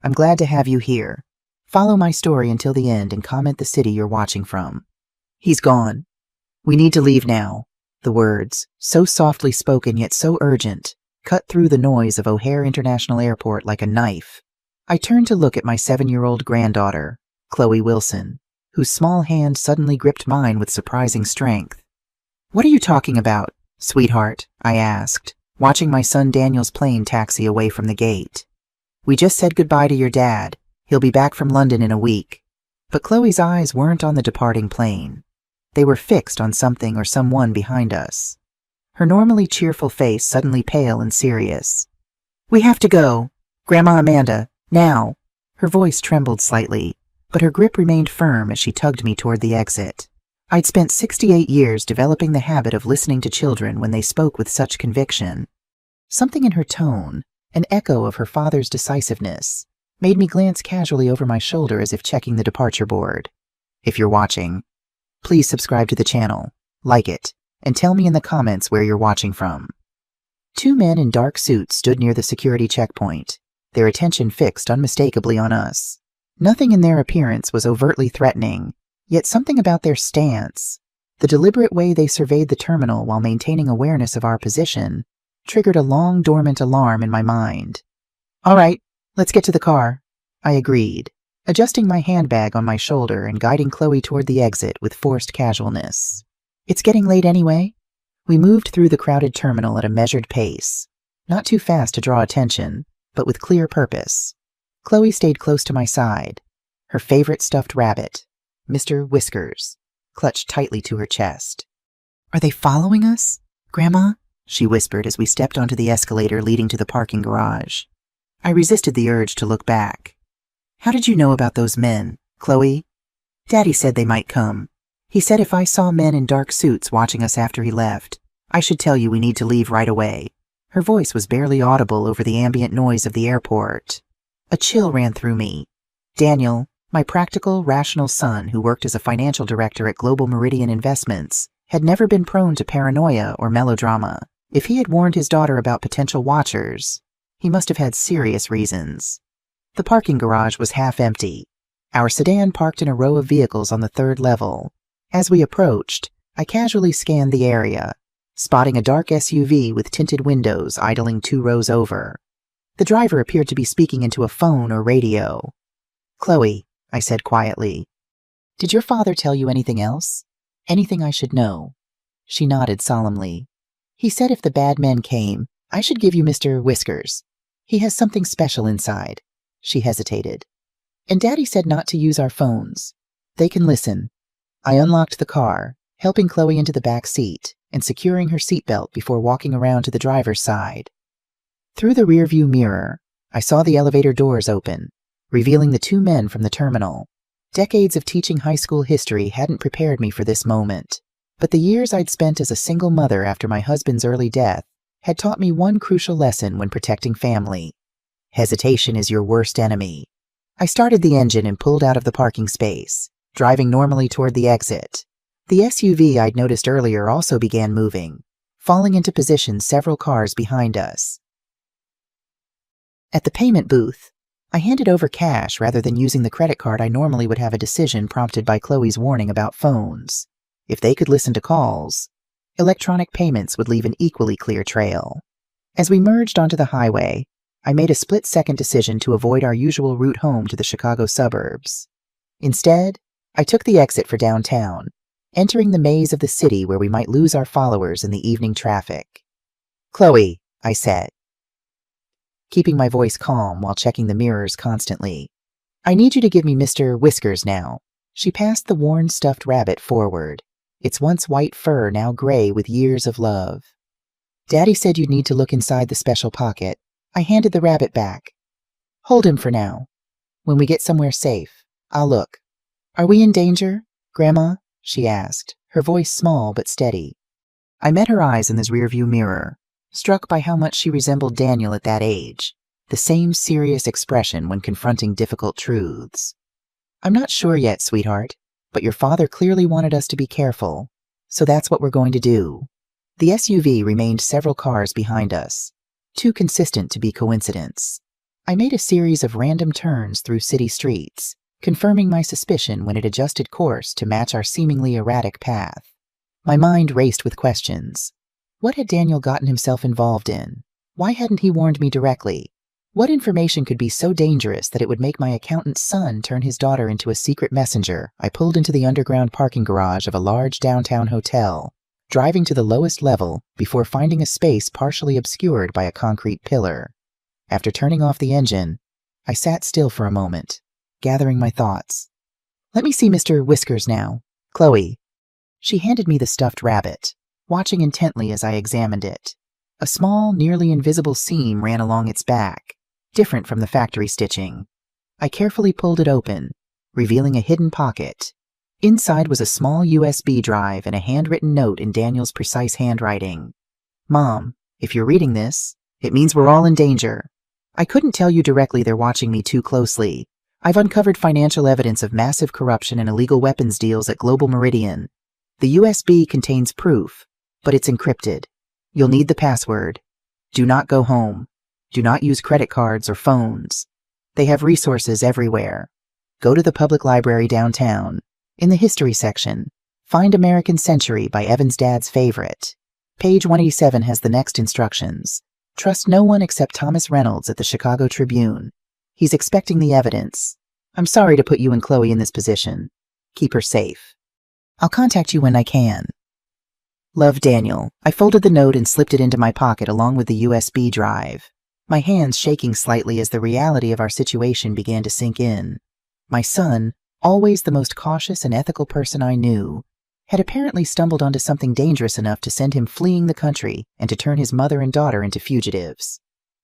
I'm glad to have you here. Follow my story until the end and comment the city you're watching from. He's gone. We need to leave now. The words, so softly spoken yet so urgent, cut through the noise of O'Hare International Airport like a knife. I turned to look at my 7-year-old granddaughter, Chloe Wilson, whose small hand suddenly gripped mine with surprising strength. What are you talking about, sweetheart? I asked, watching my son Daniel's plane taxi away from the gate. We just said goodbye to your dad. He'll be back from London in a week. But Chloe's eyes weren't on the departing plane. They were fixed on something or someone behind us. Her normally cheerful face suddenly pale and serious. We have to go. Grandma Amanda, now. Her voice trembled slightly, but her grip remained firm as she tugged me toward the exit. I'd spent 68 years developing the habit of listening to children when they spoke with such conviction. Something in her tone, an echo of her father's decisiveness, made me glance casually over my shoulder as if checking the departure board. If you're watching, please subscribe to the channel, like it, and tell me in the comments where you're watching from. 2 men in dark suits stood near the security checkpoint, their attention fixed unmistakably on us. Nothing in their appearance was overtly threatening, yet something about their stance, the deliberate way they surveyed the terminal while maintaining awareness of our position, triggered a long dormant alarm in my mind. All right, let's get to the car, I agreed, adjusting my handbag on my shoulder and guiding Chloe toward the exit with forced casualness. It's getting late anyway. We moved through the crowded terminal at a measured pace, not too fast to draw attention, but with clear purpose. Chloe stayed close to my side, her favorite stuffed rabbit, Mr. Whiskers, clutched tightly to her chest. Are they following us, Grandma? She whispered as we stepped onto the escalator leading to the parking garage. I resisted the urge to look back. How did you know about those men, Chloe? Daddy said they might come. He said if I saw men in dark suits watching us after he left, I should tell you we need to leave right away. Her voice was barely audible over the ambient noise of the airport. A chill ran through me. Daniel, my practical, rational son who worked as a financial director at Global Meridian Investments, had never been prone to paranoia or melodrama. If he had warned his daughter about potential watchers, he must have had serious reasons. The parking garage was half empty, our sedan parked in a row of vehicles on the 3rd level. As we approached, I casually scanned the area, spotting a dark SUV with tinted windows idling 2 rows over. The driver appeared to be speaking into a phone or radio. Chloe, I said quietly, did your father tell you anything else? Anything I should know? She nodded solemnly. He said if the bad men came, I should give you Mr. Whiskers. He has something special inside. She hesitated. And Daddy said not to use our phones. They can listen. I unlocked the car, helping Chloe into the back seat and securing her seatbelt before walking around to the driver's side. Through the rearview mirror, I saw the elevator doors open, revealing the 2 men from the terminal. Decades of teaching high school history hadn't prepared me for this moment, but the years I'd spent as a single mother after my husband's early death had taught me one crucial lesson when protecting family. Hesitation is your worst enemy. I started the engine and pulled out of the parking space, driving normally toward the exit. The SUV I'd noticed earlier also began moving, falling into position several cars behind us. At the payment booth, I handed over cash rather than using the credit card I normally would have a decision prompted by Chloe's warning about phones. If they could listen to calls, electronic payments would leave an equally clear trail. As we merged onto the highway, I made a split-second decision to avoid our usual route home to the Chicago suburbs. Instead, I took the exit for downtown, entering the maze of the city where we might lose our followers in the evening traffic. Chloe, I said, keeping my voice calm while checking the mirrors constantly. I need you to give me Mr. Whiskers now. She passed the worn stuffed rabbit forward, its once white fur now gray with years of love. Daddy said you'd need to look inside the special pocket. I handed the rabbit back. Hold him for now. When we get somewhere safe, I'll look. Are we in danger, Grandma? She asked, her voice small but steady. I met her eyes in this rearview mirror, struck by how much she resembled Daniel at that age, the same serious expression when confronting difficult truths. I'm not sure yet, sweetheart, but your father clearly wanted us to be careful, so that's what we're going to do. The SUV remained several cars behind us, too consistent to be coincidence. I made a series of random turns through city streets, confirming my suspicion when it adjusted course to match our seemingly erratic path. My mind raced with questions. What had Daniel gotten himself involved in? Why hadn't he warned me directly? What information could be so dangerous that it would make my accountant's son turn his daughter into a secret messenger? I pulled into the underground parking garage of a large downtown hotel, driving to the lowest level before finding a space partially obscured by a concrete pillar. After turning off the engine, I sat still for a moment, gathering my thoughts. Let me see Mr. Whiskers now. Chloe. She handed me the stuffed rabbit, watching intently as I examined it. A small, nearly invisible seam ran along its back, different from the factory stitching. I carefully pulled it open, revealing a hidden pocket. Inside was a small USB drive and a handwritten note in Daniel's precise handwriting. Mom, if you're reading this, it means we're all in danger. I couldn't tell you directly they're watching me too closely. I've uncovered financial evidence of massive corruption and illegal weapons deals at Global Meridian. The USB contains proof, but it's encrypted. You'll need the password. Do not go home. Do not use credit cards or phones. They have resources everywhere. Go to the public library downtown. In the history section, find American Century by Evan's dad's favorite. Page 187 has the next instructions. Trust no one except Thomas Reynolds at the Chicago Tribune. He's expecting the evidence. I'm sorry to put you and Chloe in this position. Keep her safe. I'll contact you when I can. Love, Daniel. I folded the note and slipped it into my pocket along with the USB drive, my hands shaking slightly as the reality of our situation began to sink in. My son, always the most cautious and ethical person I knew, had apparently stumbled onto something dangerous enough to send him fleeing the country and to turn his mother and daughter into fugitives.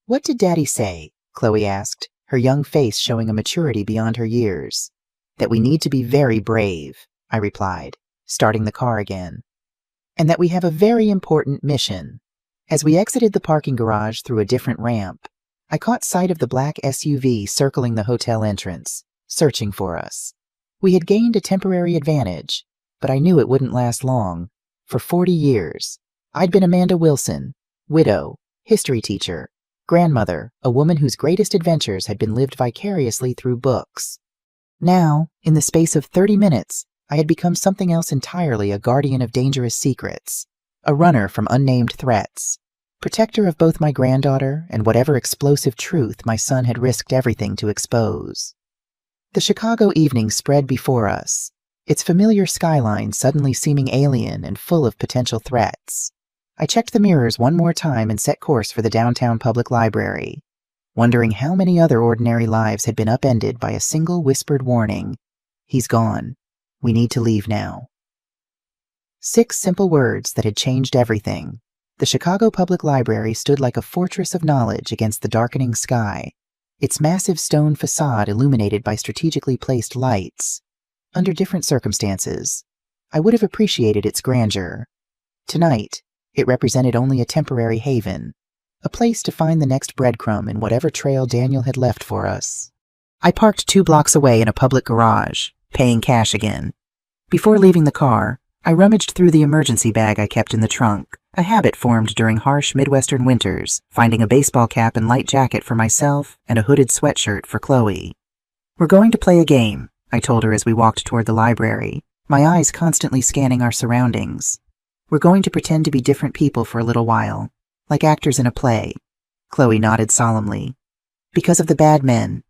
What did Daddy say? Chloe asked, her young face showing a maturity beyond her years. That we need to be very brave, I replied, starting the car again. And that we have a very important mission. As we exited the parking garage through a different ramp, I caught sight of the black SUV circling the hotel entrance, searching for us. We had gained a temporary advantage, but I knew it wouldn't last long. For 40 years, I'd been Amanda Wilson, widow, history teacher, grandmother, a woman whose greatest adventures had been lived vicariously through books. Now, in the space of 30 minutes, I had become something else entirely, a guardian of dangerous secrets, a runner from unnamed threats, protector of both my granddaughter and whatever explosive truth my son had risked everything to expose. The Chicago evening spread before us, its familiar skyline suddenly seeming alien and full of potential threats. I checked the mirrors one more time and set course for the downtown public library, wondering how many other ordinary lives had been upended by a single whispered warning. He's gone. We need to leave now. 6 simple words that had changed everything. The Chicago Public Library stood like a fortress of knowledge against the darkening sky, its massive stone facade illuminated by strategically placed lights. Under different circumstances, I would have appreciated its grandeur. Tonight, it represented only a temporary haven, a place to find the next breadcrumb in whatever trail Daniel had left for us. I parked 2 blocks away in a public garage, paying cash again. Before leaving the car, I rummaged through the emergency bag I kept in the trunk, a habit formed during harsh Midwestern winters, finding a baseball cap and light jacket for myself and a hooded sweatshirt for Chloe. We're going to play a game, I told her as we walked toward the library, my eyes constantly scanning our surroundings. We're going to pretend to be different people for a little while, like actors in a play. Chloe nodded solemnly. Because of the bad men.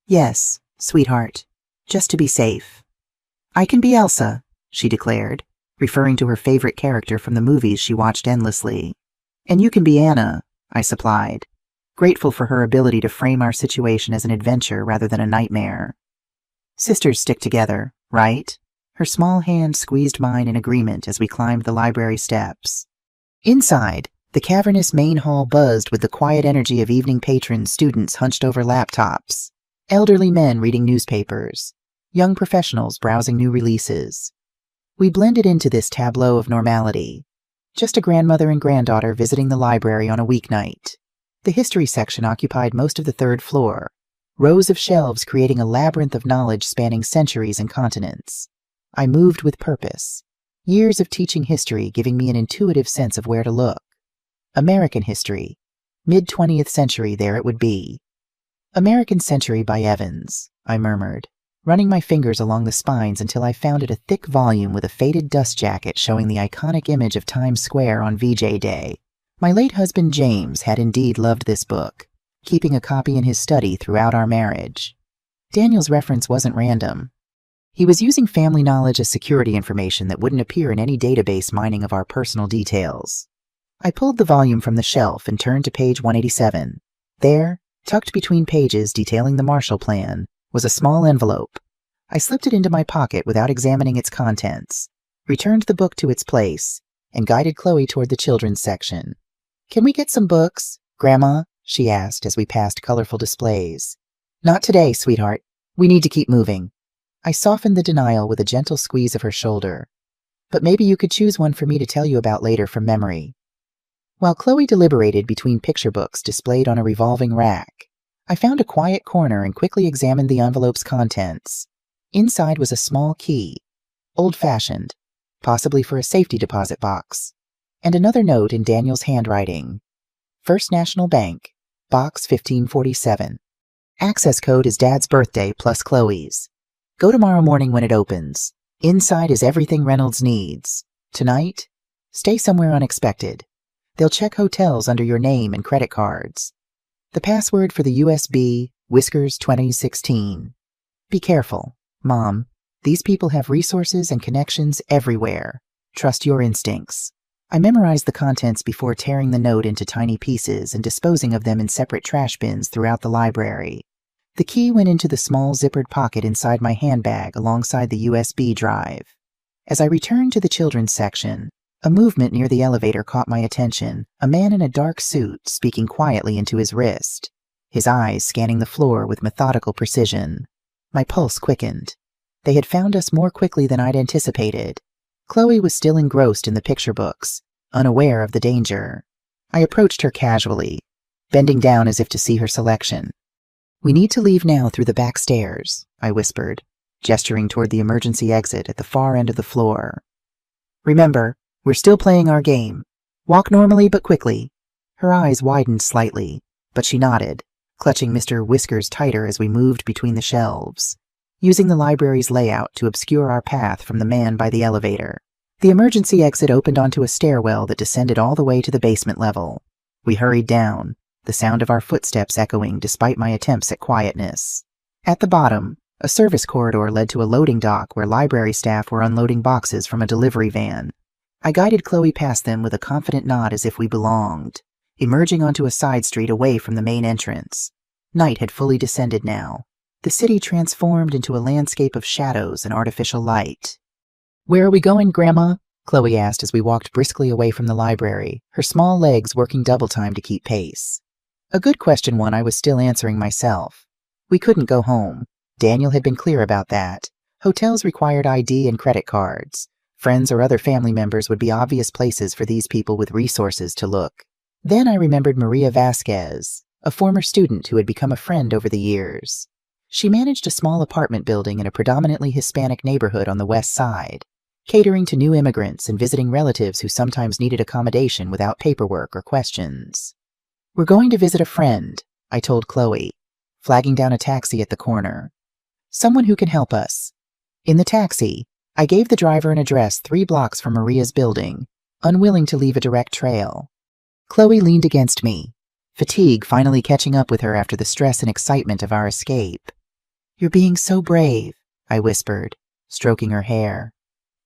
Yes, sweetheart. Just to be safe. I can be Elsa, she declared, referring to her favorite character from the movies she watched endlessly. And you can be Anna, I supplied, grateful for her ability to frame our situation as an adventure rather than a nightmare. Sisters stick together, right? Her small hand squeezed mine in agreement as we climbed the library steps. Inside, the cavernous main hall buzzed with the quiet energy of evening patrons, students hunched over laptops, elderly men reading newspapers, young professionals browsing new releases. We blended into this tableau of normality, just a grandmother and granddaughter visiting the library on a weeknight. The history section occupied most of the 3rd floor, rows of shelves creating a labyrinth of knowledge spanning centuries and continents. I moved with purpose, years of teaching history giving me an intuitive sense of where to look. American history, mid-20th century, there it would be. American Century by Evans, I murmured, running my fingers along the spines until I found it a thick volume with a faded dust jacket showing the iconic image of Times Square on VJ Day. My late husband James had indeed loved this book, keeping a copy in his study throughout our marriage. Daniel's reference wasn't random. He was using family knowledge as security information that wouldn't appear in any database mining of our personal details. I pulled the volume from the shelf and turned to page 187. There, tucked between pages detailing the Marshall Plan, was a small envelope. I slipped it into my pocket without examining its contents, returned the book to its place, and guided Chloe toward the children's section. "Can we get some books, Grandma?" she asked as we passed colorful displays. "Not today, sweetheart. We need to keep moving." I softened the denial with a gentle squeeze of her shoulder. "But maybe you could choose one for me to tell you about later from memory." While Chloe deliberated between picture books displayed on a revolving rack, I found a quiet corner and quickly examined the envelope's contents. Inside was a small key, old-fashioned, possibly for a safety deposit box, and another note in Daniel's handwriting. First National Bank, Box 1547. Access code is Dad's birthday plus Chloe's. Go tomorrow morning when it opens. Inside is everything Reynolds needs. Tonight, stay somewhere unexpected. They'll check hotels under your name and credit cards. The password for the USB, Whiskers 2016. Be careful, Mom. These people have resources and connections everywhere. Trust your instincts. I memorized the contents before tearing the note into tiny pieces and disposing of them in separate trash bins throughout the library. The key went into the small zippered pocket inside my handbag alongside the USB drive. As I returned to the children's section, a movement near the elevator caught my attention, a man in a dark suit speaking quietly into his wrist, his eyes scanning the floor with methodical precision. My pulse quickened. They had found us more quickly than I'd anticipated. Chloe was still engrossed in the picture books, unaware of the danger. I approached her casually, bending down as if to see her selection. "We need to leave now through the back stairs," I whispered, gesturing toward the emergency exit at the far end of the floor. "Remember, we're still playing our game. Walk normally but quickly." Her eyes widened slightly, but she nodded, clutching Mr. Whiskers tighter as we moved between the shelves, using the library's layout to obscure our path from the man by the elevator. The emergency exit opened onto a stairwell that descended all the way to the basement level. We hurried down, the sound of our footsteps echoing despite my attempts at quietness. At the bottom, a service corridor led to a loading dock where library staff were unloading boxes from a delivery van. I guided Chloe past them with a confident nod as if we belonged, emerging onto a side street away from the main entrance. Night had fully descended now, the city transformed into a landscape of shadows and artificial light. "Where are we going, Grandma?" Chloe asked as we walked briskly away from the library, her small legs working double time to keep pace. A good question, one I was still answering myself. We couldn't go home. Daniel had been clear about that. Hotels required ID and credit cards. Friends or other family members would be obvious places for these people with resources to look. Then I remembered Maria Vasquez, a former student who had become a friend over the years. She managed a small apartment building in a predominantly Hispanic neighborhood on the west side, catering to new immigrants and visiting relatives who sometimes needed accommodation without paperwork or questions. "We're going to visit a friend," I told Chloe, flagging down a taxi at the corner. "Someone who can help us." In the taxi, I gave the driver an address 3 blocks from Maria's building, unwilling to leave a direct trail. Chloe leaned against me, fatigue finally catching up with her after the stress and excitement of our escape. "You're being so brave," I whispered, stroking her hair.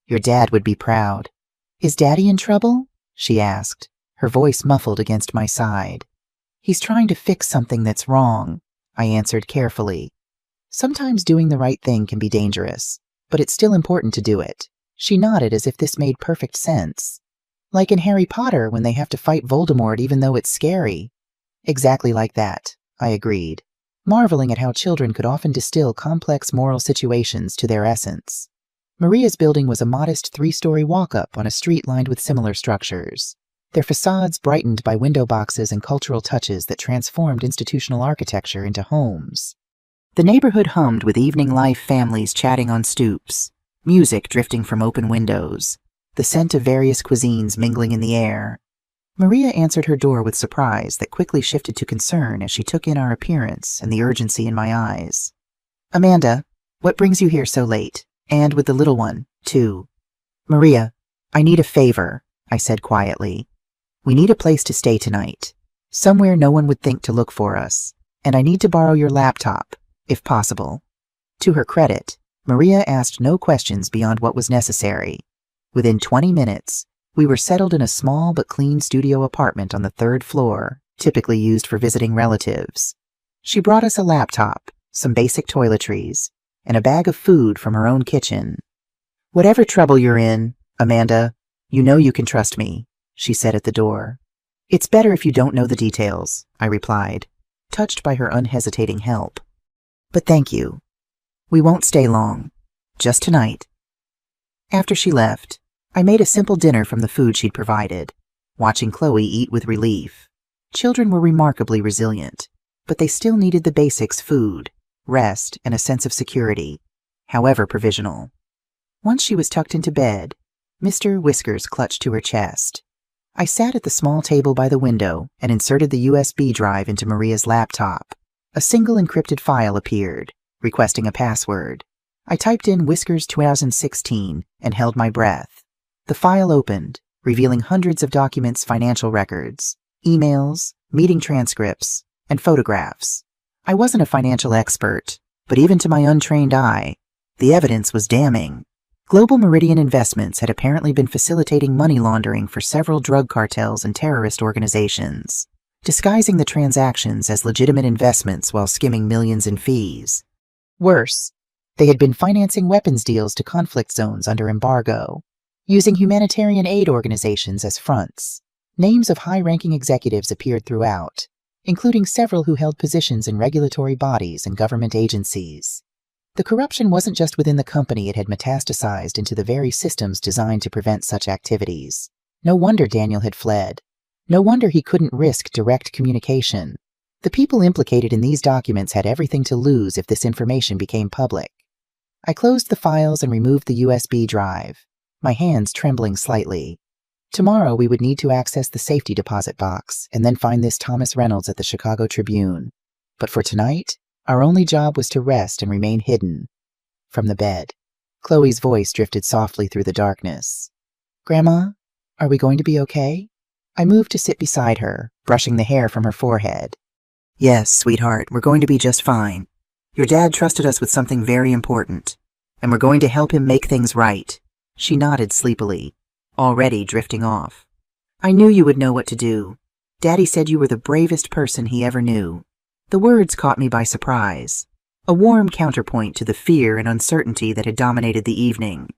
"Your dad would be proud." "Is Daddy in trouble?" she asked, her voice muffled against my side. "He's trying to fix something that's wrong," I answered carefully. "Sometimes doing the right thing can be dangerous, but it's still important to do it." She nodded as if this made perfect sense. "Like in Harry Potter when they have to fight Voldemort even though it's scary." "Exactly like that," I agreed, marveling at how children could often distill complex moral situations to their essence. Maria's building was a modest 3-story walk-up on a street lined with similar structures, their facades brightened by window boxes and cultural touches that transformed institutional architecture into homes. The neighborhood hummed with evening life, families chatting on stoops, music drifting from open windows, the scent of various cuisines mingling in the air. Maria answered her door with surprise that quickly shifted to concern as she took in our appearance and the urgency in my eyes. Amanda, what brings you here so late? And with the little one, too. Maria, I need a favor, I said quietly. We need a place to stay tonight. Somewhere no one would think to look for us. And I need to borrow your laptop, if possible. To her credit, Maria asked no questions beyond what was necessary. Within 20 minutes, we were settled in a small but clean studio apartment on the 3rd floor, typically used for visiting relatives. She brought us a laptop, some basic toiletries, and a bag of food from her own kitchen. Whatever trouble you're in, Amanda, you know you can trust me, she said at the door. It's better if you don't know the details, I replied, touched by her unhesitating help. But thank you. We won't stay long. Just tonight. After she left, I made a simple dinner from the food she'd provided, watching Chloe eat with relief. Children were remarkably resilient, but they still needed the basics: food, rest, and a sense of security, however provisional. Once she was tucked into bed, Mr. Whiskers clutched to her chest. I sat at the small table by the window and inserted the USB drive into Maria's laptop. A single encrypted file appeared, requesting a password. I typed in Whiskers 2016 and held my breath. The file opened, revealing hundreds of documents, financial records, emails, meeting transcripts, and photographs. I wasn't a financial expert, but even to my untrained eye, the evidence was damning. Global Meridian Investments had apparently been facilitating money laundering for several drug cartels and terrorist organizations, disguising the transactions as legitimate investments while skimming millions in fees. Worse, they had been financing weapons deals to conflict zones under embargo, using humanitarian aid organizations as fronts. Names of high-ranking executives appeared throughout, including several who held positions in regulatory bodies and government agencies. The corruption wasn't just within the company, it had metastasized into the very systems designed to prevent such activities. No wonder Daniel had fled. No wonder he couldn't risk direct communication. The people implicated in these documents had everything to lose if this information became public. I closed the files and removed the USB drive, my hands trembling slightly. Tomorrow we would need to access the safety deposit box and then find this Thomas Reynolds at the Chicago Tribune. But for tonight, our only job was to rest and remain hidden. From the bed, Chloe's voice drifted softly through the darkness. Grandma, are we going to be okay? I moved to sit beside her, brushing the hair from her forehead. Yes, sweetheart, we're going to be just fine. Your dad trusted us with something very important, and we're going to help him make things right. She nodded sleepily, already drifting off. I knew you would know what to do. Daddy said you were the bravest person he ever knew. The words caught me by surprise, a warm counterpoint to the fear and uncertainty that had dominated the evening.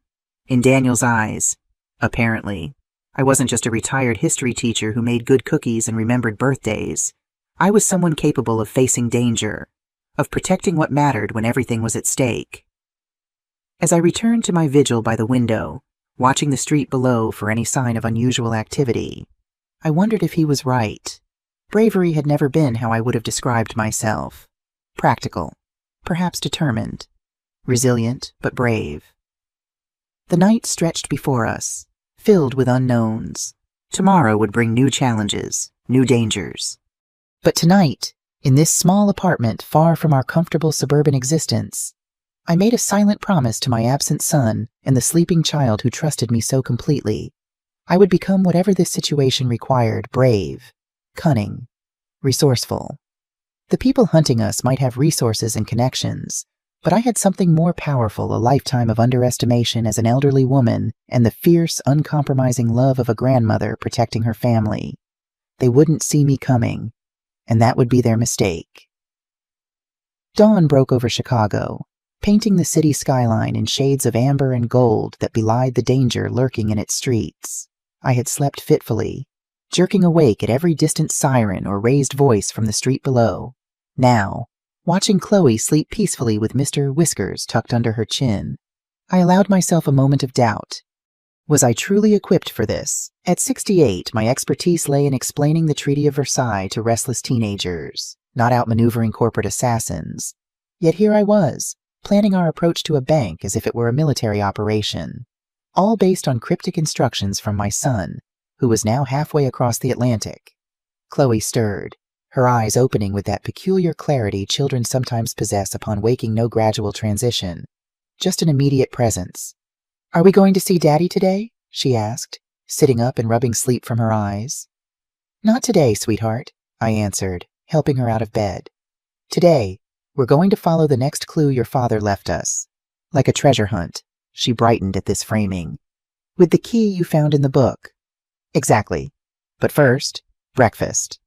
In Daniel's eyes, apparently, I wasn't just a retired history teacher who made good cookies and remembered birthdays. I was someone capable of facing danger, of protecting what mattered when everything was at stake. As I returned to my vigil by the window, watching the street below for any sign of unusual activity, I wondered if he was right. Bravery had never been how I would have described myself. Practical, perhaps determined, resilient but brave. The night stretched before us, filled with unknowns. Tomorrow would bring new challenges, new dangers. But tonight, in this small apartment far from our comfortable suburban existence, I made a silent promise to my absent son and the sleeping child who trusted me so completely. I would become whatever this situation required: brave, cunning, resourceful. The people hunting us might have resources and connections, but I had something more powerful: a lifetime of underestimation as an elderly woman and the fierce, uncompromising love of a grandmother protecting her family. They wouldn't see me coming, and that would be their mistake. Dawn broke over Chicago, painting the city skyline in shades of amber and gold that belied the danger lurking in its streets. I had slept fitfully, jerking awake at every distant siren or raised voice from the street below. Now, watching Chloe sleep peacefully with Mr. Whiskers tucked under her chin, I allowed myself a moment of doubt. Was I truly equipped for this? At 68, my expertise lay in explaining the Treaty of Versailles to restless teenagers, not outmaneuvering corporate assassins. Yet here I was, planning our approach to a bank as if it were a military operation, all based on cryptic instructions from my son, who was now halfway across the Atlantic. Chloe stirred, her eyes opening with that peculiar clarity children sometimes possess upon waking. No gradual transition, just an immediate presence. "Are we going to see Daddy today?" she asked, sitting up and rubbing sleep from her eyes. "Not today, sweetheart," I answered, helping her out of bed. "Today, we're going to follow the next clue your father left us. Like a treasure hunt." She brightened at this framing. "With the key you found in the book." "Exactly. But first, breakfast."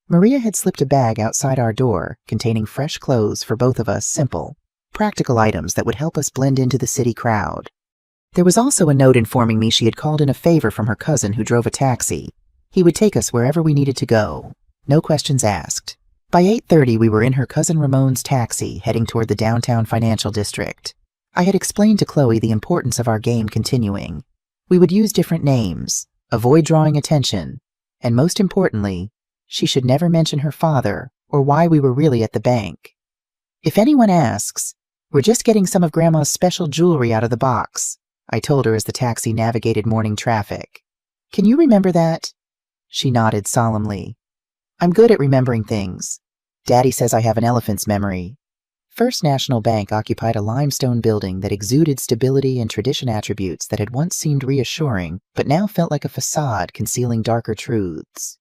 Maria had slipped a bag outside our door containing fresh clothes for both of us, simple, practical items that would help us blend into the city crowd. There was also a note informing me she had called in a favor from her cousin who drove a taxi. He would take us wherever we needed to go. No questions asked. By 8:30 we were in her cousin Ramon's taxi, heading toward the downtown financial district. I had explained to Chloe the importance of our game continuing. We would use different names, avoid drawing attention, and most importantly, she should never mention her father or why we were really at the bank. "If anyone asks, we're just getting some of Grandma's special jewelry out of the box," I told her as the taxi navigated morning traffic. "Can you remember that?" She nodded solemnly. "I'm good at remembering things. Daddy says I have an elephant's memory." First National Bank occupied a limestone building that exuded stability and tradition attributes that had once seemed reassuring, but now felt like a facade concealing darker truths.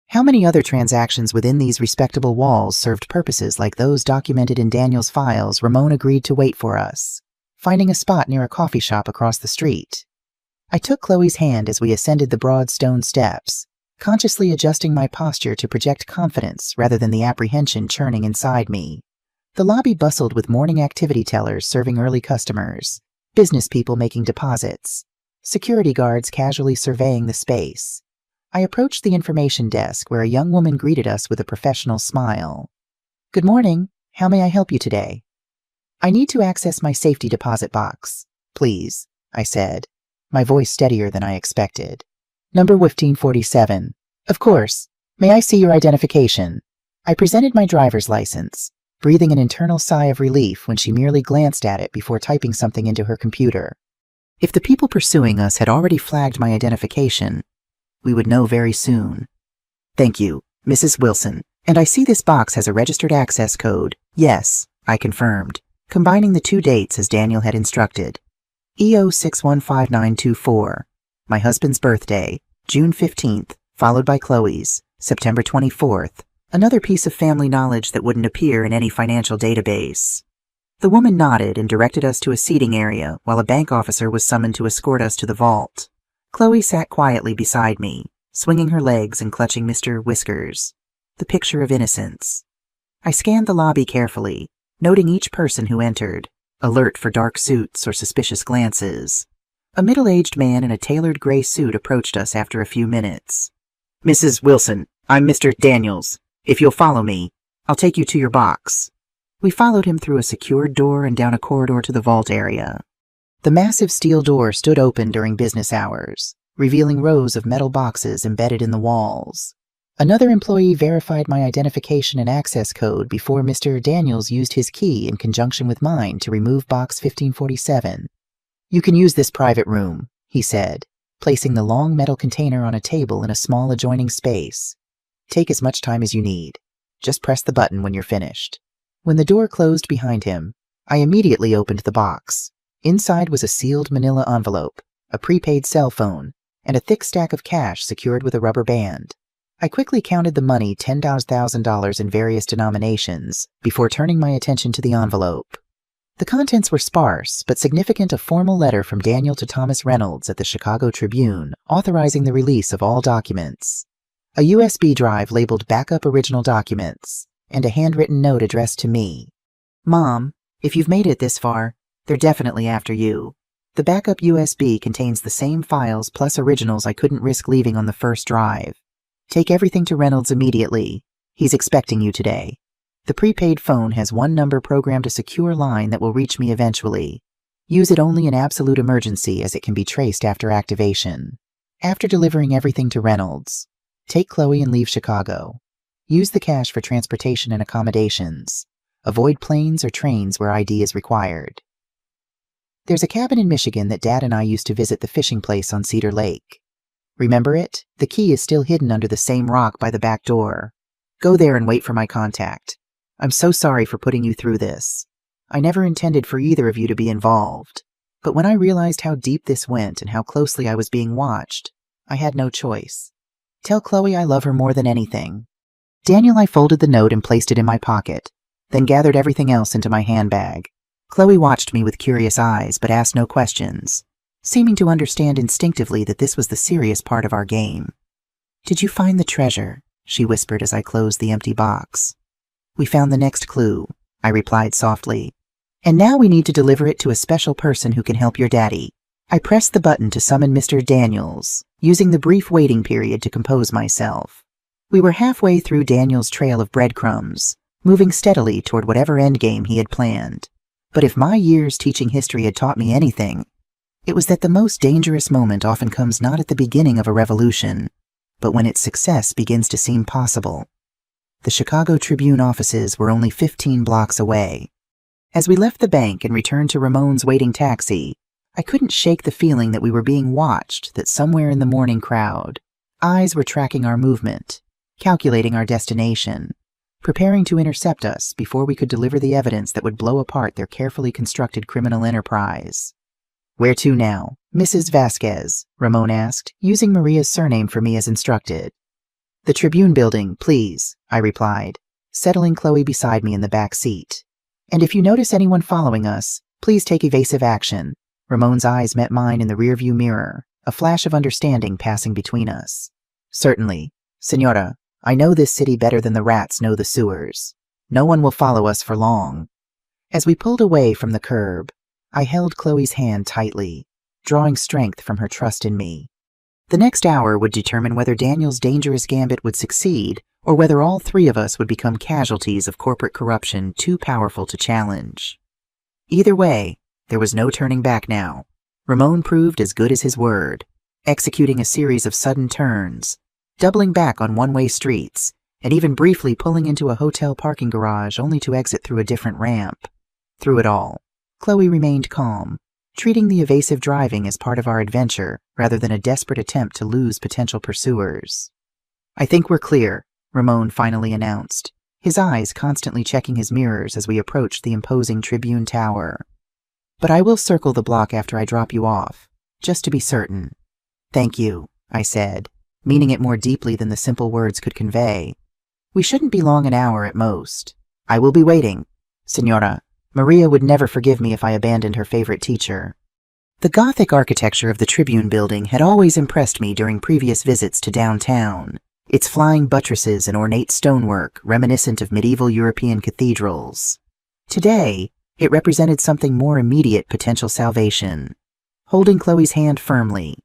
How many other transactions within these respectable walls served purposes like those documented in Daniel's files? Ramon agreed to wait for us, finding a spot near a coffee shop across the street. I took Chloe's hand as we ascended the broad stone steps, consciously adjusting my posture to project confidence rather than the apprehension churning inside me. The lobby bustled with morning activity tellers serving early customers, business people making deposits, security guards casually surveying the space. I approached the information desk where a young woman greeted us with a professional smile. "Good morning. How may I help you today?" "I need to access my safety deposit box, please," I said, my voice steadier than I expected. "Number 1547. Of course. May I see your identification?" I presented my driver's license, breathing an internal sigh of relief when she merely glanced at it before typing something into her computer. If the people pursuing us had already flagged my identification, we would know very soon. "Thank you, Mrs. Wilson. And I see this box has a registered access code." "Yes," I confirmed, combining the two dates as Daniel had instructed. EO615924. My husband's birthday, June 15th, followed by Chloe's, September 24th. Another piece of family knowledge that wouldn't appear in any financial database. The woman nodded and directed us to a seating area while a bank officer was summoned to escort us to the vault. Chloe sat quietly beside me, swinging her legs and clutching Mr. Whiskers, the picture of innocence. I scanned the lobby carefully, noting each person who entered, alert for dark suits or suspicious glances. A middle-aged man in a tailored gray suit approached us after a few minutes. "Mrs. Wilson, I'm Mr. Daniels. If you'll follow me, I'll take you to your box." We followed him through a secured door and down a corridor to the vault area. The massive steel door stood open during business hours, revealing rows of metal boxes embedded in the walls. Another employee verified my identification and access code before Mr. Daniels used his key in conjunction with mine to remove box 1547. "You can use this private room," he said, placing the long metal container on a table in a small adjoining space. "Take as much time as you need. Just press the button when you're finished." When the door closed behind him, I immediately opened the box. Inside was a sealed manila envelope, a prepaid cell phone, and a thick stack of cash secured with a rubber band. I quickly counted the money, $10,000 in various denominations, before turning my attention to the envelope. The contents were sparse, but significant: a formal letter from Daniel to Thomas Reynolds at the Chicago Tribune, authorizing the release of all documents, a USB drive labeled Backup Original Documents, and a handwritten note addressed to me. "Mom, if you've made it this far, they're definitely after you. The backup USB contains the same files plus originals I couldn't risk leaving on the first drive. Take everything to Reynolds immediately. He's expecting you today. The prepaid phone has one number programmed, a secure line that will reach me eventually. Use it only in absolute emergency, as it can be traced after activation." After delivering everything to Reynolds, take Chloe and leave Chicago. Use the cash for transportation and accommodations. Avoid planes or trains where ID is required. There's a cabin in Michigan that Dad and I used to visit, the fishing place on Cedar Lake. Remember it? The key is still hidden under the same rock by the back door. Go there and wait for my contact. I'm so sorry for putting you through this. I never intended for either of you to be involved. But when I realized how deep this went and how closely I was being watched, I had no choice. Tell Chloe I love her more than anything. Daniel, I folded the note and placed it in my pocket, then gathered everything else into my handbag. Chloe watched me with curious eyes but asked no questions, seeming to understand instinctively that this was the serious part of our game. Did you find the treasure? She whispered as I closed the empty box. We found the next clue, I replied softly. And now we need to deliver it to a special person who can help your daddy. I pressed the button to summon Mr. Daniels, using the brief waiting period to compose myself. We were halfway through Daniel's trail of breadcrumbs, moving steadily toward whatever endgame he had planned. But if my years teaching history had taught me anything, it was that the most dangerous moment often comes not at the beginning of a revolution, but when its success begins to seem possible. The Chicago Tribune offices were only 15 blocks away. As we left the bank and returned to Ramon's waiting taxi, I couldn't shake the feeling that we were being watched, that somewhere in the morning crowd, eyes were tracking our movement, calculating our destination, preparing to intercept us before we could deliver the evidence that would blow apart their carefully constructed criminal enterprise. Where to now, Mrs. Vasquez? Ramon asked, using Maria's surname for me as instructed. The Tribune building, please, I replied, settling Chloe beside me in the back seat. And if you notice anyone following us, please take evasive action. Ramon's eyes met mine in the rearview mirror, a flash of understanding passing between us. Certainly. Senora, I know this city better than the rats know the sewers. No one will follow us for long. As we pulled away from the curb, I held Chloe's hand tightly, drawing strength from her trust in me. The next hour would determine whether Daniel's dangerous gambit would succeed, or whether all three of us would become casualties of corporate corruption too powerful to challenge. Either way, there was no turning back now. Ramon proved as good as his word, executing a series of sudden turns, doubling back on one-way streets, and even briefly pulling into a hotel parking garage only to exit through a different ramp. Through it all, Chloe remained calm, treating the evasive driving as part of our adventure rather than a desperate attempt to lose potential pursuers. I think we're clear, Ramon finally announced, his eyes constantly checking his mirrors as we approached the imposing Tribune Tower. But I will circle the block after I drop you off, just to be certain. Thank you, I said, meaning it more deeply than the simple words could convey. We shouldn't be long, an hour at most. I will be waiting. Senora, Maria would never forgive me if I abandoned her favorite teacher. The Gothic architecture of the Tribune building had always impressed me during previous visits to downtown, its flying buttresses and ornate stonework reminiscent of medieval European cathedrals. Today, it represented something more immediate potential salvation. Holding Chloe's hand firmly,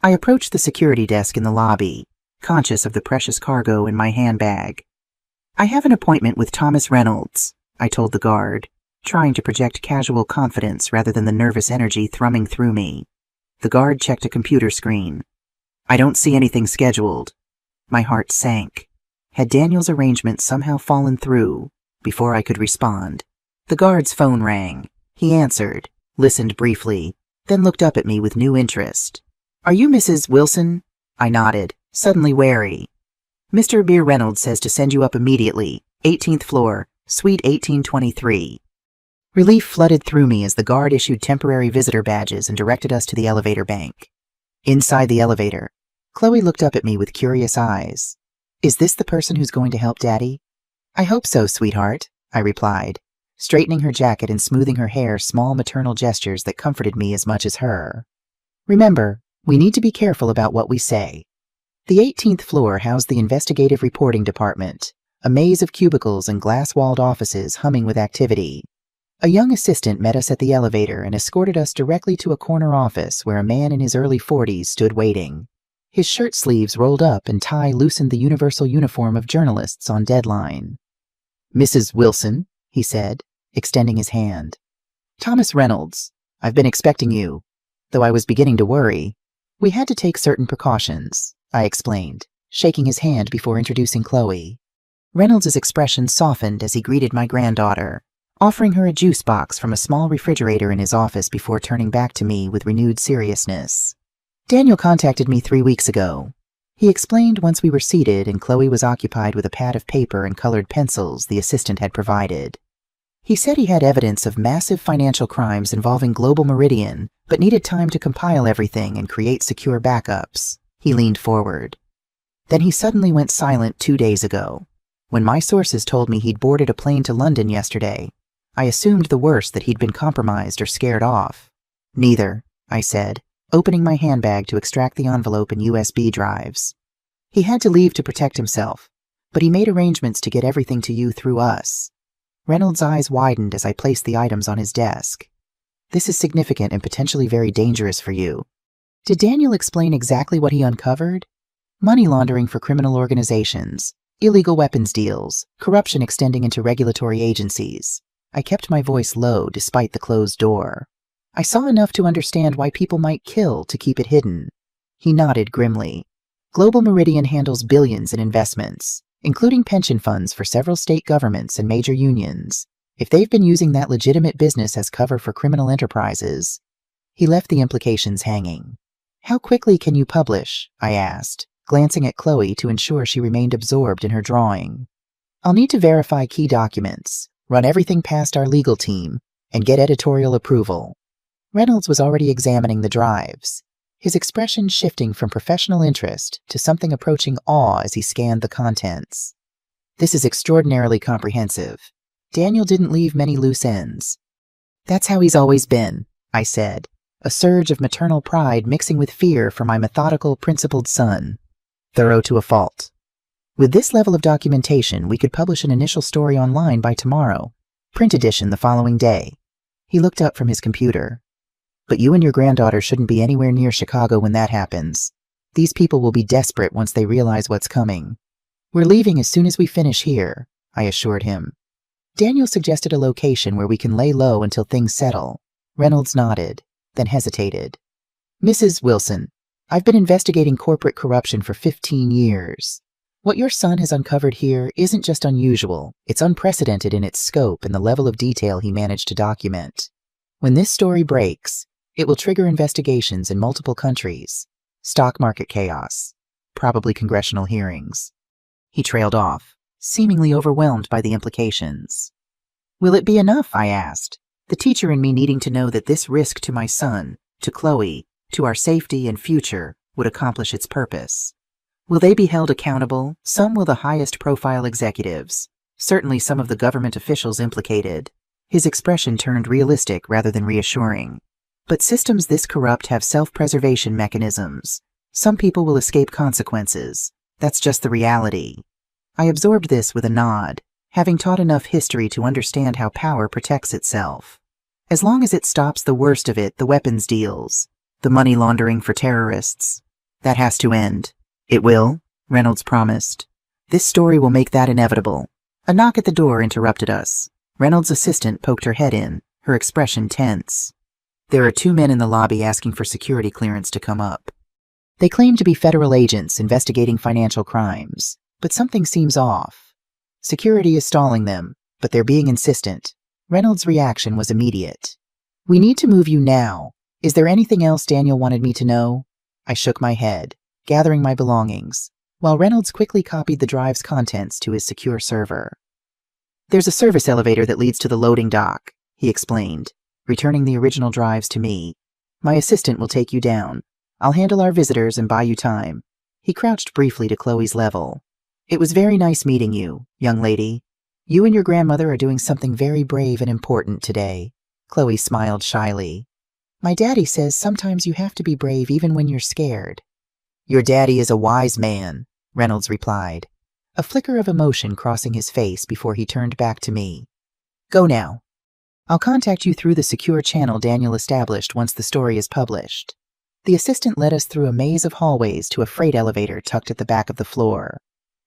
I approached the security desk in the lobby, conscious of the precious cargo in my handbag. I have an appointment with Thomas Reynolds, I told the guard, trying to project casual confidence rather than the nervous energy thrumming through me. The guard checked a computer screen. I don't see anything scheduled. My heart sank. Had Daniel's arrangement somehow fallen through before I could respond? The guard's phone rang. He answered, listened briefly, then looked up at me with new interest. Are you Mrs. Wilson? I nodded, suddenly wary. Mr. Beer Reynolds says to send you up immediately, 18th floor, suite 1823. Relief flooded through me as the guard issued temporary visitor badges and directed us to the elevator bank. Inside the elevator, Chloe looked up at me with curious eyes. Is this the person who's going to help Daddy? I hope so, sweetheart, I replied, straightening her jacket and smoothing her hair, small maternal gestures that comforted me as much as her. Remember, we need to be careful about what we say. The 18th floor housed the investigative reporting department, a maze of cubicles and glass-walled offices humming with activity. A young assistant met us at the elevator and escorted us directly to a corner office where a man in his early 40s stood waiting. His shirt sleeves rolled up and tie loosened the universal uniform of journalists on deadline. Mrs. Wilson, he said, extending his hand. Thomas Reynolds, I've been expecting you, though I was beginning to worry. We had to take certain precautions, I explained, shaking his hand before introducing Chloe. Reynolds' expression softened as he greeted my granddaughter, offering her a juice box from a small refrigerator in his office before turning back to me with renewed seriousness. Daniel contacted me 3 weeks ago. He explained once we were seated and Chloe was occupied with a pad of paper and colored pencils the assistant had provided. He said he had evidence of massive financial crimes involving Global Meridian, but needed time to compile everything and create secure backups. He leaned forward. Then he suddenly went silent 2 days ago. When my sources told me he'd boarded a plane to London yesterday, I assumed the worst, that he'd been compromised or scared off. Neither, I said, opening my handbag to extract the envelope and USB drives. He had to leave to protect himself, but he made arrangements to get everything to you through us. Reynolds' eyes widened as I placed the items on his desk. This is significant and potentially very dangerous for you. Did Daniel explain exactly what he uncovered? Money laundering for criminal organizations, illegal weapons deals, corruption extending into regulatory agencies. I kept my voice low despite the closed door. I saw enough to understand why people might kill to keep it hidden. He nodded grimly. Global Meridian handles billions in investments, including pension funds for several state governments and major unions. If they've been using that legitimate business as cover for criminal enterprises. He left the implications hanging. How quickly can you publish? I asked, glancing at Chloe to ensure she remained absorbed in her drawing. I'll need to verify key documents, run everything past our legal team, and get editorial approval. Reynolds was already examining the drives, his expression shifting from professional interest to something approaching awe as he scanned the contents. This is extraordinarily comprehensive. Daniel didn't leave many loose ends. That's how he's always been, I said, a surge of maternal pride mixing with fear for my methodical, principled son. Thorough to a fault. With this level of documentation, we could publish an initial story online by tomorrow, print edition the following day. He looked up from his computer. But you and your granddaughter shouldn't be anywhere near Chicago when that happens. These people will be desperate once they realize what's coming. We're leaving as soon as we finish here, I assured him. Daniel suggested a location where we can lay low until things settle. Reynolds nodded, then hesitated. Mrs. Wilson, I've been investigating corporate corruption for 15 years. What your son has uncovered here isn't just unusual, it's unprecedented in its scope and the level of detail he managed to document. When this story breaks, it will trigger investigations in multiple countries, stock market chaos, probably congressional hearings. He trailed off, seemingly overwhelmed by the implications. Will it be enough? I asked, the teacher in me needing to know that this risk to my son, to Chloe, to our safety and future would accomplish its purpose. Will they be held accountable? Some will, the highest profile executives, certainly some of the government officials implicated. His expression turned realistic rather than reassuring. But systems this corrupt have self-preservation mechanisms. Some people will escape consequences. That's just the reality. I absorbed this with a nod, having taught enough history to understand how power protects itself. As long as it stops the worst of it, the weapons deals, the money laundering for terrorists, that has to end. It will, Reynolds promised. This story will make that inevitable. A knock at the door interrupted us. Reynolds' assistant poked her head in, her expression tense. There are 2 men in the lobby asking for security clearance to come up. They claim to be federal agents investigating financial crimes, but something seems off. Security is stalling them, but they're being insistent. Reynolds' reaction was immediate. We need to move you now. Is there anything else Daniel wanted me to know? I shook my head, gathering my belongings, while Reynolds quickly copied the drive's contents to his secure server. There's a service elevator that leads to the loading dock, he explained, returning the original drives to me. My assistant will take you down. I'll handle our visitors and buy you time. He crouched briefly to Chloe's level. It was very nice meeting you, young lady. You and your grandmother are doing something very brave and important today. Chloe smiled shyly. My daddy says sometimes you have to be brave even when you're scared. Your daddy is a wise man, Reynolds replied, a flicker of emotion crossing his face before he turned back to me. Go now. I'll contact you through the secure channel Daniel established once the story is published. The assistant led us through a maze of hallways to a freight elevator tucked at the back of the floor.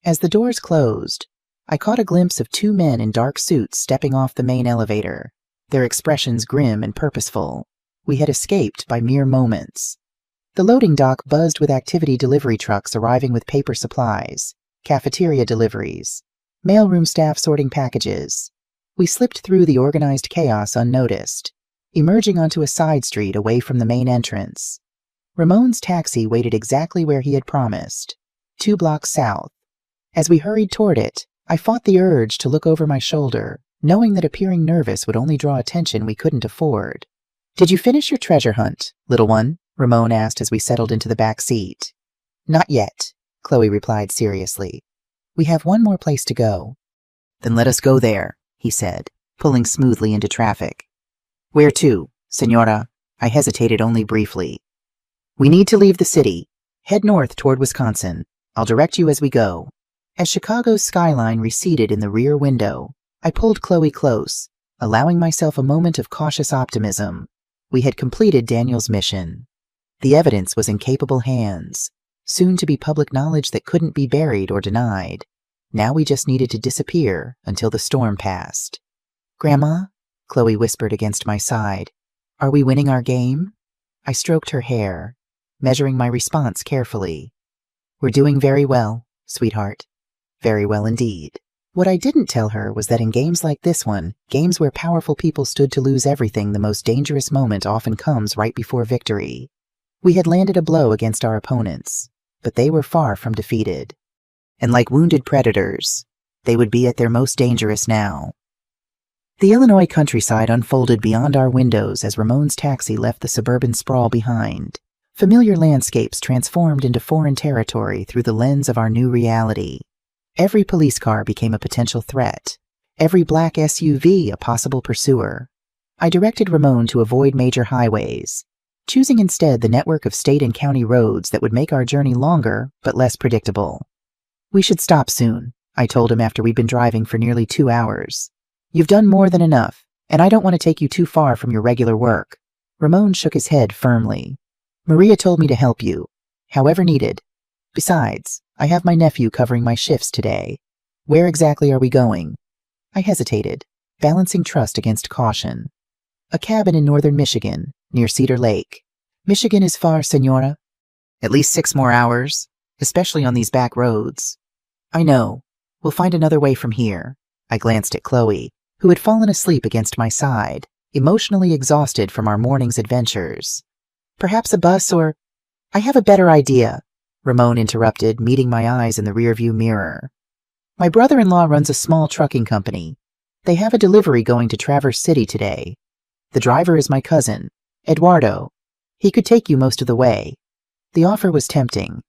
As the doors closed, I caught a glimpse of 2 men in dark suits stepping off the main elevator, their expressions grim and purposeful. We had escaped by mere moments. The loading dock buzzed with activity delivery trucks arriving with paper supplies, cafeteria deliveries, mailroom staff sorting packages. We slipped through the organized chaos unnoticed, emerging onto a side street away from the main entrance. Ramon's taxi waited exactly where he had promised, 2 blocks south. As we hurried toward it, I fought the urge to look over my shoulder, knowing that appearing nervous would only draw attention we couldn't afford. "Did you finish your treasure hunt, little one?" Ramon asked as we settled into the back seat. "Not yet," Chloe replied seriously. "We have one more place to go." "Then let us go there," he said, pulling smoothly into traffic. "Where to, Senora?" I hesitated only briefly. "We need to leave the city. Head north toward Wisconsin. I'll direct you as we go." As Chicago's skyline receded in the rear window, I pulled Chloe close, allowing myself a moment of cautious optimism. We had completed Daniel's mission. The evidence was in capable hands, soon to be public knowledge that couldn't be buried or denied. Now we just needed to disappear until the storm passed. "Grandma," Chloe whispered against my side, "are we winning our game?" I stroked her hair, measuring my response carefully. "We're doing very well, sweetheart. Very well indeed." What I didn't tell her was that in games like this one, games where powerful people stood to lose everything, the most dangerous moment often comes right before victory. We had landed a blow against our opponents, but they were far from defeated. And like wounded predators, they would be at their most dangerous now. The Illinois countryside unfolded beyond our windows as Ramon's taxi left the suburban sprawl behind. Familiar landscapes transformed into foreign territory through the lens of our new reality. Every police car became a potential threat. Every black SUV a possible pursuer. I directed Ramon to avoid major highways, choosing instead the network of state and county roads that would make our journey longer but less predictable. "We should stop soon," I told him after we'd been driving for nearly 2 hours. "You've done more than enough, and I don't want to take you too far from your regular work." Ramon shook his head firmly. "Maria told me to help you, however needed. Besides, I have my nephew covering my shifts today. Where exactly are we going?" I hesitated, balancing trust against caution. "A cabin in northern Michigan, near Cedar Lake." "Michigan is far, Senora." "At least 6 more hours, especially on these back roads." "I know. We'll find another way from here." I glanced at Chloe, who had fallen asleep against my side, emotionally exhausted from our morning's adventures. "Perhaps a bus or—" "I have a better idea," Ramon interrupted, meeting my eyes in the rearview mirror. "My brother-in-law runs a small trucking company. They have a delivery going to Traverse City today. The driver is my cousin, Eduardo. He could take you most of the way." The offer was tempting.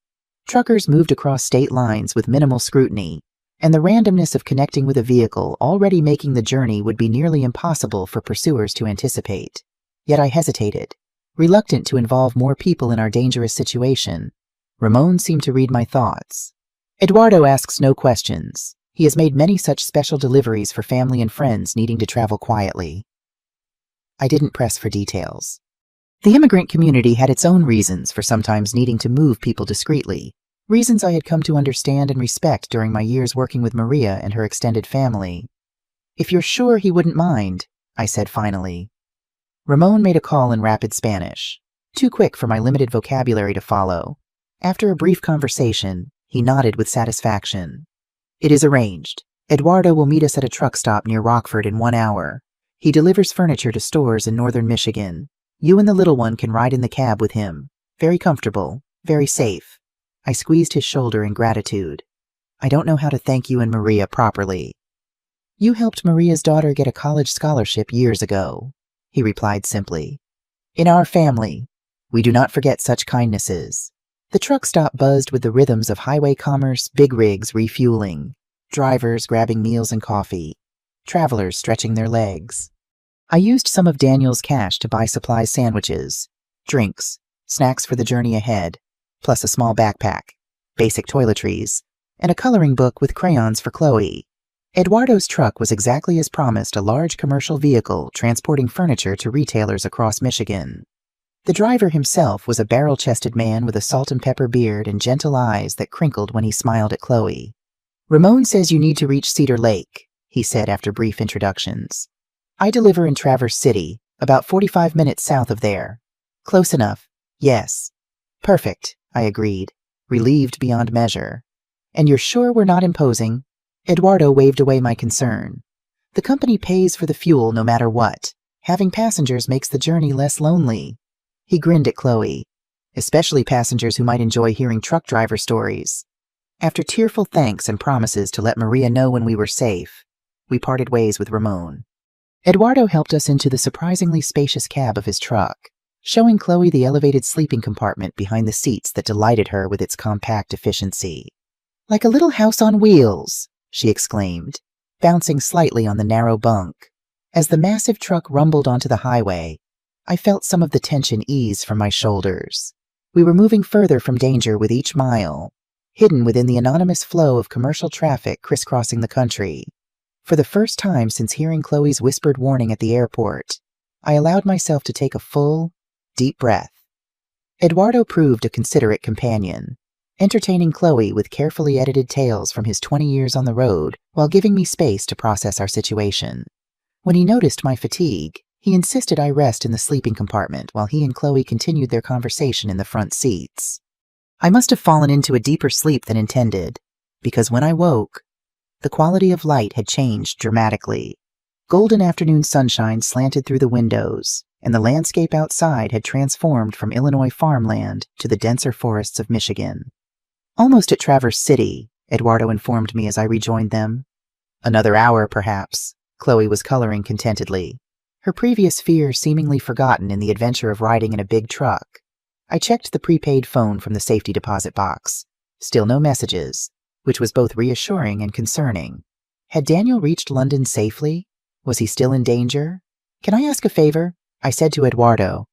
Truckers moved across state lines with minimal scrutiny, and the randomness of connecting with a vehicle already making the journey would be nearly impossible for pursuers to anticipate. Yet I hesitated, reluctant to involve more people in our dangerous situation. Ramon seemed to read my thoughts. "Eduardo asks no questions. He has made many such special deliveries for family and friends needing to travel quietly." I didn't press for details. The immigrant community had its own reasons for sometimes needing to move people discreetly, reasons I had come to understand and respect during my years working with Maria and her extended family. "If you're sure he wouldn't mind," I said finally. Ramon made a call in rapid Spanish, too quick for my limited vocabulary to follow. After a brief conversation, he nodded with satisfaction. "It is arranged. Eduardo will meet us at a truck stop near Rockford in 1 hour. He delivers furniture to stores in northern Michigan. You and the little one can ride in the cab with him. Very comfortable, very safe." I squeezed his shoulder in gratitude. "I don't know how to thank you and Maria properly." "You helped Maria's daughter get a college scholarship years ago," he replied simply. "In our family, we do not forget such kindnesses." The truck stop buzzed with the rhythms of highway commerce, big rigs refueling, drivers grabbing meals and coffee, travelers stretching their legs. I used some of Daniel's cash to buy supplies, sandwiches, drinks, snacks for the journey ahead, plus a small backpack, basic toiletries, and a coloring book with crayons for Chloe. Eduardo's truck was exactly as promised, a large commercial vehicle transporting furniture to retailers across Michigan. The driver himself was a barrel-chested man with a salt and pepper beard and gentle eyes that crinkled when he smiled at Chloe. "Ramon says you need to reach Cedar Lake," he said after brief introductions. "I deliver in Traverse City, about 45 minutes south of there." "Close enough, yes." "Perfect," I agreed, relieved beyond measure. "And you're sure we're not imposing?" Eduardo waved away my concern. "The company pays for the fuel no matter what. Having passengers makes the journey less lonely." He grinned at Chloe. especially passengers who might enjoy hearing truck driver stories. After tearful thanks and promises to let Maria know when we were safe, we parted ways with Ramon. Eduardo helped us into the surprisingly spacious cab of his truck, showing Chloe the elevated sleeping compartment behind the seats that delighted her with its compact efficiency. "Like a little house on wheels," she exclaimed, bouncing slightly on the narrow bunk. As the massive truck rumbled onto the highway, I felt some of the tension ease from my shoulders. We were moving further from danger with each mile, hidden within the anonymous flow of commercial traffic crisscrossing the country. For the first time since hearing Chloe's whispered warning at the airport, I allowed myself to take a full, deep breath. Eduardo proved a considerate companion, entertaining Chloe with carefully edited tales from his 20 years on the road while giving me space to process our situation. When he noticed my fatigue, he insisted I rest in the sleeping compartment while he and Chloe continued their conversation in the front seats. I must have fallen into a deeper sleep than intended, because when I woke, the quality of light had changed dramatically. Golden afternoon sunshine slanted through the windows, and the landscape outside had transformed from Illinois farmland to the denser forests of Michigan. "Almost at Traverse City," Eduardo informed me as I rejoined them. "Another hour, perhaps." Chloe was coloring contentedly, her previous fear seemingly forgotten in the adventure of riding in a big truck. I checked the prepaid phone from the safety deposit box. Still no messages, which was both reassuring and concerning. Had Daniel reached London safely? Was he still in danger? "Can I ask a favor?" I said to Eduardo.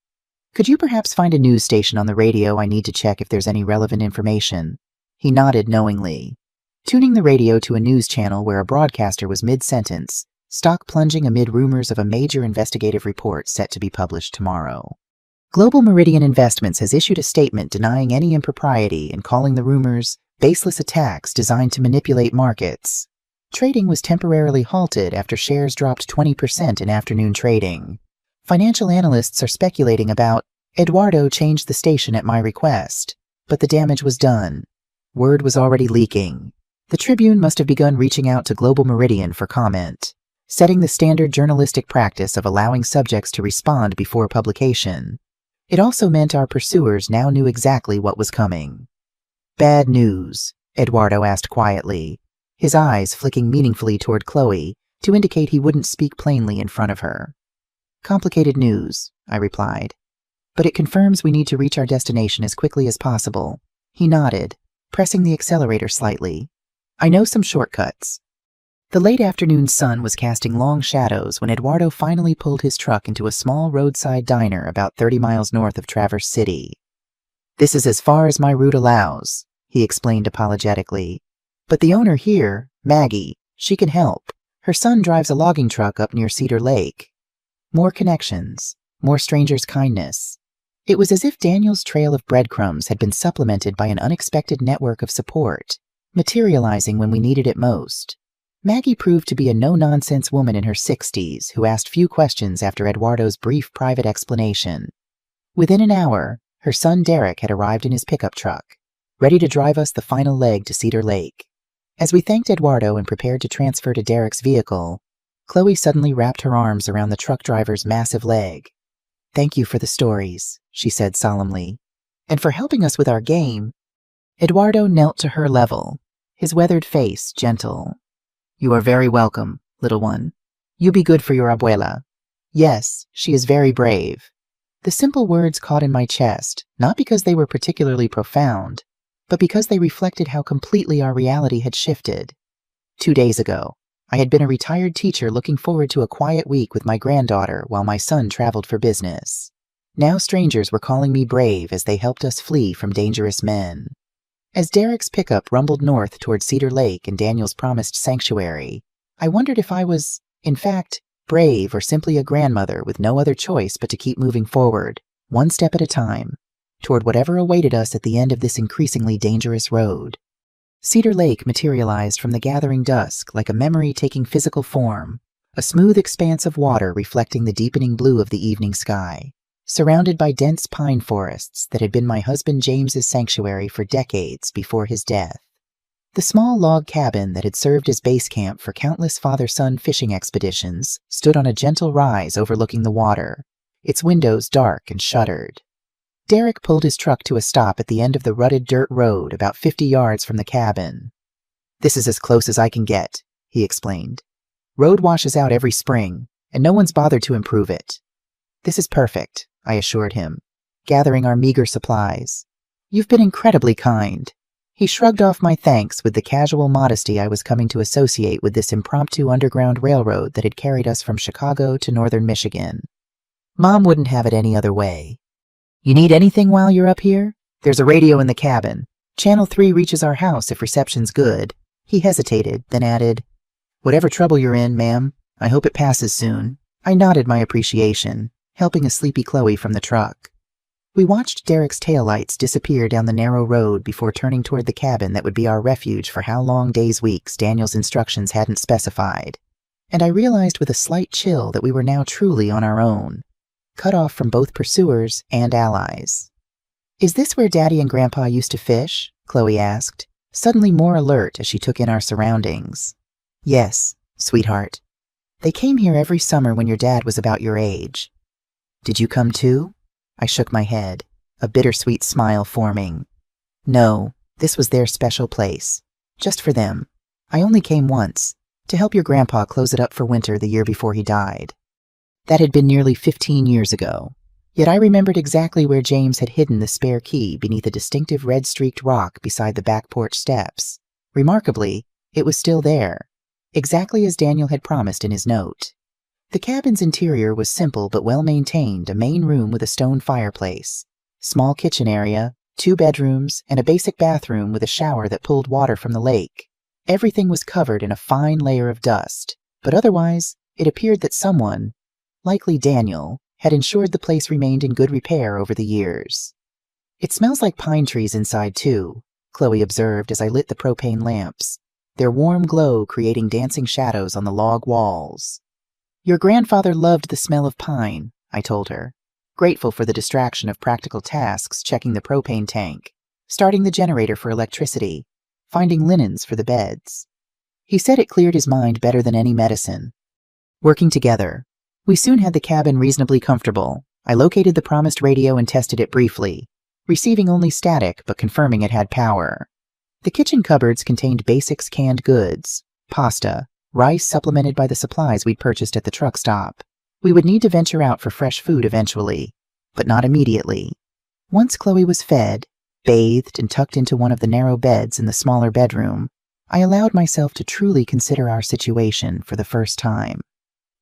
"Could you perhaps find a news station on the radio I need to check if there's any relevant information?" He nodded knowingly, tuning the radio to a news channel where a broadcaster was mid-sentence, stock plunging amid rumors of a major investigative report set to be published tomorrow. Global Meridian Investments has issued a statement denying any impropriety and calling the rumors baseless attacks designed to manipulate markets. Trading was temporarily halted after shares dropped 20% in afternoon trading. Financial analysts are speculating about Eduardo changed the station at my request, but the damage was done. Word was already leaking. The Tribune must have begun reaching out to Global Meridian for comment, setting the standard journalistic practice of allowing subjects to respond before publication. It also meant our pursuers now knew exactly what was coming. "Bad news?" Eduardo asked quietly, his eyes flicking meaningfully toward Chloe to indicate he wouldn't speak plainly in front of her. "Complicated news," I replied, "but it confirms we need to reach our destination as quickly as possible." He nodded, pressing the accelerator slightly. "I know some shortcuts." The late afternoon sun was casting long shadows when Eduardo finally pulled his truck into a small roadside diner about 30 miles north of Traverse City. "This is as far as my route allows," he explained apologetically. "But the owner here, Maggie, she can help. Her son drives a logging truck up near Cedar Lake." More connections, more strangers' kindness. It was as if Daniel's trail of breadcrumbs had been supplemented by an unexpected network of support, materializing when we needed it most. Maggie proved to be a no-nonsense woman in her 60s who asked few questions after Eduardo's brief private explanation. Within an hour, her son Derek had arrived in his pickup truck, ready to drive us the final leg to Cedar Lake. As we thanked Eduardo and prepared to transfer to Derek's vehicle, Chloe suddenly wrapped her arms around the truck driver's massive leg. "Thank you for the stories," she said solemnly, "and for helping us with our game." Eduardo knelt to her level, his weathered face gentle. "You are very welcome, little one. You be good for your abuela. Yes, she is very brave." The simple words caught in my chest, not because they were particularly profound, but because they reflected how completely our reality had shifted. 2 days ago, I had been a retired teacher looking forward to a quiet week with my granddaughter while my son traveled for business. Now strangers were calling me brave as they helped us flee from dangerous men. As Derek's pickup rumbled north toward Cedar Lake and Daniel's promised sanctuary, I wondered if I was, in fact, brave or simply a grandmother with no other choice but to keep moving forward, one step at a time, toward whatever awaited us at the end of this increasingly dangerous road. Cedar Lake materialized from the gathering dusk like a memory taking physical form, a smooth expanse of water reflecting the deepening blue of the evening sky, surrounded by dense pine forests that had been my husband James's sanctuary for decades before his death. The small log cabin that had served as base camp for countless father-son fishing expeditions stood on a gentle rise overlooking the water, its windows dark and shuttered. Derek pulled his truck to a stop at the end of the rutted dirt road about 50 yards from the cabin. "This is as close as I can get," he explained. "Road washes out every spring, and no one's bothered to improve it." "This is perfect," I assured him, gathering our meager supplies. "You've been incredibly kind." He shrugged off my thanks with the casual modesty I was coming to associate with this impromptu underground railroad that had carried us from Chicago to northern Michigan. Mom wouldn't have it any other way. "You need anything while you're up here? There's a radio in the cabin. Channel 3 reaches our house if reception's good." He hesitated, then added, "Whatever trouble you're in, ma'am, I hope it passes soon." I nodded my appreciation, helping a sleepy Chloe from the truck. We watched Derek's taillights disappear down the narrow road before turning toward the cabin that would be our refuge for how long days, weeks Daniel's instructions hadn't specified. And I realized with a slight chill that we were now truly on our own, cut off from both pursuers and allies. "Is this where Daddy and Grandpa used to fish?" Chloe asked, suddenly more alert as she took in our surroundings. "Yes, sweetheart. They came here every summer when your dad was about your age." "Did you come too?" I shook my head, a bittersweet smile forming. "No, this was their special place. Just for them. I only came once, to help your grandpa close it up for winter the year before he died." That had been nearly 15 years ago, yet I remembered exactly where James had hidden the spare key beneath a distinctive red-streaked rock beside the back porch steps. Remarkably, it was still there, exactly as Daniel had promised in his note. The cabin's interior was simple but well-maintained, a main room with a stone fireplace, small kitchen area, 2 bedrooms, and a basic bathroom with a shower that pulled water from the lake. Everything was covered in a fine layer of dust, but otherwise, it appeared that someone, likely Daniel, had ensured the place remained in good repair over the years. "It smells like pine trees inside, too," Chloe observed as I lit the propane lamps, their warm glow creating dancing shadows on the log walls. "Your grandfather loved the smell of pine," I told her, grateful for the distraction of practical tasks, checking the propane tank, starting the generator for electricity, finding linens for the beds. He said it cleared his mind better than any medicine. Working together, we soon had the cabin reasonably comfortable. I located the promised radio and tested it briefly, receiving only static but confirming it had power. The kitchen cupboards contained basics canned goods, pasta, rice supplemented by the supplies we'd purchased at the truck stop. We would need to venture out for fresh food eventually, but not immediately. Once Chloe was fed, bathed, and tucked into one of the narrow beds in the smaller bedroom, I allowed myself to truly consider our situation for the first time.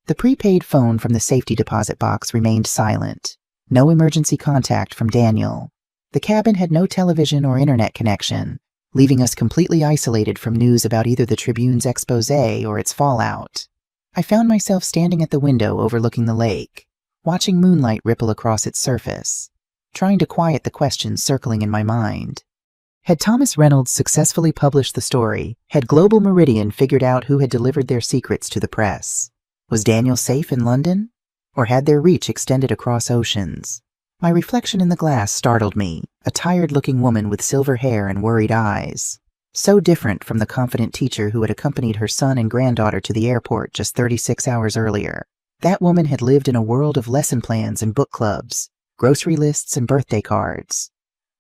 The prepaid phone from the safety deposit box remained silent. No emergency contact from Daniel. The cabin had no television or internet connection, leaving us completely isolated from news about either the Tribune's exposé or its fallout. I found myself standing at the window overlooking the lake, watching moonlight ripple across its surface, trying to quiet the questions circling in my mind. Had Thomas Reynolds successfully published the story? Had Global Meridian figured out who had delivered their secrets to the press? Was Daniel safe in London? Or had their reach extended across oceans? My reflection in the glass startled me, a tired-looking woman with silver hair and worried eyes. So different from the confident teacher who had accompanied her son and granddaughter to the airport just 36 hours earlier. That woman had lived in a world of lesson plans and book clubs, grocery lists and birthday cards.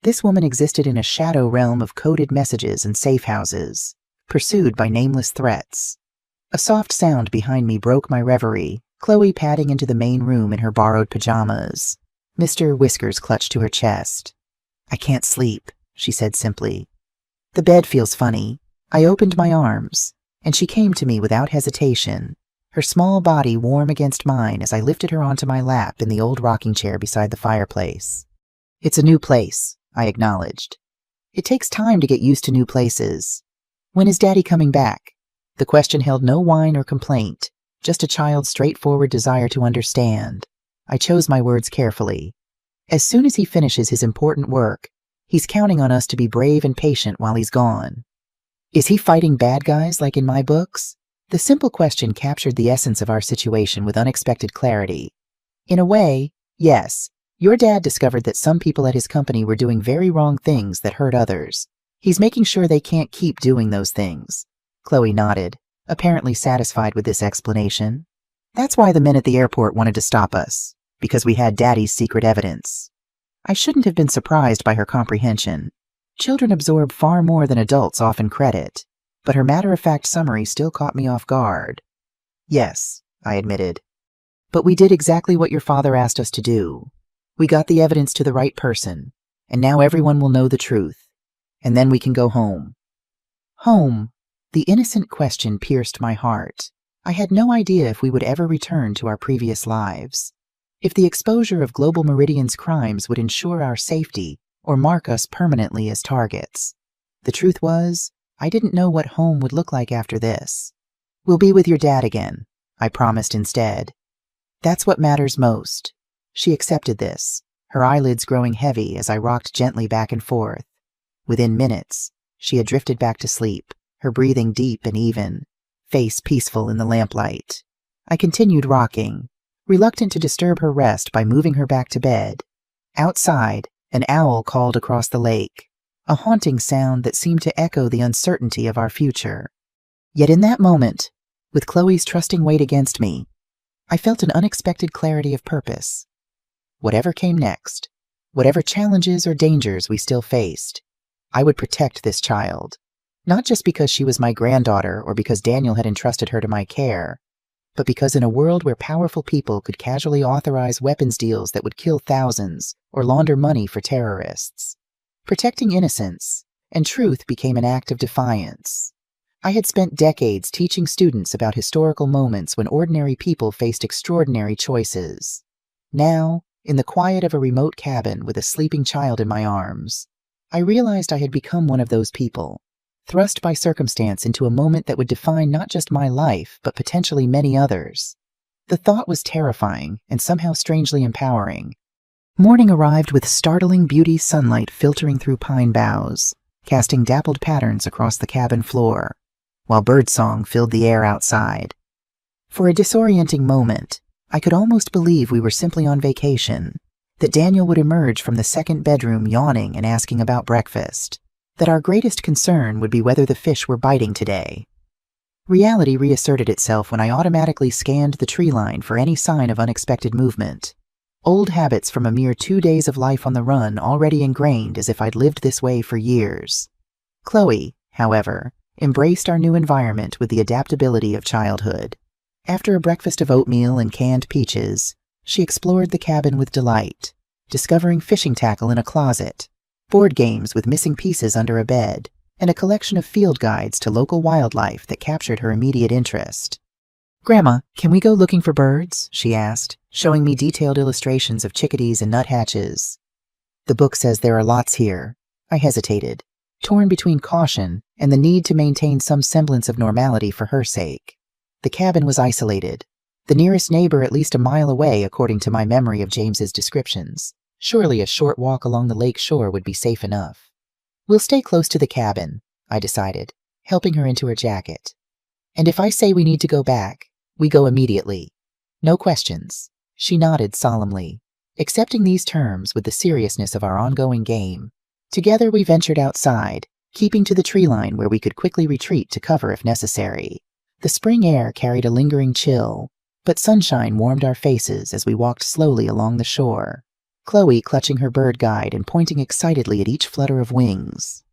This woman existed in a shadow realm of coded messages and safe houses, pursued by nameless threats. A soft sound behind me broke my reverie, Chloe padding into the main room in her borrowed pajamas. Mr. Whiskers clutched to her chest. "I can't sleep," she said simply. "The bed feels funny." I opened my arms, and she came to me without hesitation, her small body warm against mine as I lifted her onto my lap in the old rocking chair beside the fireplace. "It's a new place," I acknowledged. "It takes time to get used to new places. When is Daddy coming back?" The question held no whine or complaint, just a child's straightforward desire to understand. I chose my words carefully. "As soon as he finishes his important work, he's counting on us to be brave and patient while he's gone." "Is he fighting bad guys like in my books?" The simple question captured the essence of our situation with unexpected clarity. "In a way, yes. Your dad discovered that some people at his company were doing very wrong things that hurt others. He's making sure they can't keep doing those things." Chloe nodded, apparently satisfied with this explanation. "That's why the men at the airport wanted to stop us, because we had Daddy's secret evidence." I shouldn't have been surprised by her comprehension. Children absorb far more than adults often credit, but her matter-of-fact summary still caught me off guard. Yes, I admitted. But we did exactly what your father asked us to do. We got the evidence to the right person, and now everyone will know the truth. And then we can go home. Home? The innocent question pierced my heart. I had no idea if we would ever return to our previous lives. If the exposure of Global Meridian's crimes would ensure our safety or mark us permanently as targets. The truth was, I didn't know what home would look like after this. We'll be with your dad again, I promised instead. That's what matters most. She accepted this, her eyelids growing heavy as I rocked gently back and forth. Within minutes, she had drifted back to sleep, her breathing deep and even, face peaceful in the lamplight. I continued rocking, reluctant to disturb her rest by moving her back to bed. Outside, an owl called across the lake, a haunting sound that seemed to echo the uncertainty of our future. Yet in that moment, with Chloe's trusting weight against me, I felt an unexpected clarity of purpose. Whatever came next, whatever challenges or dangers we still faced, I would protect this child, not just because she was my granddaughter or because Daniel had entrusted her to my care, but because in a world where powerful people could casually authorize weapons deals that would kill thousands or launder money for terrorists, protecting innocence and truth became an act of defiance. I had spent decades teaching students about historical moments when ordinary people faced extraordinary choices. Now, in the quiet of a remote cabin with a sleeping child in my arms, I realized I had become one of those people, thrust by circumstance into a moment that would define not just my life, but potentially many others. The thought was terrifying and somehow strangely empowering. Morning arrived with startling beauty sunlight filtering through pine boughs, casting dappled patterns across the cabin floor, while birdsong filled the air outside. For a disorienting moment, I could almost believe we were simply on vacation, that Daniel would emerge from the second bedroom yawning and asking about breakfast, that our greatest concern would be whether the fish were biting today. Reality reasserted itself when I automatically scanned the tree line for any sign of unexpected movement. Old habits from a mere 2 days of life on the run already ingrained as if I'd lived this way for years. Chloe, however, embraced our new environment with the adaptability of childhood. After a breakfast of oatmeal and canned peaches, she explored the cabin with delight, discovering fishing tackle in a closet, board games with missing pieces under a bed, and a collection of field guides to local wildlife that captured her immediate interest. "Grandma, can we go looking for birds?" she asked, showing me detailed illustrations of chickadees and nuthatches. "The book says there are lots here." I hesitated, torn between caution and the need to maintain some semblance of normality for her sake. The cabin was isolated, the nearest neighbor at least a mile away according to my memory of James's descriptions. Surely a short walk along the lake shore would be safe enough. "We'll stay close to the cabin," I decided, helping her into her jacket. "And if I say we need to go back, we go immediately. No questions." She nodded solemnly, accepting these terms with the seriousness of our ongoing game. Together we ventured outside, keeping to the tree line where we could quickly retreat to cover if necessary. The spring air carried a lingering chill, but sunshine warmed our faces as we walked slowly along the shore, Chloe clutching her bird guide and pointing excitedly at each flutter of wings.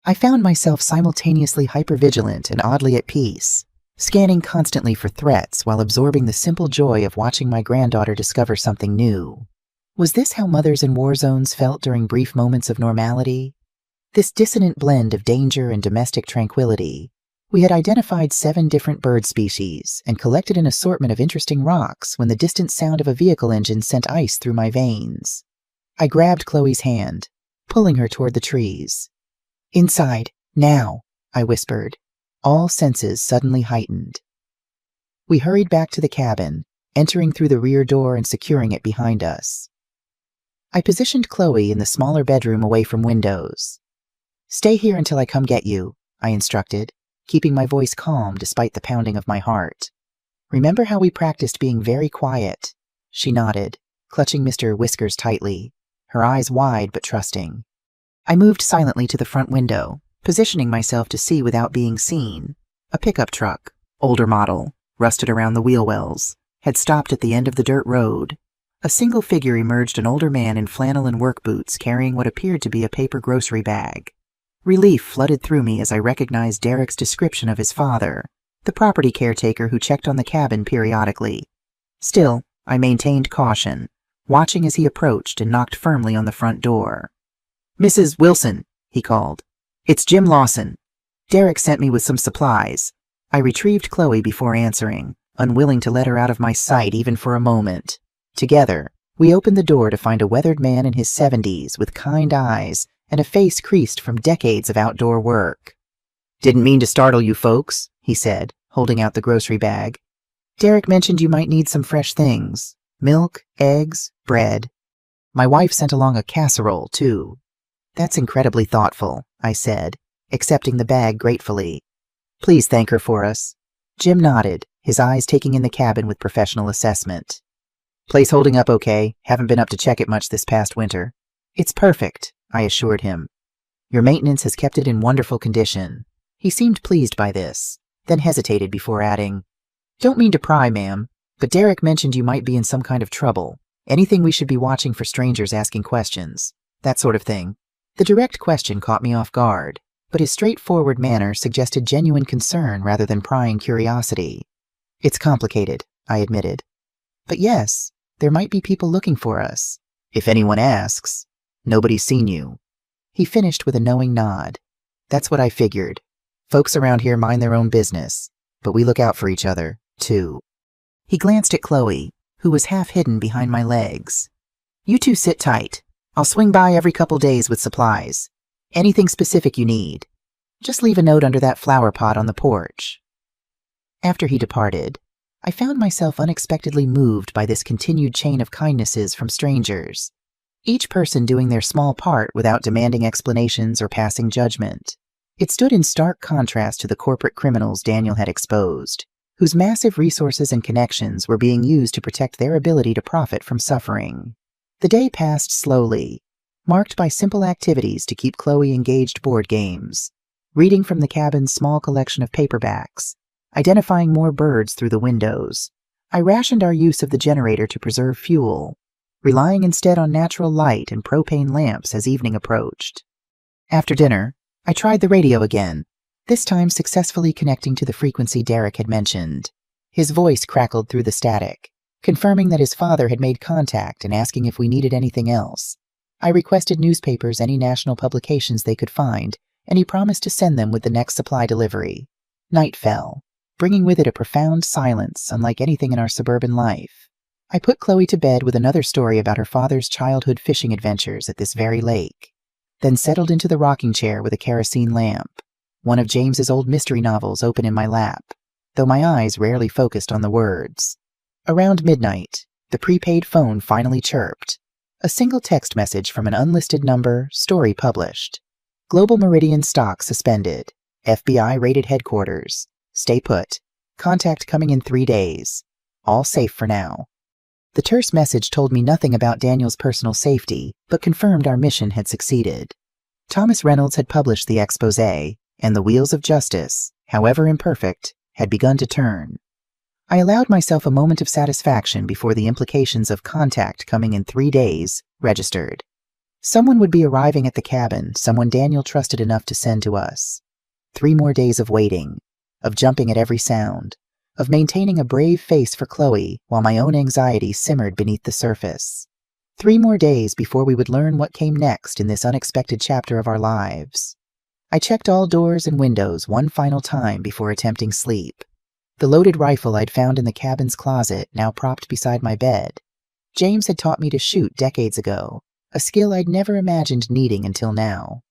I found myself simultaneously hypervigilant and oddly at peace, scanning constantly for threats while absorbing the simple joy of watching my granddaughter discover something new. Was this how mothers in war zones felt during brief moments of normality? This dissonant blend of danger and domestic tranquility. We had identified 7 different bird species and collected an assortment of interesting rocks when the distant sound of a vehicle engine sent ice through my veins. I grabbed Chloe's hand, pulling her toward the trees. "Inside, now," I whispered, all senses suddenly heightened. We hurried back to the cabin, entering through the rear door and securing it behind us. I positioned Chloe in the smaller bedroom away from windows. "Stay here until I come get you," I instructed, keeping my voice calm despite the pounding of my heart. "Remember how we practiced being very quiet?" She nodded, clutching Mr. Whiskers tightly, her eyes wide but trusting. I moved silently to the front window, positioning myself to see without being seen. A pickup truck, older model, rusted around the wheel wells, had stopped at the end of the dirt road. A single figure emerged, an older man in flannel and work boots carrying what appeared to be a paper grocery bag. Relief flooded through me as I recognized Derek's description of his father, the property caretaker who checked on the cabin periodically. Still, I maintained caution, watching as he approached and knocked firmly on the front door. "Mrs. Wilson," he called. "It's Jim Lawson. Derek sent me with some supplies." I retrieved Chloe before answering, unwilling to let her out of my sight even for a moment. Together, we opened the door to find a weathered man in his 70s with kind eyes and a face creased from decades of outdoor work. "Didn't mean to startle you folks," he said, holding out the grocery bag. "Derek mentioned you might need some fresh things. Milk, eggs, bread. My wife sent along a casserole, too." "That's incredibly thoughtful," I said, accepting the bag gratefully. "Please thank her for us." Jim nodded, his eyes taking in the cabin with professional assessment. "Place holding up okay. Haven't been up to check it much this past winter." "It's perfect," I assured him. "Your maintenance has kept it in wonderful condition." He seemed pleased by this, then hesitated before adding, "Don't mean to pry, ma'am, but Derek mentioned you might be in some kind of trouble. Anything we should be watching for strangers asking questions. That sort of thing." The direct question caught me off guard, but his straightforward manner suggested genuine concern rather than prying curiosity. "It's complicated," I admitted. "But yes, there might be people looking for us." "If anyone asks, nobody's seen you." He finished with a knowing nod. "That's what I figured. Folks around here mind their own business, but we look out for each other, too." He glanced at Chloe, who was half hidden behind my legs. "You two sit tight. I'll swing by every couple days with supplies. Anything specific you need. Just leave a note under that flower pot on the porch." After he departed, I found myself unexpectedly moved by this continued chain of kindnesses from strangers, each person doing their small part without demanding explanations or passing judgment. It stood in stark contrast to the corporate criminals Daniel had exposed, whose massive resources and connections were being used to protect their ability to profit from suffering. The day passed slowly, marked by simple activities to keep Chloe engaged: board games, reading from the cabin's small collection of paperbacks, identifying more birds through the windows. I rationed our use of the generator to preserve fuel, relying instead on natural light and propane lamps as evening approached. After dinner, I tried the radio again, this time successfully connecting to the frequency Derek had mentioned. His voice crackled through the static, confirming that his father had made contact and asking if we needed anything else. I requested newspapers, any national publications they could find, and he promised to send them with the next supply delivery. Night fell, bringing with it a profound silence unlike anything in our suburban life. I put Chloe to bed with another story about her father's childhood fishing adventures at this very lake, then settled into the rocking chair with a kerosene lamp, one of James's old mystery novels open in my lap, though my eyes rarely focused on the words. Around midnight, the prepaid phone finally chirped. A single text message from an unlisted number, story published. Global Meridian stock suspended. FBI raided headquarters. Stay put. Contact coming in 3 days. All safe for now. The terse message told me nothing about Daniel's personal safety, but confirmed our mission had succeeded. Thomas Reynolds had published the exposé, and the wheels of justice, however imperfect, had begun to turn. I allowed myself a moment of satisfaction before the implications of contact coming in 3 days registered. Someone would be arriving at the cabin, someone Daniel trusted enough to send to us. 3 more days of waiting, of jumping at every sound, of maintaining a brave face for Chloe while my own anxiety simmered beneath the surface. 3 more days before we would learn what came next in this unexpected chapter of our lives. I checked all doors and windows one final time before attempting sleep. The loaded rifle I'd found in the cabin's closet now propped beside my bed. James had taught me to shoot decades ago, a skill I'd never imagined needing until now.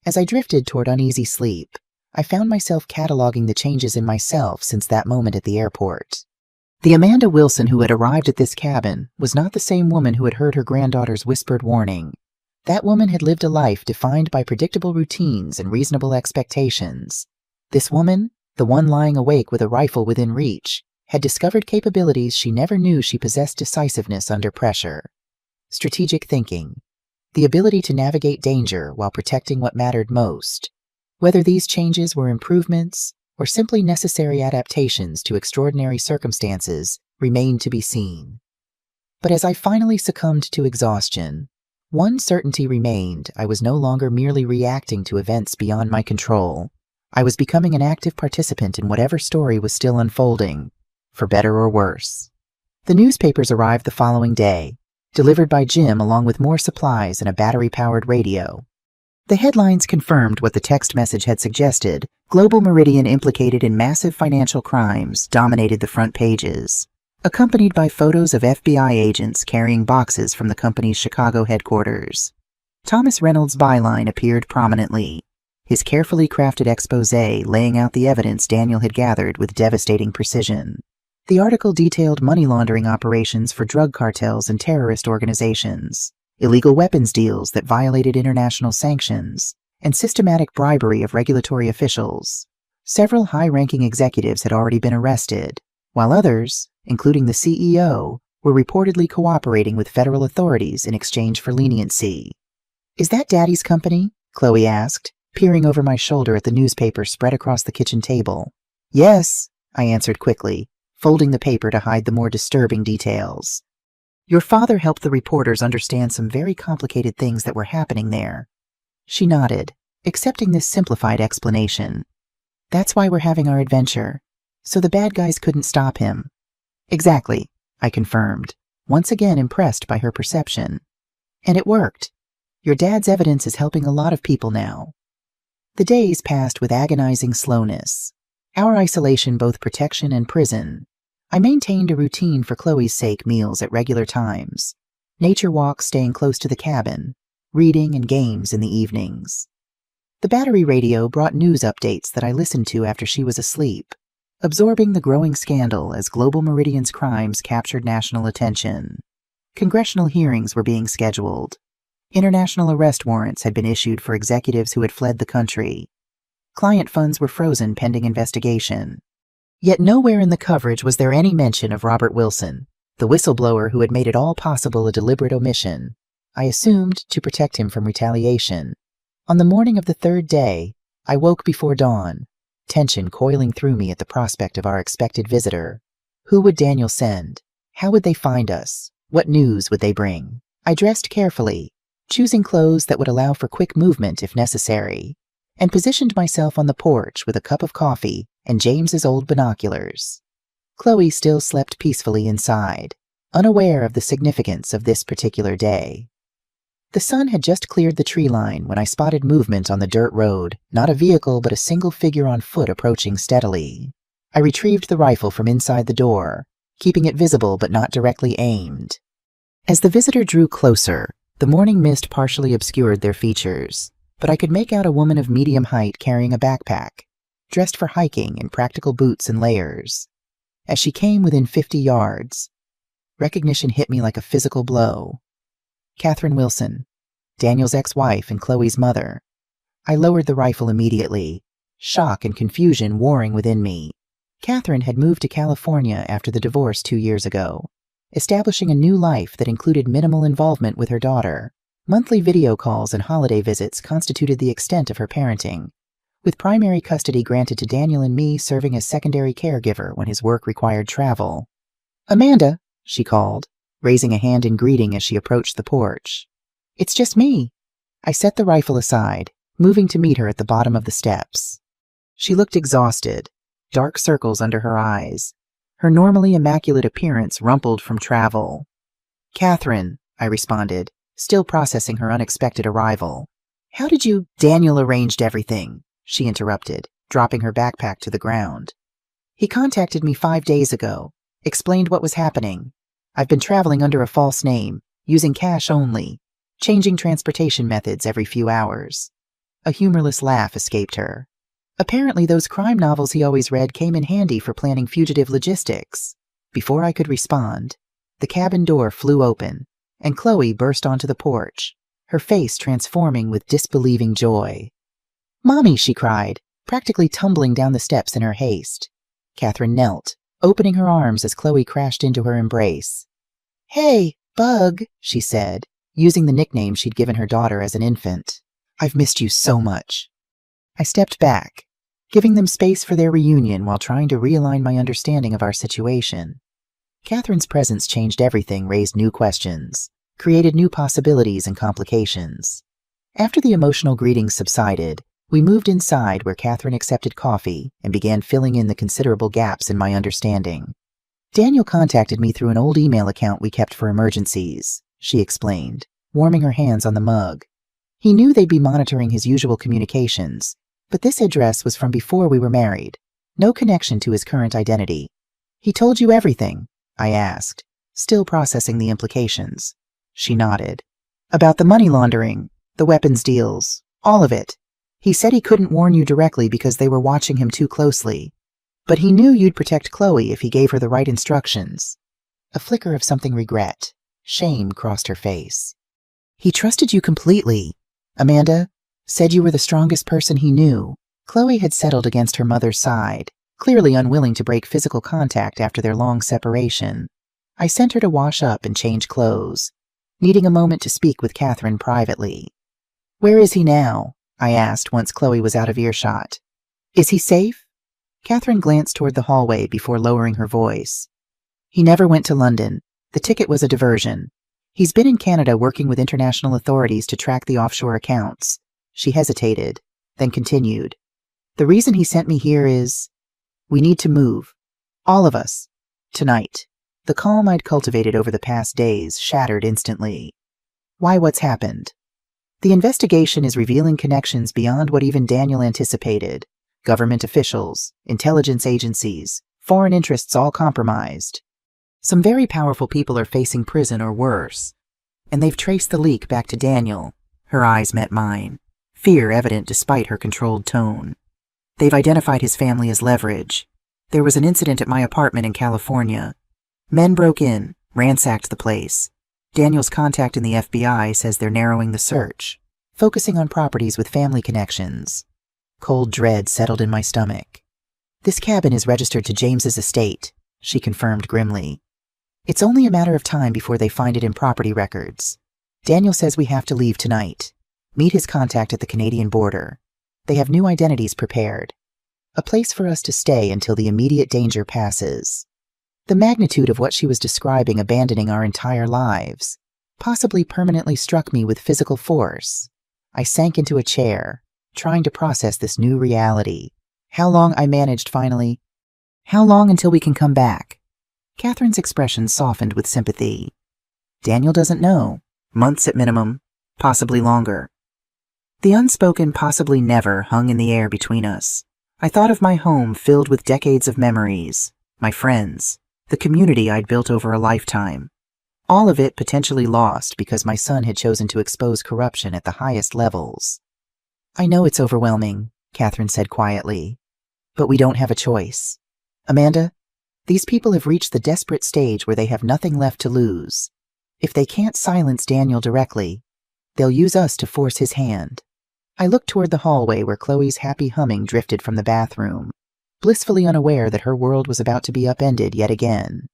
As I drifted toward uneasy sleep, I found myself cataloging the changes in myself since that moment at the airport. The Amanda Wilson who had arrived at this cabin was not the same woman who had heard her granddaughter's whispered warning. That woman had lived a life defined by predictable routines and reasonable expectations. This woman, the one lying awake with a rifle within reach, had discovered capabilities she never knew she possessed: decisiveness under pressure, strategic thinking, the ability to navigate danger while protecting what mattered most. Whether these changes were improvements or simply necessary adaptations to extraordinary circumstances remained to be seen. But as I finally succumbed to exhaustion, one certainty remained: I was no longer merely reacting to events beyond my control. I was becoming an active participant in whatever story was still unfolding, for better or worse. The newspapers arrived the following day, delivered by Jim along with more supplies and a battery-powered radio. The headlines confirmed what the text message had suggested. Global Meridian implicated in massive financial crimes dominated the front pages, accompanied by photos of FBI agents carrying boxes from the company's Chicago headquarters. Thomas Reynolds' byline appeared prominently, his carefully crafted exposé laying out the evidence Daniel had gathered with devastating precision. The article detailed money laundering operations for drug cartels and terrorist organizations, illegal weapons deals that violated international sanctions, and systematic bribery of regulatory officials. Several high-ranking executives had already been arrested, while others, including the CEO, were reportedly cooperating with federal authorities in exchange for leniency. "Is that Daddy's company?" Chloe asked, peering over my shoulder at the newspaper spread across the kitchen table. "Yes," I answered quickly, folding the paper to hide the more disturbing details. "Your father helped the reporters understand some very complicated things that were happening there." She nodded, accepting this simplified explanation. "That's why we're having our adventure, so the bad guys couldn't stop him." "Exactly," I confirmed, once again impressed by her perception. "And it worked. Your dad's evidence is helping a lot of people now." The days passed with agonizing slowness. Our isolation, both protection and prison. I maintained a routine for Chloe's sake: meals at regular times, nature walks staying close to the cabin, reading and games in the evenings. The battery radio brought news updates that I listened to after she was asleep, absorbing the growing scandal as Global Meridian's crimes captured national attention. Congressional hearings were being scheduled. International arrest warrants had been issued for executives who had fled the country. Client funds were frozen pending investigation. Yet nowhere in the coverage was there any mention of Robert Wilson, the whistleblower who had made it all possible, a deliberate omission, I assumed, to protect him from retaliation. On the morning of the third day, I woke before dawn, tension coiling through me at the prospect of our expected visitor. Who would Daniel send? How would they find us? What news would they bring? I dressed carefully, choosing clothes that would allow for quick movement if necessary, and positioned myself on the porch with a cup of coffee and James's old binoculars. Chloe still slept peacefully inside, unaware of the significance of this particular day. The sun had just cleared the tree line when I spotted movement on the dirt road, not a vehicle but a single figure on foot approaching steadily. I retrieved the rifle from inside the door, keeping it visible but not directly aimed. As the visitor drew closer, the morning mist partially obscured their features, but I could make out a woman of medium height carrying a backpack, dressed for hiking in practical boots and layers. As she came within 50 yards, recognition hit me like a physical blow. Catherine Wilson, Daniel's ex-wife and Chloe's mother. I lowered the rifle immediately, shock and confusion warring within me. Catherine had moved to California after the divorce 2 years ago, establishing a new life that included minimal involvement with her daughter. Monthly video calls and holiday visits constituted the extent of her parenting, with primary custody granted to Daniel and me serving as secondary caregiver when his work required travel. "Amanda," she called, raising a hand in greeting as she approached the porch. "It's just me." I set the rifle aside, moving to meet her at the bottom of the steps. She looked exhausted, dark circles under her eyes, her normally immaculate appearance rumpled from travel. "Catherine," I responded, still processing her unexpected arrival. "How did you—" "Daniel arranged everything," she interrupted, dropping her backpack to the ground. "He contacted me 5 days ago, explained what was happening. I've been traveling under a false name, using cash only, changing transportation methods every few hours." A humorless laugh escaped her. Apparently those crime novels he always read came in handy for planning fugitive logistics. Before I could respond, the cabin door flew open, and Chloe burst onto the porch, her face transforming with disbelieving joy. "Mommy," she cried, practically tumbling down the steps in her haste. Catherine knelt, opening her arms as Chloe crashed into her embrace. "Hey, Bug," she said, using the nickname she'd given her daughter as an infant. "I've missed you so much." I stepped back, giving them space for their reunion while trying to realign my understanding of our situation. Catherine's presence changed everything, raised new questions, created new possibilities and complications. After the emotional greetings subsided, we moved inside where Catherine accepted coffee and began filling in the considerable gaps in my understanding. Daniel contacted me through an old email account we kept for emergencies, she explained, warming her hands on the mug. He knew they'd be monitoring his usual communications, but this address was from before we were married. No connection to his current identity. He told you everything? I asked, still processing the implications. She nodded. About the money laundering, the weapons deals, all of it. He said he couldn't warn you directly because they were watching him too closely. But he knew you'd protect Chloe if he gave her the right instructions. A flicker of something regret, shame crossed her face. He trusted you completely. Amanda said you were the strongest person he knew. Chloe had settled against her mother's side, clearly unwilling to break physical contact after their long separation. I sent her to wash up and change clothes, needing a moment to speak with Catherine privately. Where is he now? I asked once Chloe was out of earshot. Is he safe? Catherine glanced toward the hallway before lowering her voice. He never went to London. The ticket was a diversion. He's been in Canada working with international authorities to track the offshore accounts. She hesitated, then continued. The reason he sent me here is, we need to move. All of us. Tonight. The calm I'd cultivated over the past days shattered instantly. Why, what's happened? The investigation is revealing connections beyond what even Daniel anticipated. Government officials, intelligence agencies, foreign interests all compromised. Some very powerful people are facing prison or worse. And they've traced the leak back to Daniel. Her eyes met mine, fear evident despite her controlled tone. They've identified his family as leverage. There was an incident at my apartment in California. Men broke in, ransacked the place. Daniel's contact in the FBI says they're narrowing the search, focusing on properties with family connections. Cold dread settled in my stomach. This cabin is registered to James's estate, she confirmed grimly. It's only a matter of time before they find it in property records. Daniel says we have to leave tonight. Meet his contact at the Canadian border. They have new identities prepared. A place for us to stay until the immediate danger passes. The magnitude of what she was describing abandoning our entire lives possibly permanently struck me with physical force. I sank into a chair, trying to process this new reality. How long, I managed finally. How long until we can come back? Catherine's expression softened with sympathy. Daniel doesn't know. Months at minimum, possibly longer. The unspoken possibly never hung in the air between us. I thought of my home filled with decades of memories, my friends, the community I'd built over a lifetime. All of it potentially lost because my son had chosen to expose corruption at the highest levels. I know it's overwhelming, Catherine said quietly, but we don't have a choice. Amanda, these people have reached the desperate stage where they have nothing left to lose. If they can't silence Daniel directly, they'll use us to force his hand. I looked toward the hallway where Chloe's happy humming drifted from the bathroom, blissfully unaware that her world was about to be upended yet again.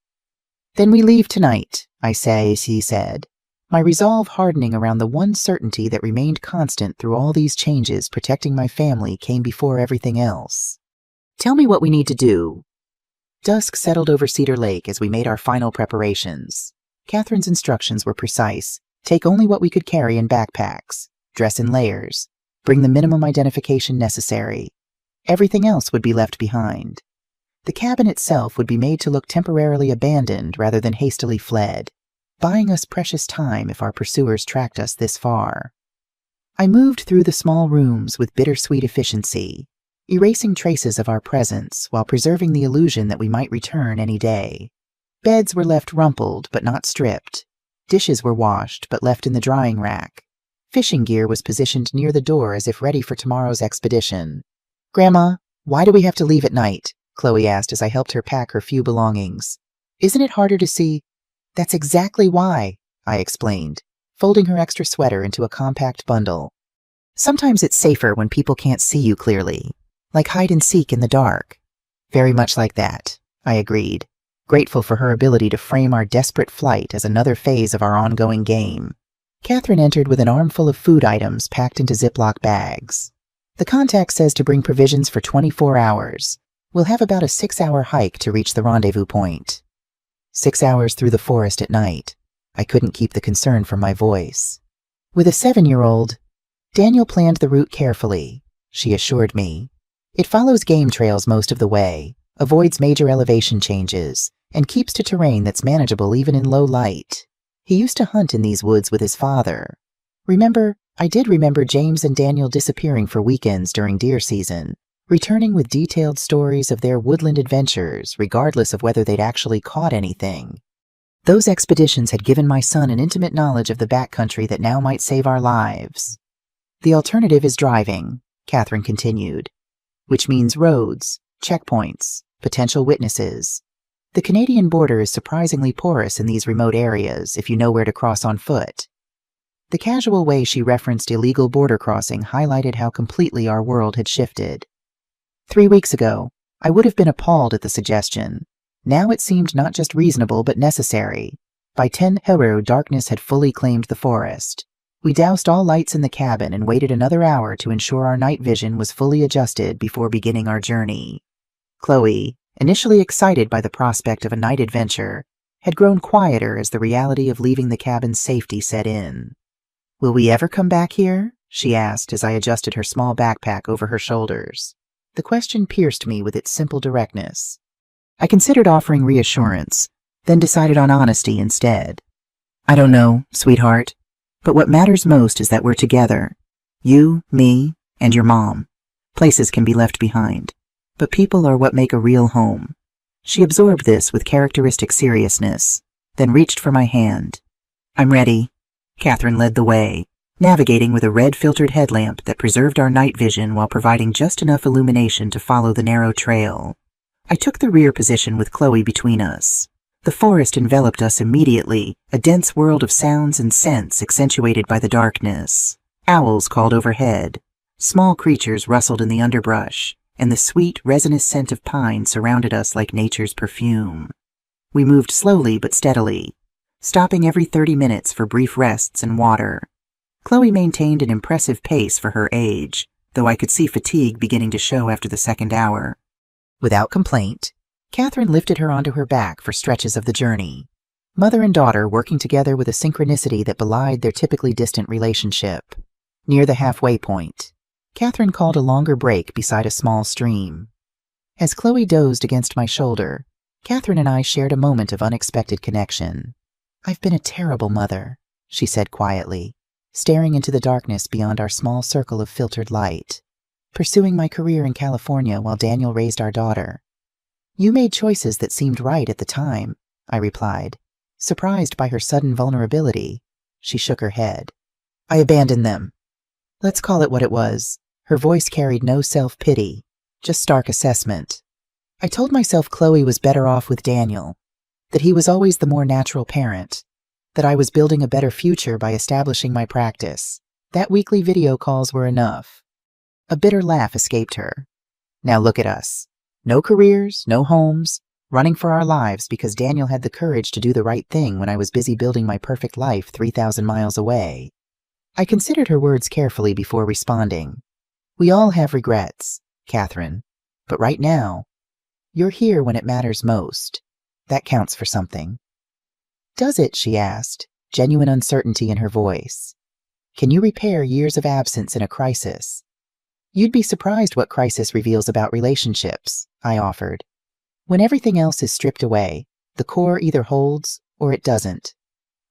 Then we leave tonight, I say, she said, my resolve hardening around the one certainty that remained constant through all these changes. Protecting my family came before everything else. Tell me what we need to do. Dusk settled over Cedar Lake as we made our final preparations. Catherine's instructions were precise. Take only what we could carry in backpacks. Dress in layers. Bring the minimum identification necessary. Everything else would be left behind. The cabin itself would be made to look temporarily abandoned rather than hastily fled, buying us precious time if our pursuers tracked us this far. I moved through the small rooms with bittersweet efficiency, erasing traces of our presence while preserving the illusion that we might return any day. Beds were left rumpled but not stripped. Dishes were washed but left in the drying rack. Fishing gear was positioned near the door as if ready for tomorrow's expedition. Grandma, why do we have to leave at night? Chloe asked as I helped her pack her few belongings. Isn't it harder to see? That's exactly why, I explained, folding her extra sweater into a compact bundle. Sometimes it's safer when people can't see you clearly, like hide and seek in the dark. Very much like that, I agreed, grateful for her ability to frame our desperate flight as another phase of our ongoing game. Catherine entered with an armful of food items packed into Ziploc bags. The contact says to bring provisions for 24 hours. We'll have about a 6-hour hike to reach the rendezvous point. 6 hours through the forest at night. I couldn't keep the concern from my voice. With a 7-year-old, Daniel planned the route carefully, she assured me. It follows game trails most of the way, avoids major elevation changes, and keeps to terrain that's manageable even in low light. He used to hunt in these woods with his father. I did remember James and Daniel disappearing for weekends during deer season, returning with detailed stories of their woodland adventures, regardless of whether they'd actually caught anything. Those expeditions had given my son an intimate knowledge of the backcountry that now might save our lives. The alternative is driving, Catherine continued, which means roads, checkpoints, potential witnesses. The Canadian border is surprisingly porous in these remote areas if you know where to cross on foot. The casual way she referenced illegal border crossing highlighted how completely our world had shifted. 3 weeks ago, I would have been appalled at the suggestion. Now it seemed not just reasonable but necessary. By 10:00, darkness had fully claimed the forest. We doused all lights in the cabin and waited another hour to ensure our night vision was fully adjusted before beginning our journey. Chloe, initially excited by the prospect of a night adventure, had grown quieter as the reality of leaving the cabin's safety set in. "Will we ever come back here?" she asked as I adjusted her small backpack over her shoulders. The question pierced me with its simple directness. I considered offering reassurance, then decided on honesty instead. "I don't know, sweetheart, but what matters most is that we're together. You, me, and your mom. Places can be left behind, but people are what make a real home." She absorbed this with characteristic seriousness, then reached for my hand. "I'm ready." Catherine led the way, navigating with a red-filtered headlamp that preserved our night vision while providing just enough illumination to follow the narrow trail. I took the rear position with Chloe between us. The forest enveloped us immediately, a dense world of sounds and scents accentuated by the darkness. Owls called overhead. Small creatures rustled in the underbrush, and the sweet, resinous scent of pine surrounded us like nature's perfume. We moved slowly but steadily, stopping every 30 minutes for brief rests and water. Chloe maintained an impressive pace for her age, though I could see fatigue beginning to show after the second hour. Without complaint, Catherine lifted her onto her back for stretches of the journey, mother and daughter working together with a synchronicity that belied their typically distant relationship. Near the halfway point, Catherine called a longer break beside a small stream. As Chloe dozed against my shoulder, Catherine and I shared a moment of unexpected connection. "I've been a terrible mother," she said quietly, staring into the darkness beyond our small circle of filtered light. "Pursuing my career in California while Daniel raised our daughter." "You made choices that seemed right at the time," I replied, surprised by her sudden vulnerability. She shook her head. "I abandoned them." Let's call it what it was. Her voice carried no self-pity, just stark assessment. I told myself Chloe was better off with Daniel, that he was always the more natural parent, that I was building a better future by establishing my practice. That weekly video calls were enough. A bitter laugh escaped her. Now look at us. No careers, no homes, running for our lives because Daniel had the courage to do the right thing when I was busy building my perfect life 3,000 miles away. I considered her words carefully before responding. "We all have regrets, Catherine, but right now, you're here when it matters most. That counts for something." "Does it?" she asked, genuine uncertainty in her voice. "Can you repair years of absence in a crisis?" "You'd be surprised what crisis reveals about relationships," I offered. "When everything else is stripped away, the core either holds or it doesn't."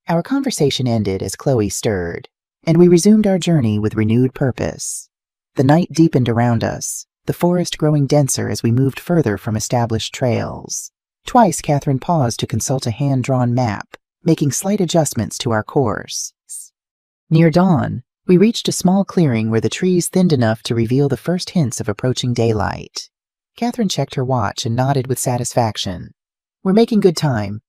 Our conversation ended as Chloe stirred, and we resumed our journey with renewed purpose. The night deepened around us, the forest growing denser as we moved further from established trails. Twice Catherine paused to consult a hand-drawn map, making slight adjustments to our course. Near dawn, we reached a small clearing where the trees thinned enough to reveal the first hints of approaching daylight. Catherine checked her watch and nodded with satisfaction. "We're making good time.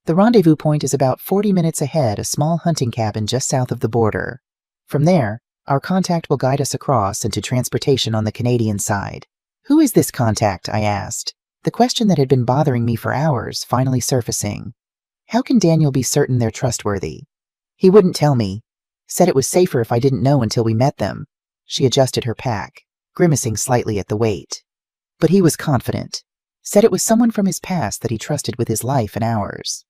The rendezvous point is about 40 minutes ahead, a small hunting cabin just south of the border. From there, our contact will guide us across into transportation on the Canadian side." "Who is this contact?" I asked, the question that had been bothering me for hours finally surfacing. "How can Daniel be certain they're trustworthy?" "He wouldn't tell me. Said it was safer if I didn't know until we met them." She adjusted her pack, grimacing slightly at the weight. "But he was confident. Said it was someone from his past that he trusted with his life and ours.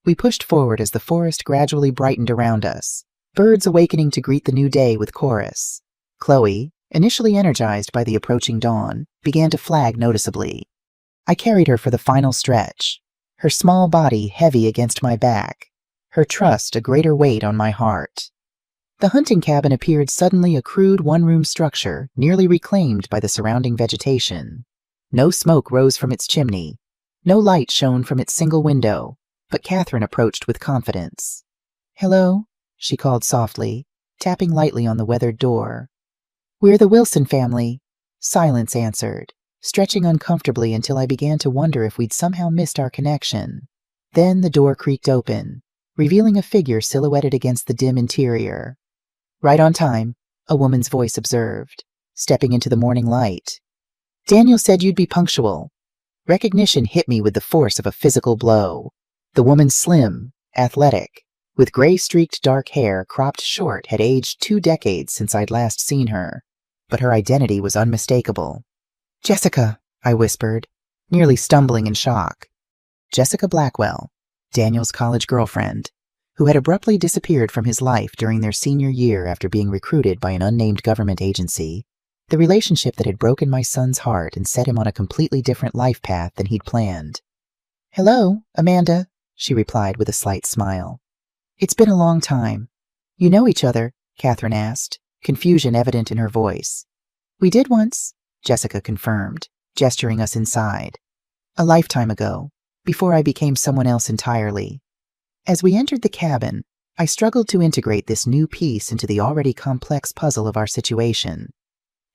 We pushed forward as the forest gradually brightened around us, birds awakening to greet the new day with chorus. Chloe, initially energized by the approaching dawn, began to flag noticeably. I carried her for the final stretch, her small body heavy against my back, her trust a greater weight on my heart. The hunting cabin appeared suddenly a crude one-room structure nearly reclaimed by the surrounding vegetation. No smoke rose from its chimney, no light shone from its single window, but Catherine approached with confidence. "Hello," she called softly, tapping lightly on the weathered door. "We're the Wilson family," silence answered, stretching uncomfortably until I began to wonder if we'd somehow missed our connection. Then the door creaked open, revealing a figure silhouetted against the dim interior. "Right on time," a woman's voice observed, stepping into the morning light. "Daniel said you'd be punctual." Recognition hit me with the force of a physical blow. The woman, slim, athletic, with gray-streaked dark hair cropped short, had aged 2 decades since I'd last seen her, but her identity was unmistakable. "Jessica," I whispered, nearly stumbling in shock. Jessica Blackwell, Daniel's college girlfriend, who had abruptly disappeared from his life during their senior year after being recruited by an unnamed government agency, the relationship that had broken my son's heart and set him on a completely different life path than he'd planned. "Hello, Amanda," she replied with a slight smile. "It's been a long time." "You know each other?" Catherine asked, confusion evident in her voice. "We did once," Jessica confirmed, gesturing us inside. "A lifetime ago, before I became someone else entirely." As we entered the cabin, I struggled to integrate this new piece into the already complex puzzle of our situation.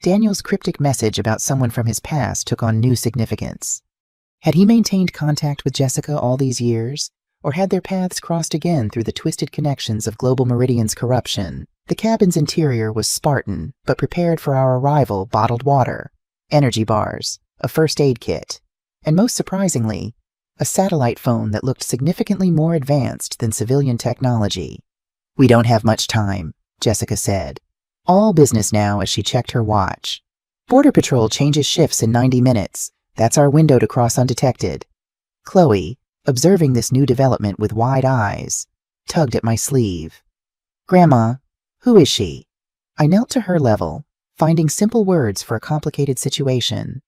Daniel's cryptic message about someone from his past took on new significance. Had he maintained contact with Jessica all these years, or had their paths crossed again through the twisted connections of Global Meridian's corruption? The cabin's interior was Spartan, but prepared for our arrival bottled water, energy bars, a first aid kit, and most surprisingly, a satellite phone that looked significantly more advanced than civilian technology. "We don't have much time," Jessica said, all business now as she checked her watch. "Border Patrol changes shifts in 90 minutes. That's our window to cross undetected." Chloe, observing this new development with wide eyes, tugged at my sleeve. "Grandma, who is she?" I knelt to her level, finding simple words for a complicated situation.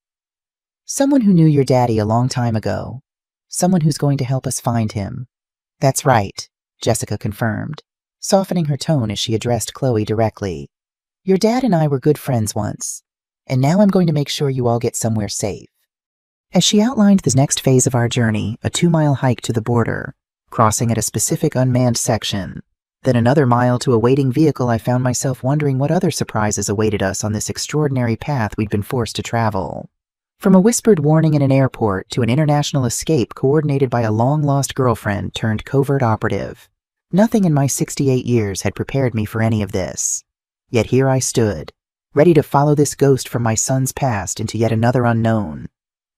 "Someone who knew your daddy a long time ago. Someone who's going to help us find him." "That's right," Jessica confirmed, softening her tone as she addressed Chloe directly. "Your dad and I were good friends once, and now I'm going to make sure you all get somewhere safe." As she outlined the next phase of our journey, a 2-mile hike to the border, crossing at a specific unmanned section, then another mile to a waiting vehicle, I found myself wondering what other surprises awaited us on this extraordinary path we'd been forced to travel. From a whispered warning in an airport to an international escape coordinated by a long-lost girlfriend turned covert operative, nothing in my 68 years had prepared me for any of this. Yet here I stood, ready to follow this ghost from my son's past into yet another unknown.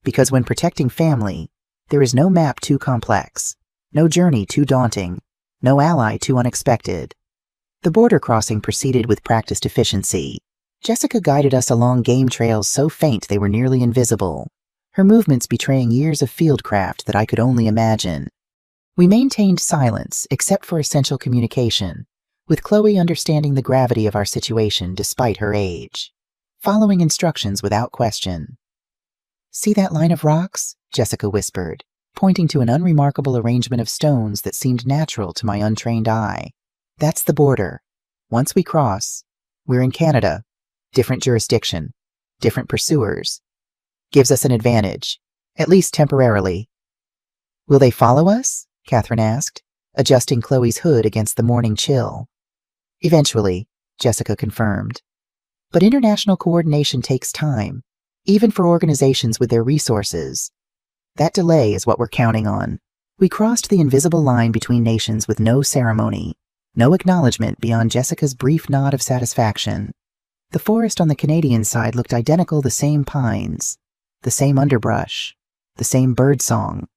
Because when protecting family, there is no map too complex, no journey too daunting, no ally too unexpected. The border crossing proceeded with practiced efficiency. Jessica guided us along game trails so faint they were nearly invisible, her movements betraying years of fieldcraft that I could only imagine. We maintained silence except for essential communication, with Chloe understanding the gravity of our situation despite her age, following instructions without question. "See that line of rocks?" Jessica whispered, pointing to an unremarkable arrangement of stones that seemed natural to my untrained eye. "That's the border. Once we cross, we're in Canada. Different jurisdiction, different pursuers. Gives us an advantage, at least temporarily." "Will they follow us?" Catherine asked, adjusting Chloe's hood against the morning chill. "Eventually," Jessica confirmed. "But international coordination takes time, even for organizations with their resources. That delay is what we're counting on." We crossed the invisible line between nations with no ceremony, no acknowledgement beyond Jessica's brief nod of satisfaction. The forest on the Canadian side looked identical, the same pines, the same underbrush, the same birdsong.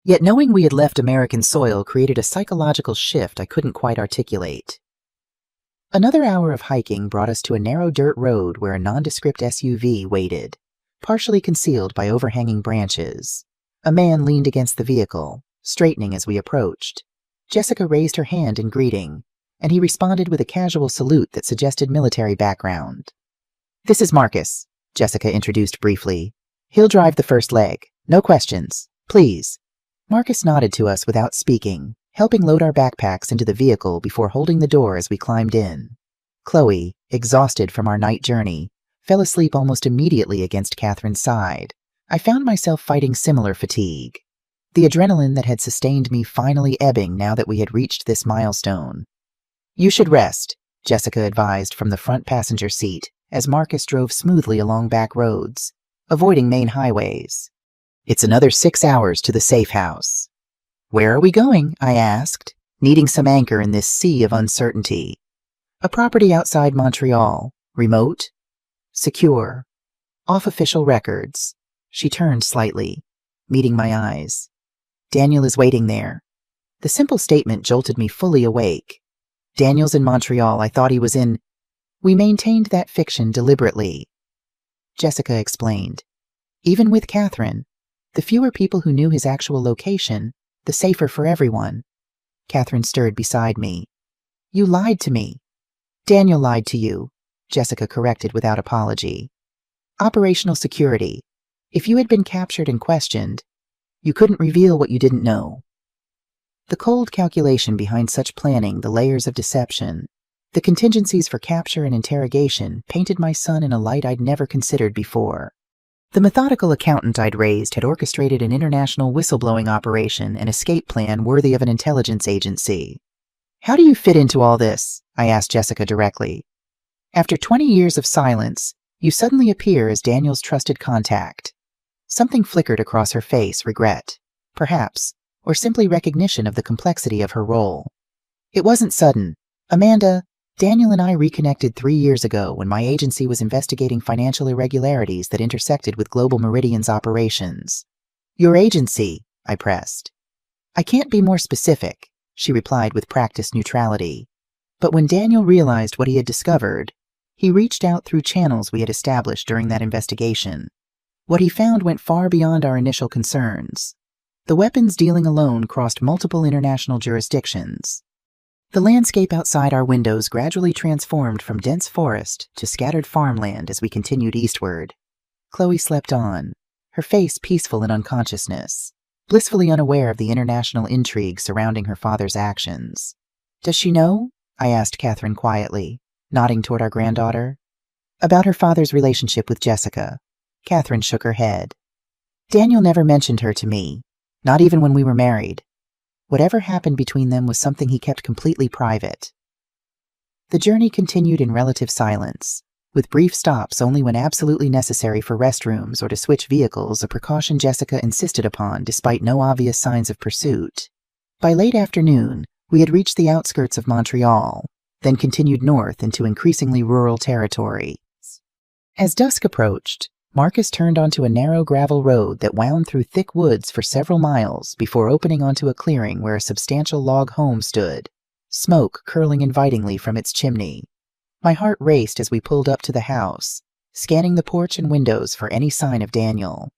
Yet knowing we had left American soil created a psychological shift I couldn't quite articulate. Another hour of hiking brought us to a narrow dirt road where a nondescript SUV waited, partially concealed by overhanging branches. A man leaned against the vehicle, straightening as we approached. Jessica raised her hand in greeting, and he responded with a casual salute that suggested military background. "This is Marcus," Jessica introduced briefly. "He'll drive the first leg. No questions. Please." Marcus nodded to us without speaking, helping load our backpacks into the vehicle before holding the door as we climbed in. Chloe, exhausted from our night journey, fell asleep almost immediately against Catherine's side. I found myself fighting similar fatigue, the adrenaline that had sustained me finally ebbing now that we had reached this milestone. "You should rest," Jessica advised from the front passenger seat as Marcus drove smoothly along back roads, avoiding main highways. "It's another 6 hours to the safe house." "Where are we going?" I asked, needing some anchor in this sea of uncertainty. "A property outside Montreal, remote, secure, off official records." She turned slightly, meeting my eyes. "Daniel is waiting there." The simple statement jolted me fully awake. "Daniel's in Montreal. I thought he was in—" "We maintained that fiction deliberately," Jessica explained. "Even with Catherine, the fewer people who knew his actual location, the safer for everyone." Catherine stirred beside me. "You lied to me." "Daniel lied to you," Jessica corrected without apology. "Operational security. If you had been captured and questioned, you couldn't reveal what you didn't know." The cold calculation behind such planning, the layers of deception, the contingencies for capture and interrogation painted my son in a light I'd never considered before. The methodical accountant I'd raised had orchestrated an international whistleblowing operation and escape plan worthy of an intelligence agency. "How do you fit into all this?" I asked Jessica directly. "After 20 years of silence, you suddenly appear as Daniel's trusted contact." Something flickered across her face, regret, perhaps, or simply recognition of the complexity of her role. "It wasn't sudden. Amanda, Daniel and I reconnected 3 years ago when my agency was investigating financial irregularities that intersected with Global Meridian's operations." "Your agency?" I pressed. "I can't be more specific," she replied with practiced neutrality. "But when Daniel realized what he had discovered, he reached out through channels we had established during that investigation. What he found went far beyond our initial concerns. The weapons dealing alone crossed multiple international jurisdictions. The landscape outside our windows gradually transformed from dense forest to scattered farmland as we continued eastward. Chloe slept on, her face peaceful in unconsciousness, blissfully unaware of the international intrigue surrounding her father's actions. "Does she know?" I asked Catherine quietly, nodding toward our granddaughter. "About her father's relationship with Jessica." Catherine shook her head. "Daniel never mentioned her to me, not even when we were married. Whatever happened between them was something he kept completely private." The journey continued in relative silence, with brief stops only when absolutely necessary for restrooms or to switch vehicles, a precaution Jessica insisted upon despite no obvious signs of pursuit. By late afternoon, we had reached the outskirts of Montreal, then continued north into increasingly rural territory. As dusk approached, Marcus turned onto a narrow gravel road that wound through thick woods for several miles before opening onto a clearing where a substantial log home stood, smoke curling invitingly from its chimney. My heart raced as we pulled up to the house, scanning the porch and windows for any sign of Daniel.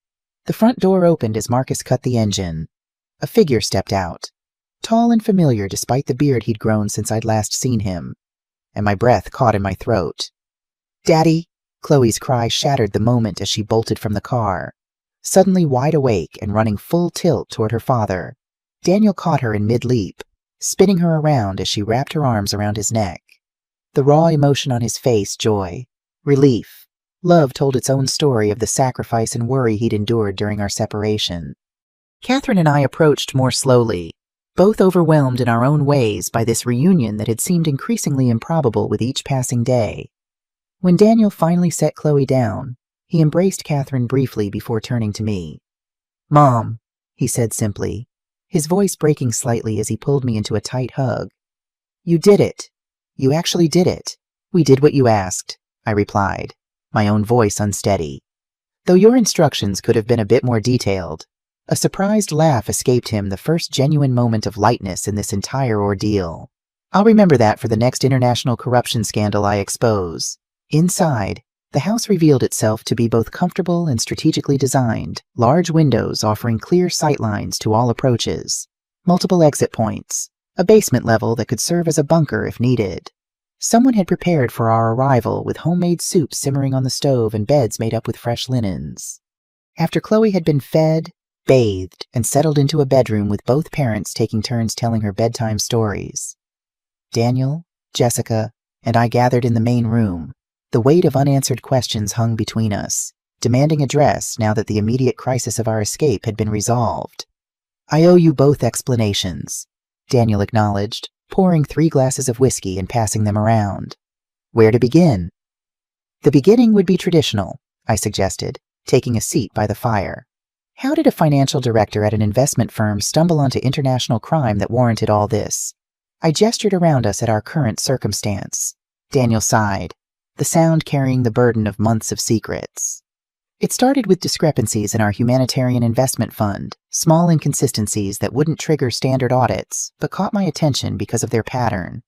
The front door opened as Marcus cut the engine. A figure stepped out, tall and familiar despite the beard he'd grown since I'd last seen him, and my breath caught in my throat. "Daddy!" Chloe's cry shattered the moment as she bolted from the car, suddenly wide awake and running full tilt toward her father. Daniel caught her in mid-leap, spinning her around as she wrapped her arms around his neck. The raw emotion on his face, joy, relief, love told its own story of the sacrifice and worry he'd endured during our separation. Catherine and I approached more slowly, both overwhelmed in our own ways by this reunion that had seemed increasingly improbable with each passing day. When Daniel finally set Chloe down, he embraced Catherine briefly before turning to me. "Mom," he said simply, his voice breaking slightly as he pulled me into a tight hug. "You did it. You actually did it. We did what you asked," I replied, my own voice unsteady. "Though your instructions could have been a bit more detailed." A surprised laugh escaped him, the first genuine moment of lightness in this entire ordeal. "I'll remember that for the next international corruption scandal I expose." Inside, The house revealed itself to be both comfortable and strategically designed, large windows offering clear sight lines to all approaches, multiple exit points, a basement level that could serve as a bunker if needed. Someone had prepared for our arrival with homemade soup simmering on the stove and beds made up with fresh linens. After Chloe had been fed, bathed, and settled into a bedroom with both parents taking turns telling her bedtime stories, Daniel, Jessica, and I gathered in the main room. The weight of unanswered questions hung between us, demanding address now that the immediate crisis of our escape had been resolved. "I owe you both explanations," Daniel acknowledged, pouring 3 glasses of whiskey and passing them around. "Where to begin?" "The beginning would be traditional," I suggested, taking a seat by the fire. "How did a financial director at an investment firm stumble onto international crime that warranted all this?" I gestured around us at our current circumstance. Daniel sighed, the sound carrying the burden of months of secrets. "It started with discrepancies in our humanitarian investment fund, small inconsistencies that wouldn't trigger standard audits, but caught my attention because of their pattern.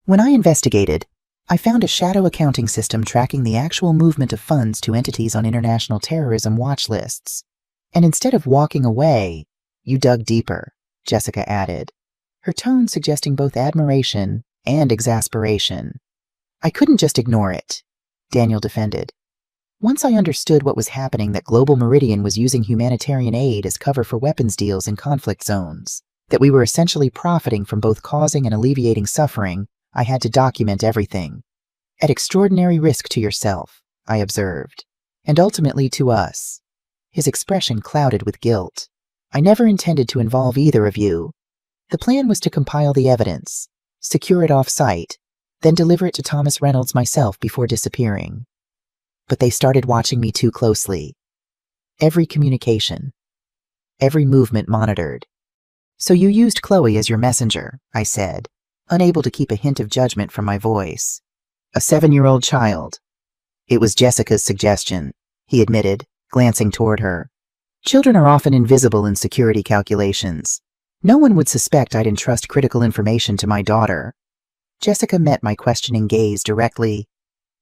When I investigated, I found a shadow accounting system tracking the actual movement of funds to entities on international terrorism watch lists. And instead of walking away, you dug deeper," Jessica added, her tone suggesting both admiration and exasperation. "I couldn't just ignore it," Daniel defended. "Once I understood what was happening, that Global Meridian was using humanitarian aid as cover for weapons deals in conflict zones, that we were essentially profiting from both causing and alleviating suffering, I had to document everything. At extraordinary risk to yourself," I observed, "and ultimately to us." His expression clouded with guilt. "I never intended to involve either of you. The plan was to compile the evidence, secure it off-site, then deliver it to Thomas Reynolds myself before disappearing. But they started watching me too closely. Every communication, every movement monitored. So you used Chloe as your messenger," I said, unable to keep a hint of judgment from my voice. "A 7-year-old child." "It was Jessica's suggestion," he admitted, glancing toward her. "Children are often invisible in security calculations. No one would suspect I'd entrust critical information to my daughter." Jessica met my questioning gaze directly.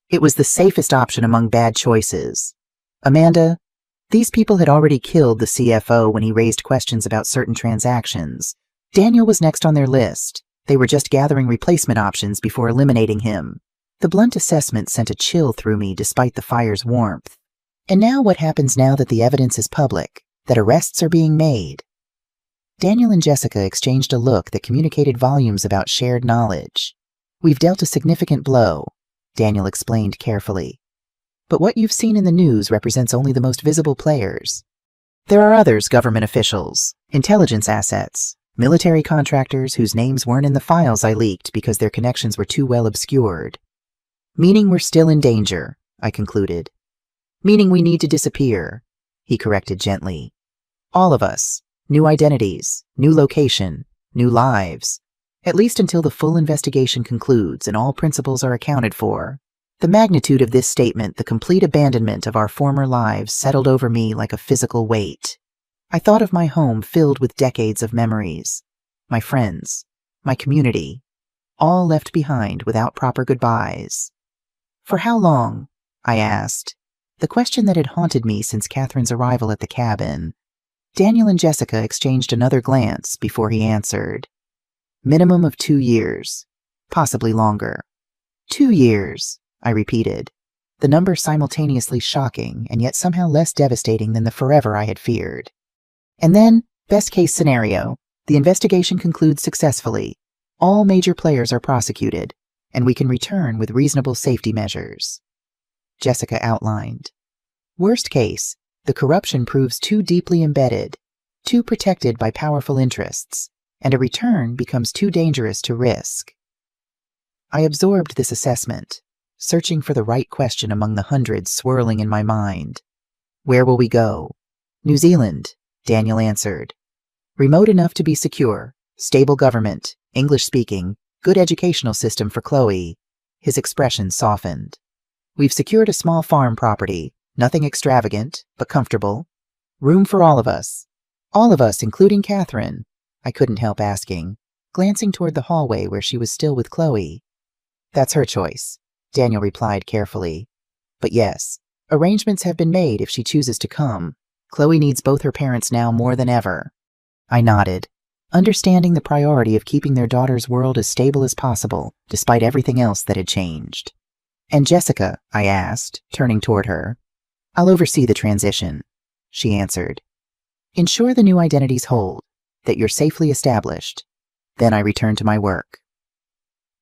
"It was the safest option among bad choices. Amanda, these people had already killed the CFO when he raised questions about certain transactions. Daniel was next on their list. They were just gathering replacement options before eliminating him." The blunt assessment sent a chill through me despite the fire's warmth. "And now what happens now that the evidence is public, that arrests are being made?" Daniel and Jessica exchanged a look that communicated volumes about shared knowledge. "We've dealt a significant blow," Daniel explained carefully. "But what you've seen in the news represents only the most visible players. There are others, government officials, intelligence assets, military contractors whose names weren't in the files I leaked because their connections were too well obscured. Meaning we're still in danger," I concluded. "Meaning we need to disappear," he corrected gently. "All of us. New identities, new location, new lives. At least until the full investigation concludes and all principals are accounted for." The magnitude of this statement, the complete abandonment of our former lives, settled over me like a physical weight. I thought of my home filled with decades of memories, my friends, my community, all left behind without proper goodbyes. "For how long?" I asked, the question that had haunted me since Catherine's arrival at the cabin. Daniel and Jessica exchanged another glance before he answered. "Minimum of 2 years, possibly longer." 2 years, I repeated, the number simultaneously shocking and yet somehow less devastating than the forever I had feared. "And then, best case scenario, the investigation concludes successfully, all major players are prosecuted, and we can return with reasonable safety measures," Jessica outlined. "Worst case, the corruption proves too deeply embedded, too protected by powerful interests, and a return becomes too dangerous to risk." I absorbed this assessment, searching for the right question among the hundreds swirling in my mind. "Where will we go?" "New Zealand," Daniel answered. "Remote enough to be secure, stable government, English-speaking, good educational system for Chloe." His expression softened. "We've secured a small farm property, nothing extravagant, but comfortable. Room for all of us. All of us, including Catherine," I couldn't help asking, glancing toward the hallway where she was still with Chloe. "That's her choice," Daniel replied carefully. But yes, arrangements have been made if she chooses to come. Chloe needs both her parents now more than ever. I nodded, understanding the priority of keeping their daughter's world as stable as possible, despite everything else that had changed. And Jessica, I asked, turning toward her. I'll oversee the transition, she answered. Ensure the new identities hold, that you're safely established. Then I returned to my work.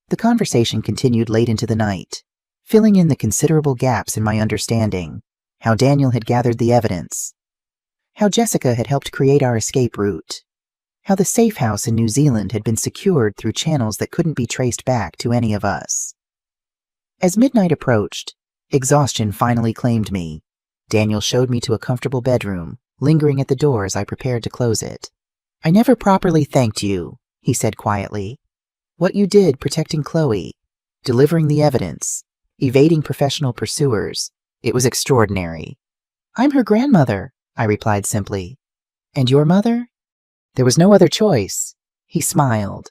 The conversation continued late into the night, filling in the considerable gaps in my understanding, how Daniel had gathered the evidence, how Jessica had helped create our escape route, how the safe house in New Zealand had been secured through channels that couldn't be traced back to any of us. As midnight approached, exhaustion finally claimed me. Daniel showed me to a comfortable bedroom, lingering at the door as I prepared to close it. I never properly thanked you, he said quietly. What you did protecting Chloe, delivering the evidence, evading professional pursuers, it was extraordinary. I'm her grandmother, I replied simply. And your mother? There was no other choice. He smiled,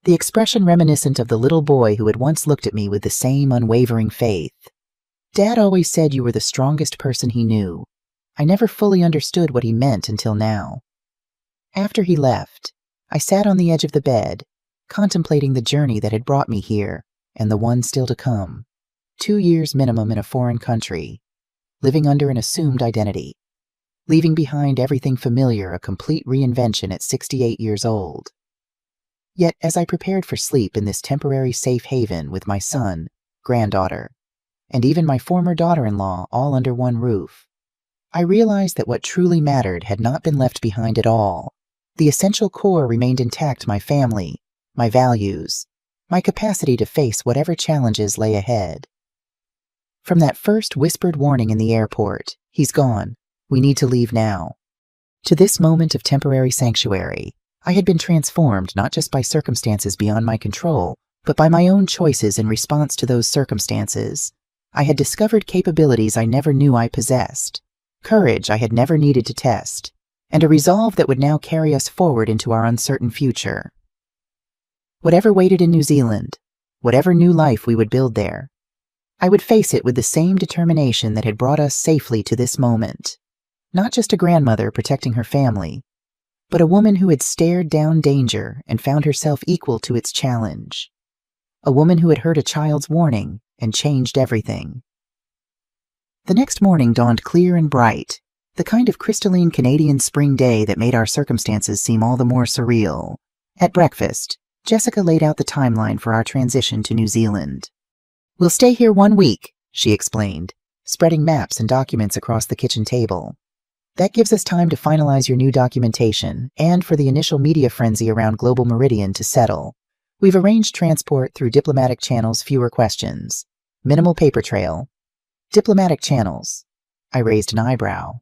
the expression reminiscent of the little boy who had once looked at me with the same unwavering faith. Dad always said you were the strongest person he knew. I never fully understood what he meant until now. After he left, I sat on the edge of the bed, contemplating the journey that had brought me here and the one still to come. 2 years minimum in a foreign country, living under an assumed identity, leaving behind everything familiar, a complete reinvention at 68 years old. Yet as I prepared for sleep in this temporary safe haven with my son, granddaughter, and even my former daughter-in-law all under one roof, I realized that what truly mattered had not been left behind at all. The essential core remained intact: my family, my values, my capacity to face whatever challenges lay ahead. From that first whispered warning in the airport, "He's gone, we need to leave now," to this moment of temporary sanctuary, I had been transformed not just by circumstances beyond my control, but by my own choices in response to those circumstances. I had discovered capabilities I never knew I possessed, courage I had never needed to test, and a resolve that would now carry us forward into our uncertain future. Whatever waited in New Zealand, whatever new life we would build there, I would face it with the same determination that had brought us safely to this moment. Not just a grandmother protecting her family, but a woman who had stared down danger and found herself equal to its challenge. A woman who had heard a child's warning and changed everything. The next morning dawned clear and bright, the kind of crystalline Canadian spring day that made our circumstances seem all the more surreal. At breakfast, Jessica laid out the timeline for our transition to New Zealand. "We'll stay here 1 week," she explained, spreading maps and documents across the kitchen table. "That gives us time to finalize your new documentation and for the initial media frenzy around Global Meridian to settle. We've arranged transport through diplomatic channels, fewer questions. Minimal paper trail." "Diplomatic channels?" I raised an eyebrow.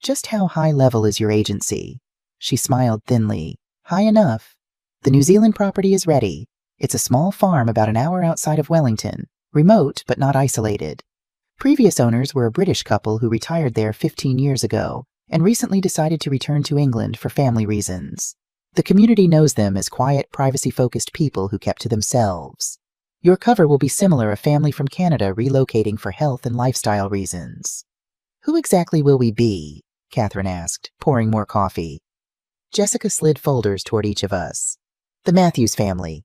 "Just how high level is your agency?" She smiled thinly. "High enough. The New Zealand property is ready. It's a small farm about an hour outside of Wellington, remote but not isolated. Previous owners were a British couple who retired there 15 years ago and recently decided to return to England for family reasons. The community knows them as quiet, privacy-focused people who kept to themselves. Your cover will be similar: a family from Canada relocating for health and lifestyle reasons." "Who exactly will we be?" Catherine asked, pouring more coffee. Jessica slid folders toward each of us. "The Matthews family.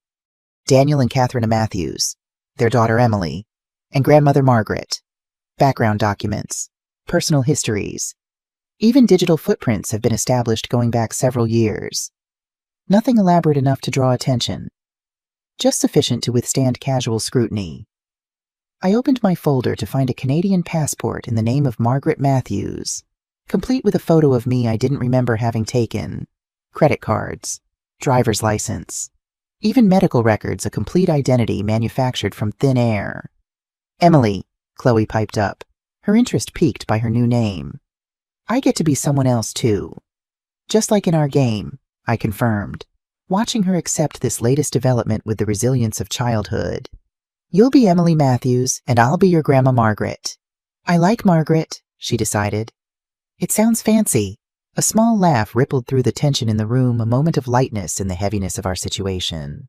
Daniel and Catherine Matthews, their daughter Emily, and grandmother Margaret. Background documents, personal histories. Even digital footprints have been established going back several years. Nothing elaborate enough to draw attention, just sufficient to withstand casual scrutiny." I opened my folder to find a Canadian passport in the name of Margaret Matthews, complete with a photo of me I didn't remember having taken, credit cards, driver's license, even medical records, a complete identity manufactured from thin air. "Emily," Chloe piped up, her interest piqued by her new name. "I get to be someone else too. Just like in our game," I confirmed, watching her accept this latest development with the resilience of childhood. "You'll be Emily Matthews, and I'll be your Grandma Margaret." "I like Margaret," she decided. "It sounds fancy." A small laugh rippled through the tension in the room, a moment of lightness in the heaviness of our situation.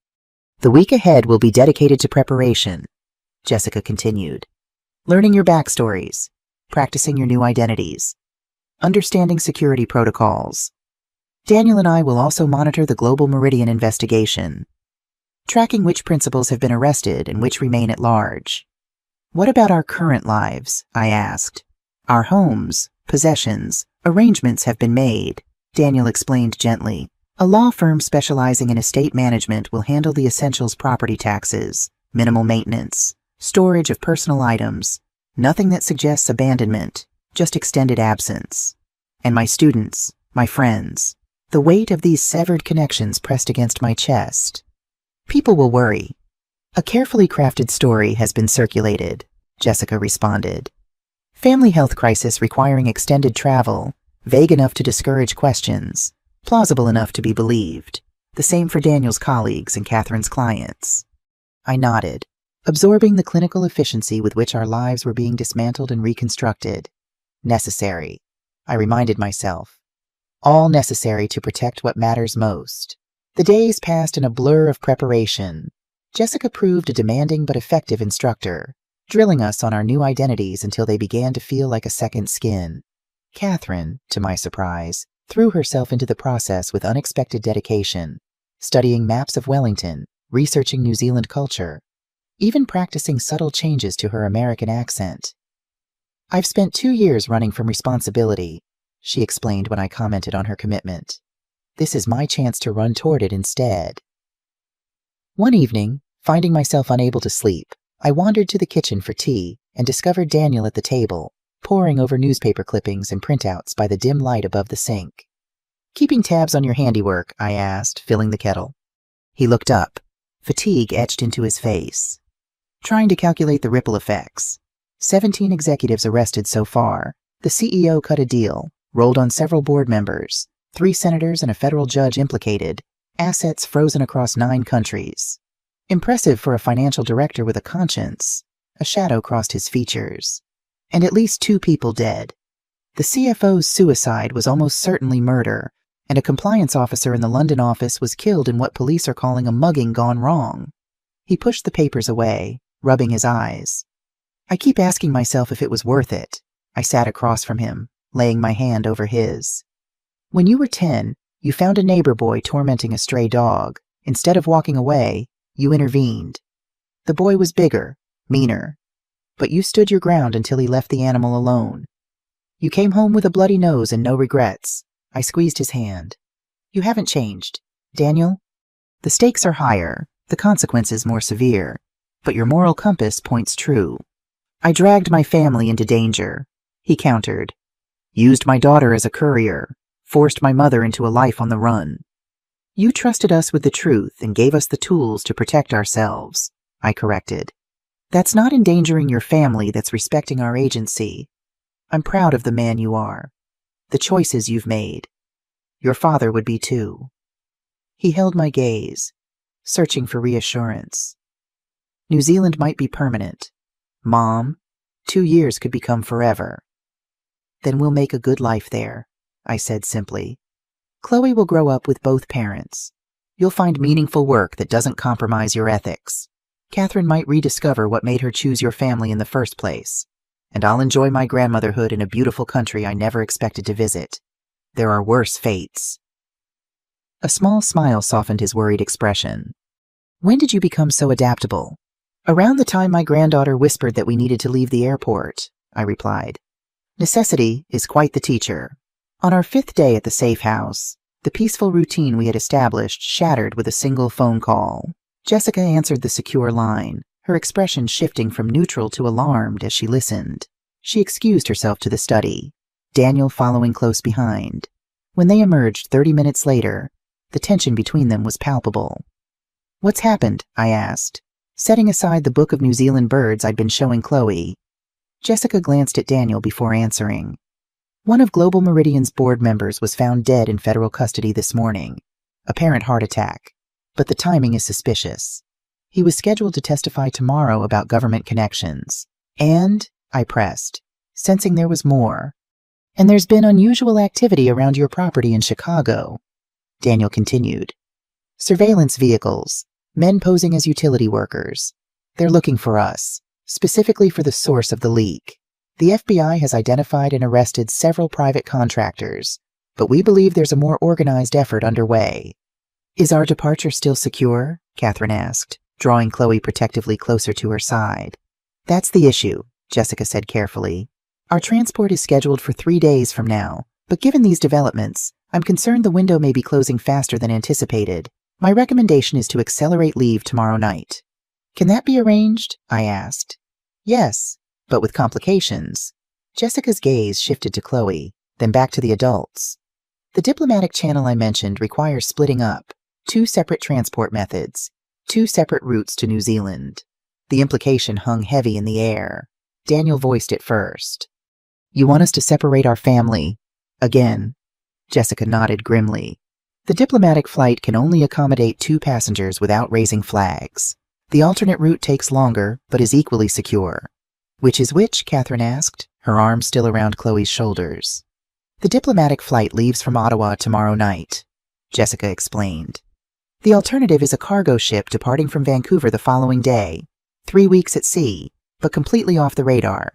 "The week ahead will be dedicated to preparation," Jessica continued. learning your backstories, practicing your new identities, understanding security protocols. Daniel and I will also monitor the Global Meridian investigation, tracking which principals have been arrested and which remain at large. What about our current lives? I asked. Our homes, possessions, arrangements have been made, Daniel explained gently. A law firm specializing in estate management will handle the essentials: property taxes, minimal maintenance, storage of personal items, nothing that suggests abandonment, just extended absence. And my students, my friends, the weight of these severed connections pressed against my chest. People will worry. A carefully crafted story has been circulated, Jessica responded. Family health crisis requiring extended travel, vague enough to discourage questions, plausible enough to be believed. The same for Daniel's colleagues and Catherine's clients. I nodded, absorbing the clinical efficiency with which our lives were being dismantled and reconstructed. Necessary, I reminded myself. All necessary to protect what matters most. The days passed in a blur of preparation. Jessica proved a demanding but effective instructor, drilling us on our new identities until they began to feel like a second skin. Catherine, to my surprise, threw herself into the process with unexpected dedication, studying maps of Wellington, researching New Zealand culture, even practicing subtle changes to her American accent. I've spent 2 years running from responsibility, she explained when I commented on her commitment. This is my chance to run toward it instead. One evening, finding myself unable to sleep, I wandered to the kitchen for tea and discovered Daniel at the table, poring over newspaper clippings and printouts by the dim light above the sink. Keeping tabs on your handiwork? I asked, filling the kettle. He looked up, fatigue etched into his face. Trying to calculate the ripple effects. 17 executives arrested so far. The CEO cut a deal, rolled on several board members, 3 senators and a federal judge implicated, assets frozen across 9 countries. Impressive for a financial director with a conscience. A shadow crossed his features. And at least 2 people dead. The CFO's suicide was almost certainly murder, and a compliance officer in the London office was killed in what police are calling a mugging gone wrong. He pushed the papers away, rubbing his eyes. I keep asking myself if it was worth it. I sat across from him, laying my hand over his. When you were 10, you found a neighbor boy tormenting a stray dog. Instead of walking away, you intervened. The boy was bigger, meaner, but you stood your ground until he left the animal alone. You came home with a bloody nose and no regrets. I squeezed his hand. You haven't changed, Daniel. The stakes are higher, the consequences more severe, but your moral compass points true. I dragged my family into danger, he countered. Used my daughter as a courier, forced my mother into a life on the run. You trusted us with the truth and gave us the tools to protect ourselves, I corrected. That's not endangering your family, that's respecting our agency. I'm proud of the man you are, the choices you've made. Your father would be too. He held my gaze, searching for reassurance. New Zealand might be permanent. Mom, 2 years could become forever. Then we'll make a good life there, I said simply. Chloe will grow up with both parents. You'll find meaningful work that doesn't compromise your ethics. Catherine might rediscover what made her choose your family in the first place. And I'll enjoy my grandmotherhood in a beautiful country I never expected to visit. There are worse fates. A small smile softened his worried expression. When did you become so adaptable? Around the time my granddaughter whispered that we needed to leave the airport, I replied. Necessity is quite the teacher. On our 5th day at the safe house, the peaceful routine we had established shattered with a single phone call. Jessica answered the secure line, her expression shifting from neutral to alarmed as she listened. She excused herself to the study, Daniel following close behind. When they emerged 30 minutes later, the tension between them was palpable. What's happened? I asked, setting aside the book of New Zealand birds I'd been showing Chloe. Jessica glanced at Daniel before answering. One of Global Meridian's board members was found dead in federal custody this morning. Apparent heart attack, but the timing is suspicious. He was scheduled to testify tomorrow about government connections. And, I pressed, sensing there was more. And there's been unusual activity around your property in Chicago, Daniel continued. Surveillance vehicles, men posing as utility workers. They're looking for us. specifically for the source of the leak. The FBI has identified and arrested several private contractors, but we believe there's a more organized effort underway. Is our departure still secure? Catherine asked, drawing Chloe protectively closer to her side. That's the issue, Jessica said carefully. Our transport is scheduled for 3 days from now, but given these developments, I'm concerned the window may be closing faster than anticipated. My recommendation is to accelerate leave tomorrow night. Can that be arranged? I asked. Yes, but with complications. Jessica's gaze shifted to Chloe, then back to the adults. The diplomatic channel I mentioned requires splitting up, 2 separate transport methods, 2 separate routes to New Zealand. The implication hung heavy in the air. Daniel voiced it first. You want us to separate our family? Again. Jessica nodded grimly. The diplomatic flight can only accommodate 2 passengers without raising flags. The alternate route takes longer, but is equally secure. Which is which? Catherine asked, her arm still around Chloe's shoulders. The diplomatic flight leaves from Ottawa tomorrow night, Jessica explained. The alternative is a cargo ship departing from Vancouver the following day, 3 weeks at sea, but completely off the radar.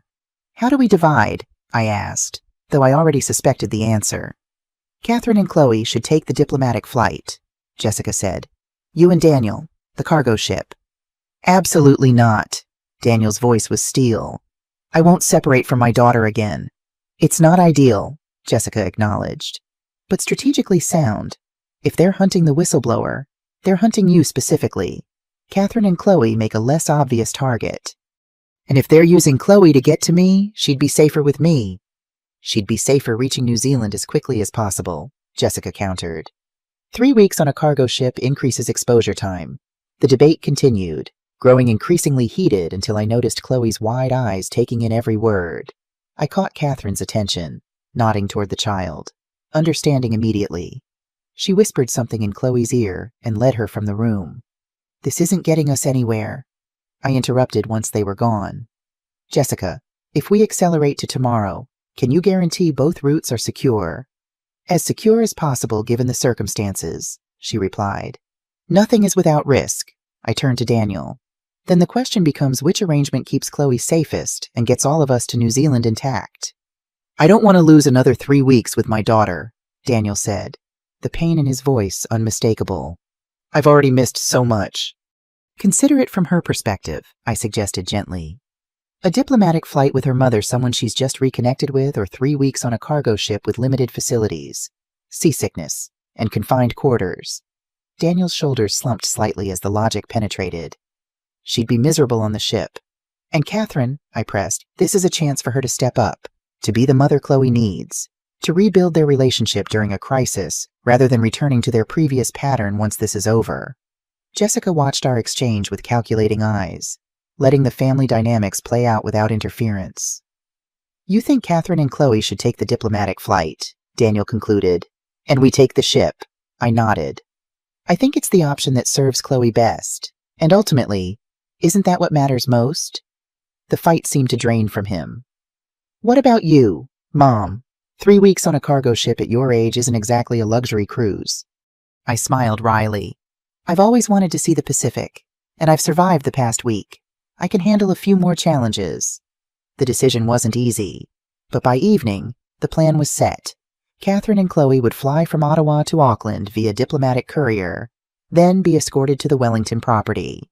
How do we divide? I asked, though I already suspected the answer. Catherine and Chloe should take the diplomatic flight, Jessica said. You and Daniel, the cargo ship. Absolutely not. Daniel's voice was steel. I won't separate from my daughter again. It's not ideal, Jessica acknowledged, but strategically sound. If they're hunting the whistleblower, they're hunting you specifically. Catherine and Chloe make a less obvious target. And if they're using Chloe to get to me, she'd be safer with me. She'd be safer reaching New Zealand as quickly as possible, Jessica countered. 3 weeks on a cargo ship increases exposure time. The debate continued, growing increasingly heated until I noticed Chloe's wide eyes taking in every word. I caught Catherine's attention, nodding toward the child, understanding immediately. She whispered something in Chloe's ear and led her from the room. This isn't getting us anywhere, I interrupted once they were gone. Jessica, if we accelerate to tomorrow, can you guarantee both routes are secure? As secure as possible given the circumstances, she replied. Nothing is without risk. I turned to Daniel. Then the question becomes which arrangement keeps Chloe safest and gets all of us to New Zealand intact. I don't want to lose another 3 weeks with my daughter, Daniel said, the pain in his voice unmistakable. I've already missed so much. Consider it from her perspective, I suggested gently. A diplomatic flight with her mother, someone she's just reconnected with, or 3 weeks on a cargo ship with limited facilities, seasickness, and confined quarters. Daniel's shoulders slumped slightly as the logic penetrated. She'd be miserable on the ship. And Catherine, I pressed, this is a chance for her to step up, to be the mother Chloe needs, to rebuild their relationship during a crisis, rather than returning to their previous pattern once this is over. Jessica watched our exchange with calculating eyes, letting the family dynamics play out without interference. You think Catherine and Chloe should take the diplomatic flight, Daniel concluded, and we take the ship. I nodded. I think it's the option that serves Chloe best, and ultimately, isn't that what matters most? The fight seemed to drain from him. What about you, Mom? 3 weeks on a cargo ship at your age isn't exactly a luxury cruise. I smiled wryly. I've always wanted to see the Pacific, and I've survived the past week. I can handle a few more challenges. The decision wasn't easy, but by evening, the plan was set. Catherine and Chloe would fly from Ottawa to Auckland via diplomatic courier, then be escorted to the Wellington property.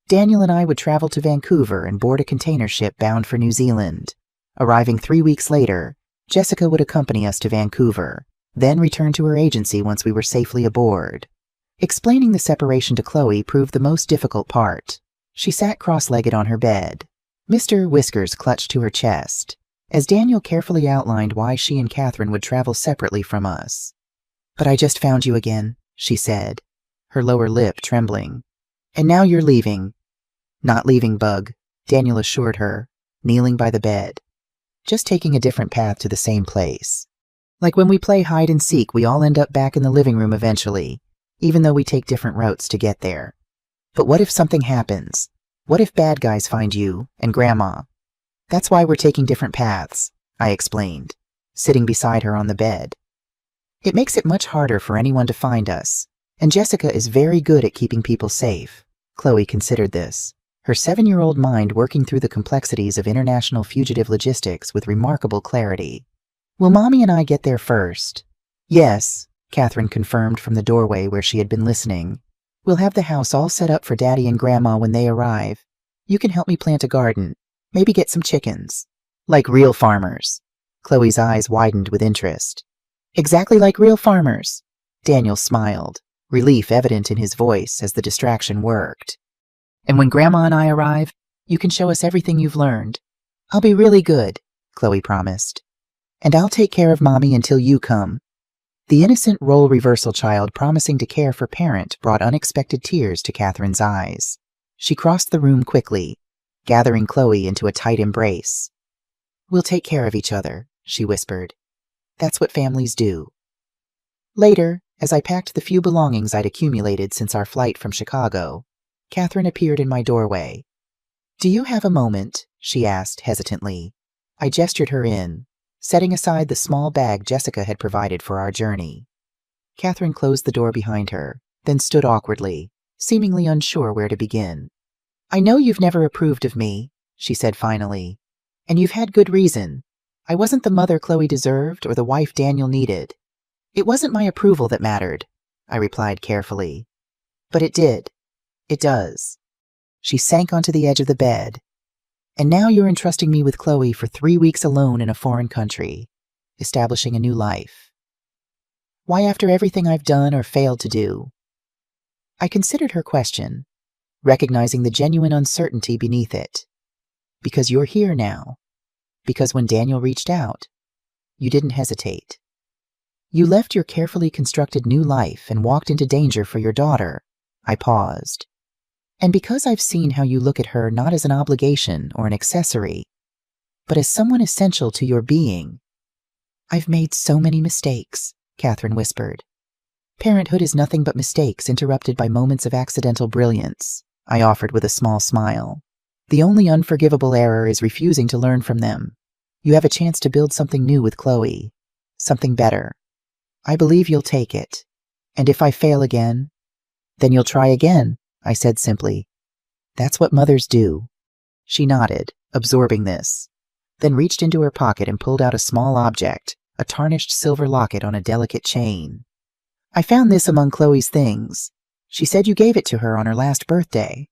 Daniel and I would travel to Vancouver and board a container ship bound for New Zealand. Arriving 3 weeks later, Jessica would accompany us to Vancouver, then return to her agency once we were safely aboard. Explaining the separation to Chloe proved the most difficult part. She sat cross-legged on her bed. Mr. Whiskers clutched to her chest, as Daniel carefully outlined why she and Catherine would travel separately from us. But I just found you again, she said, her lower lip trembling. And now you're leaving. Not leaving, Bug, Daniel assured her, kneeling by the bed. Just taking a different path to the same place. Like when we play hide and seek, we all end up back in the living room eventually, even though we take different routes to get there. But what if something happens? What if bad guys find you and Grandma? That's why we're taking different paths, I explained, sitting beside her on the bed. It makes it much harder for anyone to find us, and Jessica is very good at keeping people safe. Chloe considered this. her 7-year-old mind working through the complexities of international fugitive logistics with remarkable clarity. Will Mommy and I get there first? Yes, Catherine confirmed from the doorway where she had been listening. We'll have the house all set up for Daddy and Grandma when they arrive. You can help me plant a garden, maybe get some chickens. Like real farmers. Chloe's eyes widened with interest. Exactly like real farmers. Daniel smiled, relief evident in his voice as the distraction worked. And when Grandma and I arrive, you can show us everything you've learned. I'll be really good, Chloe promised. And I'll take care of Mommy until you come. The innocent role reversal child promising to care for parent brought unexpected tears to Catherine's eyes. She crossed the room quickly, gathering Chloe into a tight embrace. We'll take care of each other, she whispered. That's what families do. Later, as I packed the few belongings I'd accumulated since our flight from Chicago, Catherine appeared in my doorway. Do you have a moment? She asked hesitantly. I gestured her in, setting aside the small bag Jessica had provided for our journey. Catherine closed the door behind her, then stood awkwardly, seemingly unsure where to begin. I know you've never approved of me, she said finally, and you've had good reason. I wasn't the mother Chloe deserved or the wife Daniel needed. It wasn't my approval that mattered, I replied carefully. But it did. It does. She sank onto the edge of the bed. And now you're entrusting me with Chloe for 3 weeks alone in a foreign country, establishing a new life. Why after everything I've done or failed to do? I considered her question, recognizing the genuine uncertainty beneath it. Because you're here now. Because when Daniel reached out, you didn't hesitate. You left your carefully constructed new life and walked into danger for your daughter. I paused. And because I've seen how you look at her not as an obligation or an accessory, but as someone essential to your being. I've made so many mistakes, Catherine whispered. Parenthood is nothing but mistakes interrupted by moments of accidental brilliance, I offered with a small smile. The only unforgivable error is refusing to learn from them. You have a chance to build something new with Chloe, something better. I believe you'll take it. And if I fail again, then you'll try again, I said simply. That's what mothers do. She nodded, absorbing this, then reached into her pocket and pulled out a small object, a tarnished silver locket on a delicate chain. I found this among Chloe's things. She said you gave it to her on her last birthday.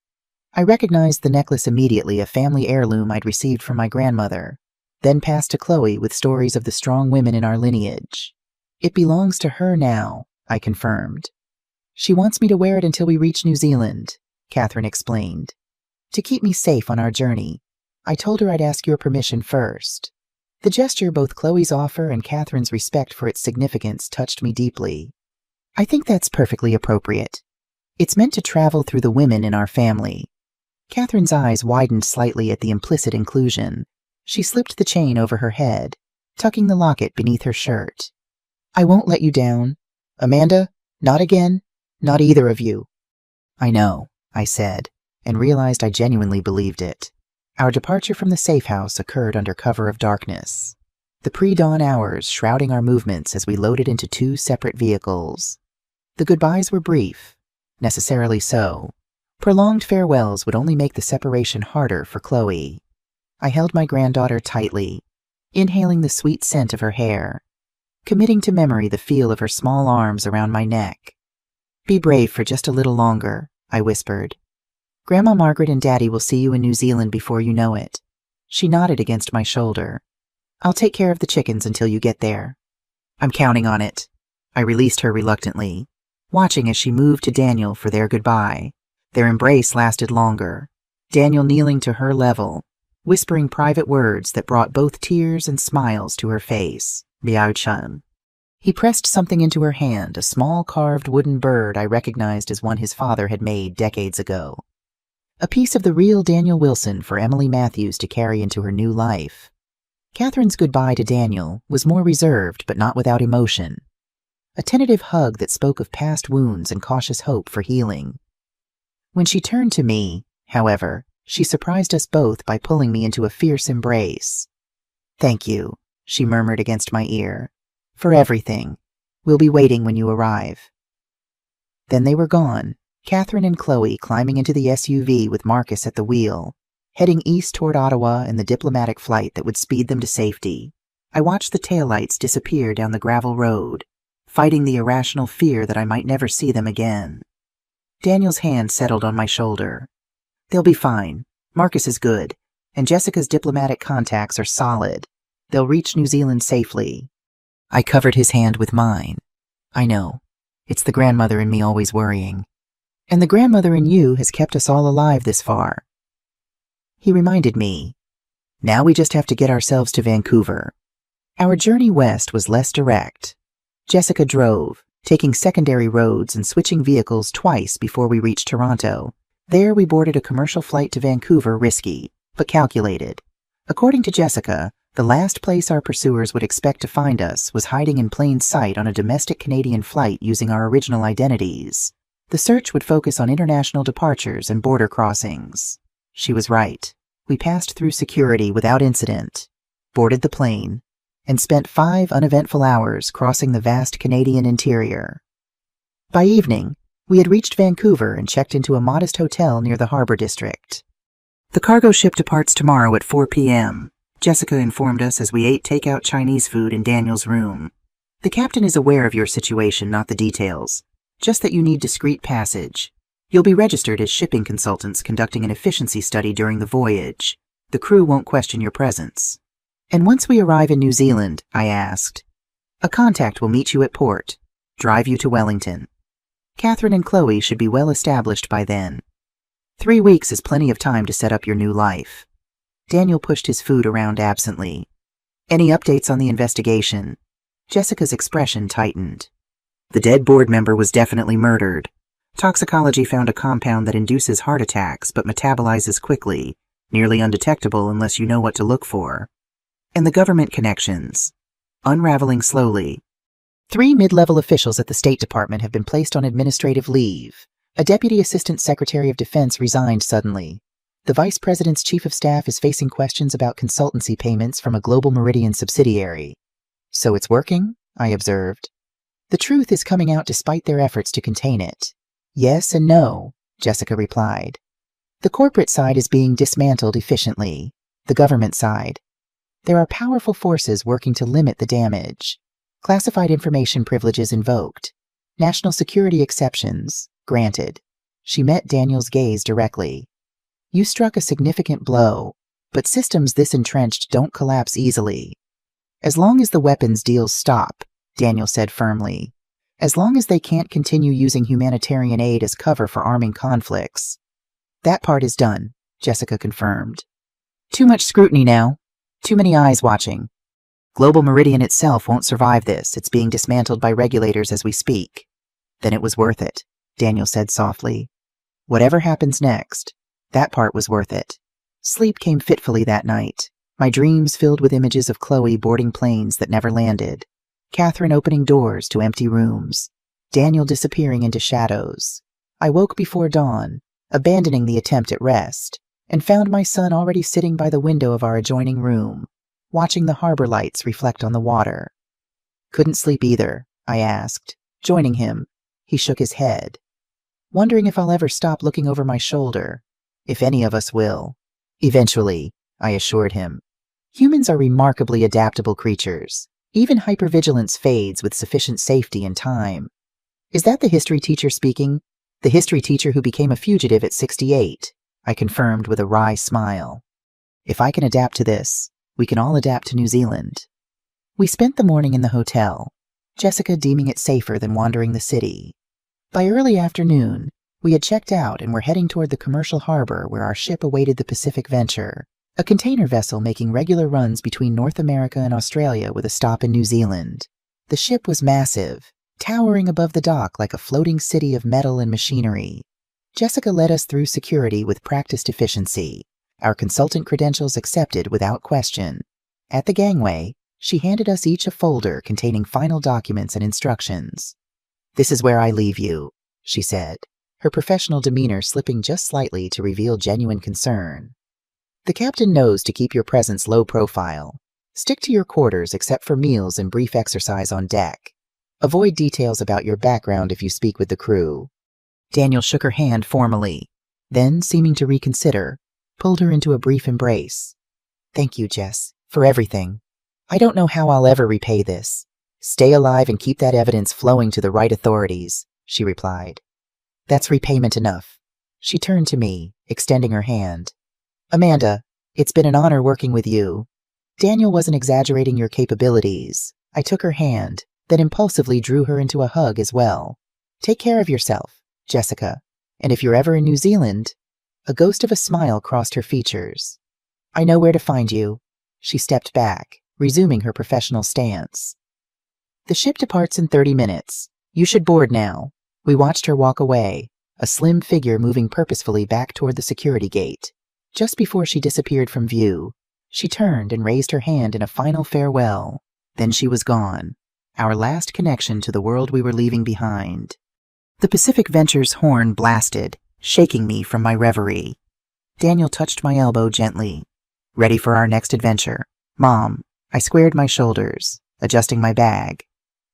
I recognized the necklace immediately, a family heirloom I'd received from my grandmother, then passed to Chloe with stories of the strong women in our lineage. It belongs to her now, I confirmed. She wants me to wear it until we reach New Zealand, Catherine explained. To keep me safe on our journey, I told her I'd ask your permission first. The gesture, both Chloe's offer and Catherine's respect for its significance, touched me deeply. I think that's perfectly appropriate. It's meant to travel through the women in our family. Catherine's eyes widened slightly at the implicit inclusion. She slipped the chain over her head, tucking the locket beneath her shirt. I won't let you down. Amanda, not again. Not either of you. I know, I said, and realized I genuinely believed it. Our departure from the safe house occurred under cover of darkness, the pre-dawn hours shrouding our movements as we loaded into 2 separate vehicles. The goodbyes were brief, necessarily so. Prolonged farewells would only make the separation harder for Chloe. I held my granddaughter tightly, inhaling the sweet scent of her hair, committing to memory the feel of her small arms around my neck. Be brave for just a little longer, I whispered. Grandma Margaret and Daddy will see you in New Zealand before you know it. She nodded against my shoulder. I'll take care of the chickens until you get there. I'm counting on it. I released her reluctantly, watching as she moved to Daniel for their goodbye. Their embrace lasted longer, Daniel kneeling to her level, whispering private words that brought both tears and smiles to her face. Biao-chan. He pressed something into her hand, a small carved wooden bird I recognized as one his father had made decades ago. A piece of the real Daniel Wilson for Emily Matthews to carry into her new life. Catherine's goodbye to Daniel was more reserved but not without emotion. A tentative hug that spoke of past wounds and cautious hope for healing. When she turned to me, however, she surprised us both by pulling me into a fierce embrace. Thank you, she murmured against my ear. For everything. We'll be waiting when you arrive. Then they were gone, Catherine and Chloe climbing into the SUV with Marcus at the wheel, heading east toward Ottawa and the diplomatic flight that would speed them to safety. I watched the taillights disappear down the gravel road, fighting the irrational fear that I might never see them again. Daniel's hand settled on my shoulder. They'll be fine. Marcus is good, and Jessica's diplomatic contacts are solid. They'll reach New Zealand safely. I covered his hand with mine. I know. It's the grandmother in me always worrying. And the grandmother in you has kept us all alive this far. He reminded me. Now we just have to get ourselves to Vancouver. Our journey west was less direct. Jessica drove, taking secondary roads and switching vehicles twice before we reached Toronto. There we boarded a commercial flight to Vancouver, risky, but calculated. According to Jessica, the last place our pursuers would expect to find us was hiding in plain sight on a domestic Canadian flight using our original identities. The search would focus on international departures and border crossings. She was right. We passed through security without incident, boarded the plane, and spent 5 uneventful hours crossing the vast Canadian interior. By evening, we had reached Vancouver and checked into a modest hotel near the harbor district. The cargo ship departs tomorrow at 4 p.m., Jessica informed us as we ate takeout Chinese food in Daniel's room. The captain is aware of your situation, not the details, just that you need discreet passage. You'll be registered as shipping consultants conducting an efficiency study during the voyage. The crew won't question your presence. And once we arrive in New Zealand, I asked, a contact will meet you at port, drive you to Wellington. Catherine and Chloe should be well established by then. 3 weeks is plenty of time to set up your new life. Daniel pushed his food around absently. Any updates on the investigation? Jessica's expression tightened. The dead board member was definitely murdered. Toxicology found a compound that induces heart attacks but metabolizes quickly, nearly undetectable unless you know what to look for. And the government connections. Unraveling slowly. 3 mid-level officials at the State Department have been placed on administrative leave. A Deputy Assistant Secretary of Defense resigned suddenly. The Vice President's Chief of Staff is facing questions about consultancy payments from a Global Meridian subsidiary. So it's working? I observed. The truth is coming out despite their efforts to contain it. Yes and no, Jessica replied. The corporate side is being dismantled efficiently. The government side. There are powerful forces working to limit the damage. Classified information privileges invoked. National security exceptions granted. She met Daniel's gaze directly. You struck a significant blow, but systems this entrenched don't collapse easily. As long as the weapons deals stop, Daniel said firmly. As long as they can't continue using humanitarian aid as cover for arming conflicts. That part is done, Jessica confirmed. Too much scrutiny now. Too many eyes watching. Global Meridian itself won't survive this. It's being dismantled by regulators as we speak. Then it was worth it, Daniel said softly. Whatever happens next, that part was worth it. Sleep came fitfully that night, my dreams filled with images of Chloe boarding planes that never landed, Catherine opening doors to empty rooms, Daniel disappearing into shadows. I woke before dawn, abandoning the attempt at rest, and found my son already sitting by the window of our adjoining room, watching the harbor lights reflect on the water. Couldn't sleep either, I asked, joining him. He shook his head. Wondering if I'll ever stop looking over my shoulder. If any of us will. Eventually, I assured him. Humans are remarkably adaptable creatures. Even hypervigilance fades with sufficient safety and time. Is that the history teacher speaking? The history teacher who became a fugitive at 68, I confirmed with a wry smile. If I can adapt to this, we can all adapt to New Zealand. We spent the morning in the hotel, Jessica deeming it safer than wandering the city. By early afternoon, we had checked out and were heading toward the commercial harbor where our ship awaited the Pacific Venture, a container vessel making regular runs between North America and Australia with a stop in New Zealand. The ship was massive, towering above the dock like a floating city of metal and machinery. Jessica led us through security with practiced efficiency, our consultant credentials accepted without question. At the gangway, she handed us each a folder containing final documents and instructions. This is where I leave you, she said, her professional demeanor slipping just slightly to reveal genuine concern. The captain knows to keep your presence low profile. Stick to your quarters except for meals and brief exercise on deck. Avoid details about your background if you speak with the crew. Daniel shook her hand formally, then, seeming to reconsider, pulled her into a brief embrace. Thank you, Jess, for everything. I don't know how I'll ever repay this. Stay alive and keep that evidence flowing to the right authorities, she replied. That's repayment enough. She turned to me, extending her hand. Amanda, it's been an honor working with you. Daniel wasn't exaggerating your capabilities. I took her hand, then impulsively drew her into a hug as well. Take care of yourself, Jessica, and if you're ever in New Zealand... A ghost of a smile crossed her features. I know where to find you. She stepped back, resuming her professional stance. The ship departs in 30 minutes. You should board now. We watched her walk away, a slim figure moving purposefully back toward the security gate. Just before she disappeared from view, she turned and raised her hand in a final farewell. Then she was gone, our last connection to the world we were leaving behind. The Pacific Venture's horn blasted, shaking me from my reverie. Daniel touched my elbow gently. Ready for our next adventure, Mom. I squared my shoulders, adjusting my bag.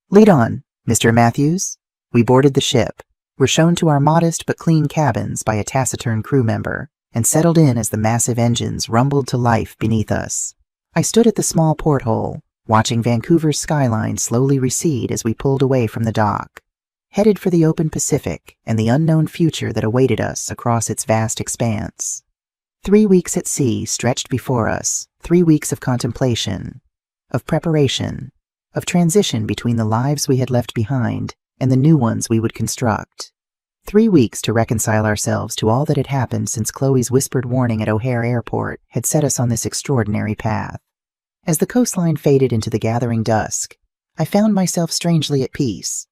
Lead on, Mr. Matthews. We boarded the ship, were shown to our modest but clean cabins by a taciturn crew member, and settled in as the massive engines rumbled to life beneath us. I stood at the small porthole, watching Vancouver's skyline slowly recede as we pulled away from the dock, headed for the open Pacific and the unknown future that awaited us across its vast expanse. 3 weeks at sea stretched before us, 3 weeks of contemplation, of preparation, of transition between the lives we had left behind and the new ones we would construct. 3 weeks to reconcile ourselves to all that had happened since Chloe's whispered warning at O'Hare Airport had set us on this extraordinary path. As the coastline faded into the gathering dusk, I found myself strangely at peace.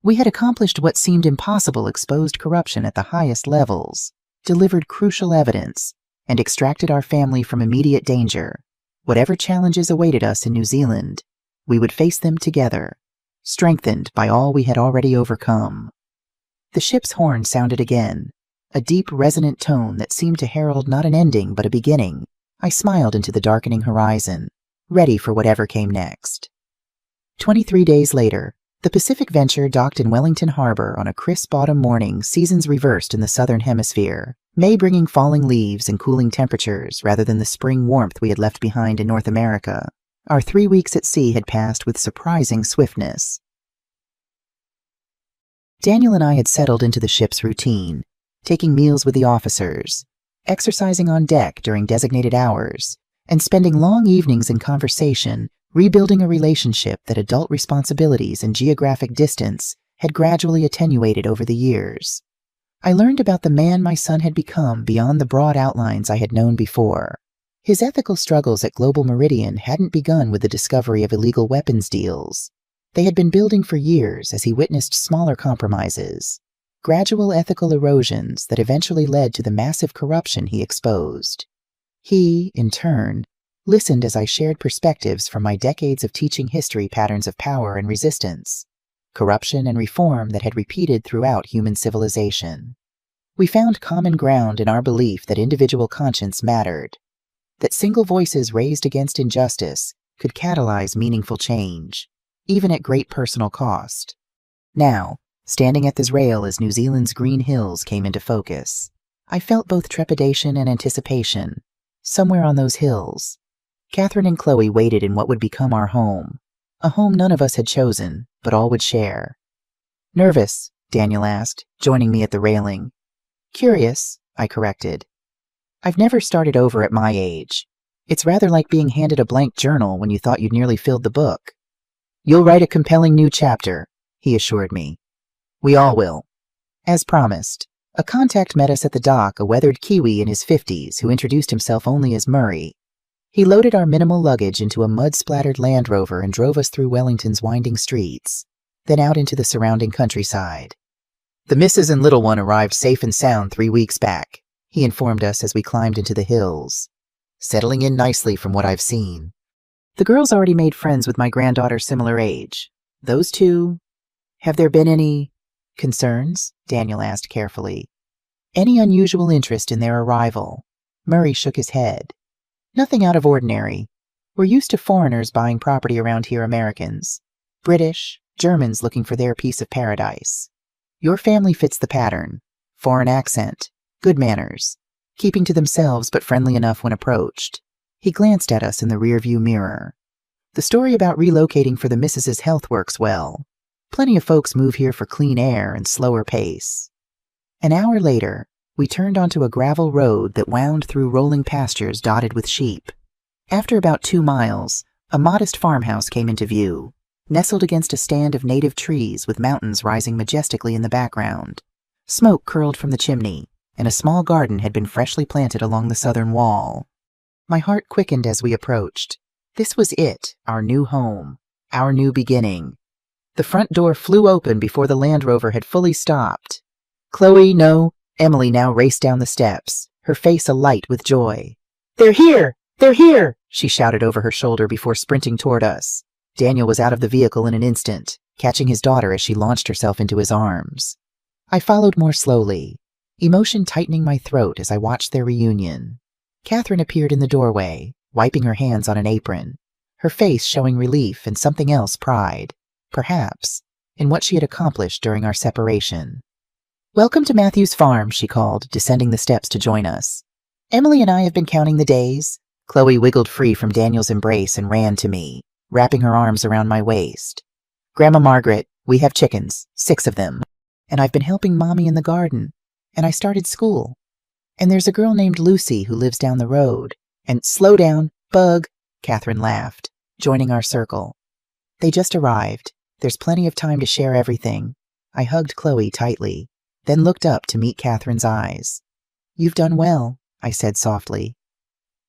We had accomplished what seemed impossible, exposed corruption at the highest levels, delivered crucial evidence, and extracted our family from immediate danger. Whatever challenges awaited us in New Zealand, we would face them together, strengthened by all we had already overcome. The ship's horn sounded again, a deep, resonant tone that seemed to herald not an ending but a beginning. I smiled into the darkening horizon, ready for whatever came next. 23 days later, the Pacific Venture docked in Wellington Harbor on a crisp autumn morning, seasons reversed in the southern hemisphere, May bringing falling leaves and cooling temperatures rather than the spring warmth we had left behind in North America. Our 3 weeks at sea had passed with surprising swiftness. Daniel and I had settled into the ship's routine, taking meals with the officers, exercising on deck during designated hours, and spending long evenings in conversation, rebuilding a relationship that adult responsibilities and geographic distance had gradually attenuated over the years. I learned about the man my son had become beyond the broad outlines I had known before. His ethical struggles at Global Meridian hadn't begun with the discovery of illegal weapons deals. They had been building for years as he witnessed smaller compromises, gradual ethical erosions that eventually led to the massive corruption he exposed. He, in turn, listened as I shared perspectives from my decades of teaching history, patterns of power and resistance, corruption and reform that had repeated throughout human civilization. We found common ground in our belief that individual conscience mattered, that single voices raised against injustice could catalyze meaningful change, even at great personal cost. Now, standing at this rail as New Zealand's green hills came into focus, I felt both trepidation and anticipation. Somewhere on those hills, Catherine and Chloe waited in what would become our home, a home none of us had chosen, but all would share. Nervous? Daniel asked, joining me at the railing. Curious, I corrected. I've never started over at my age. It's rather like being handed a blank journal when you thought you'd nearly filled the book. You'll write a compelling new chapter, he assured me. We all will. As promised, a contact met us at the dock, a weathered Kiwi in his 50s who introduced himself only as Murray. He loaded our minimal luggage into a mud-splattered Land Rover and drove us through Wellington's winding streets, then out into the surrounding countryside. The missus and little one arrived safe and sound 3 weeks back, he informed us as we climbed into the hills. Settling in nicely from what I've seen. The girls already made friends with my granddaughter similar age. Those two... Have there been any... concerns? Daniel asked carefully. Any unusual interest in their arrival? Murray shook his head. Nothing out of ordinary. We're used to foreigners buying property around here, Americans. British, Germans looking for their piece of paradise. Your family fits the pattern. Foreign accent, good manners, keeping to themselves but friendly enough when approached. He glanced at us in the rearview mirror. The story about relocating for the missus's health works well. Plenty of folks move here for clean air and slower pace. An hour later, we turned onto a gravel road that wound through rolling pastures dotted with sheep. After about 2 miles, a modest farmhouse came into view, nestled against a stand of native trees with mountains rising majestically in the background. Smoke curled from the chimney, and a small garden had been freshly planted along the southern wall. My heart quickened as we approached. This was it, our new home, our new beginning. The front door flew open before the Land Rover had fully stopped. "Chloe, no." Emily now raced down the steps, her face alight with joy. "They're here! They're here!" she shouted over her shoulder before sprinting toward us. Daniel was out of the vehicle in an instant, catching his daughter as she launched herself into his arms. I followed more slowly, emotion tightening my throat as I watched their reunion. Catherine appeared in the doorway, wiping her hands on an apron, her face showing relief and something else pride, perhaps, in what she had accomplished during our separation. "Welcome to Matthew's farm," she called, descending the steps to join us. "Emily and I have been counting the days." Chloe wiggled free from Daniel's embrace and ran to me, wrapping her arms around my waist. "Grandma Margaret, we have chickens, 6 of them. And I've been helping Mommy in the garden. And I started school. And there's a girl named Lucy who lives down the road. And slow down, Bug," Catherine laughed, joining our circle. "They just arrived. There's plenty of time to share everything." I hugged Chloe tightly, then looked up to meet Catherine's eyes. "You've done well," I said softly.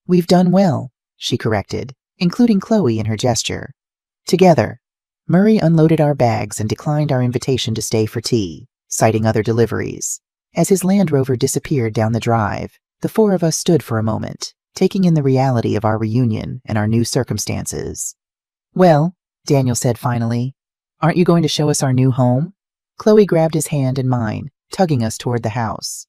"We've done well," she corrected, including Chloe in her gesture. Together. Murray unloaded our bags and declined our invitation to stay for tea, citing other deliveries. As his Land Rover disappeared down the drive, the 4 of us stood for a moment, taking in the reality of our reunion and our new circumstances. "Well," Daniel said finally, "aren't you going to show us our new home?" Chloe grabbed his hand in mine, tugging us toward the house.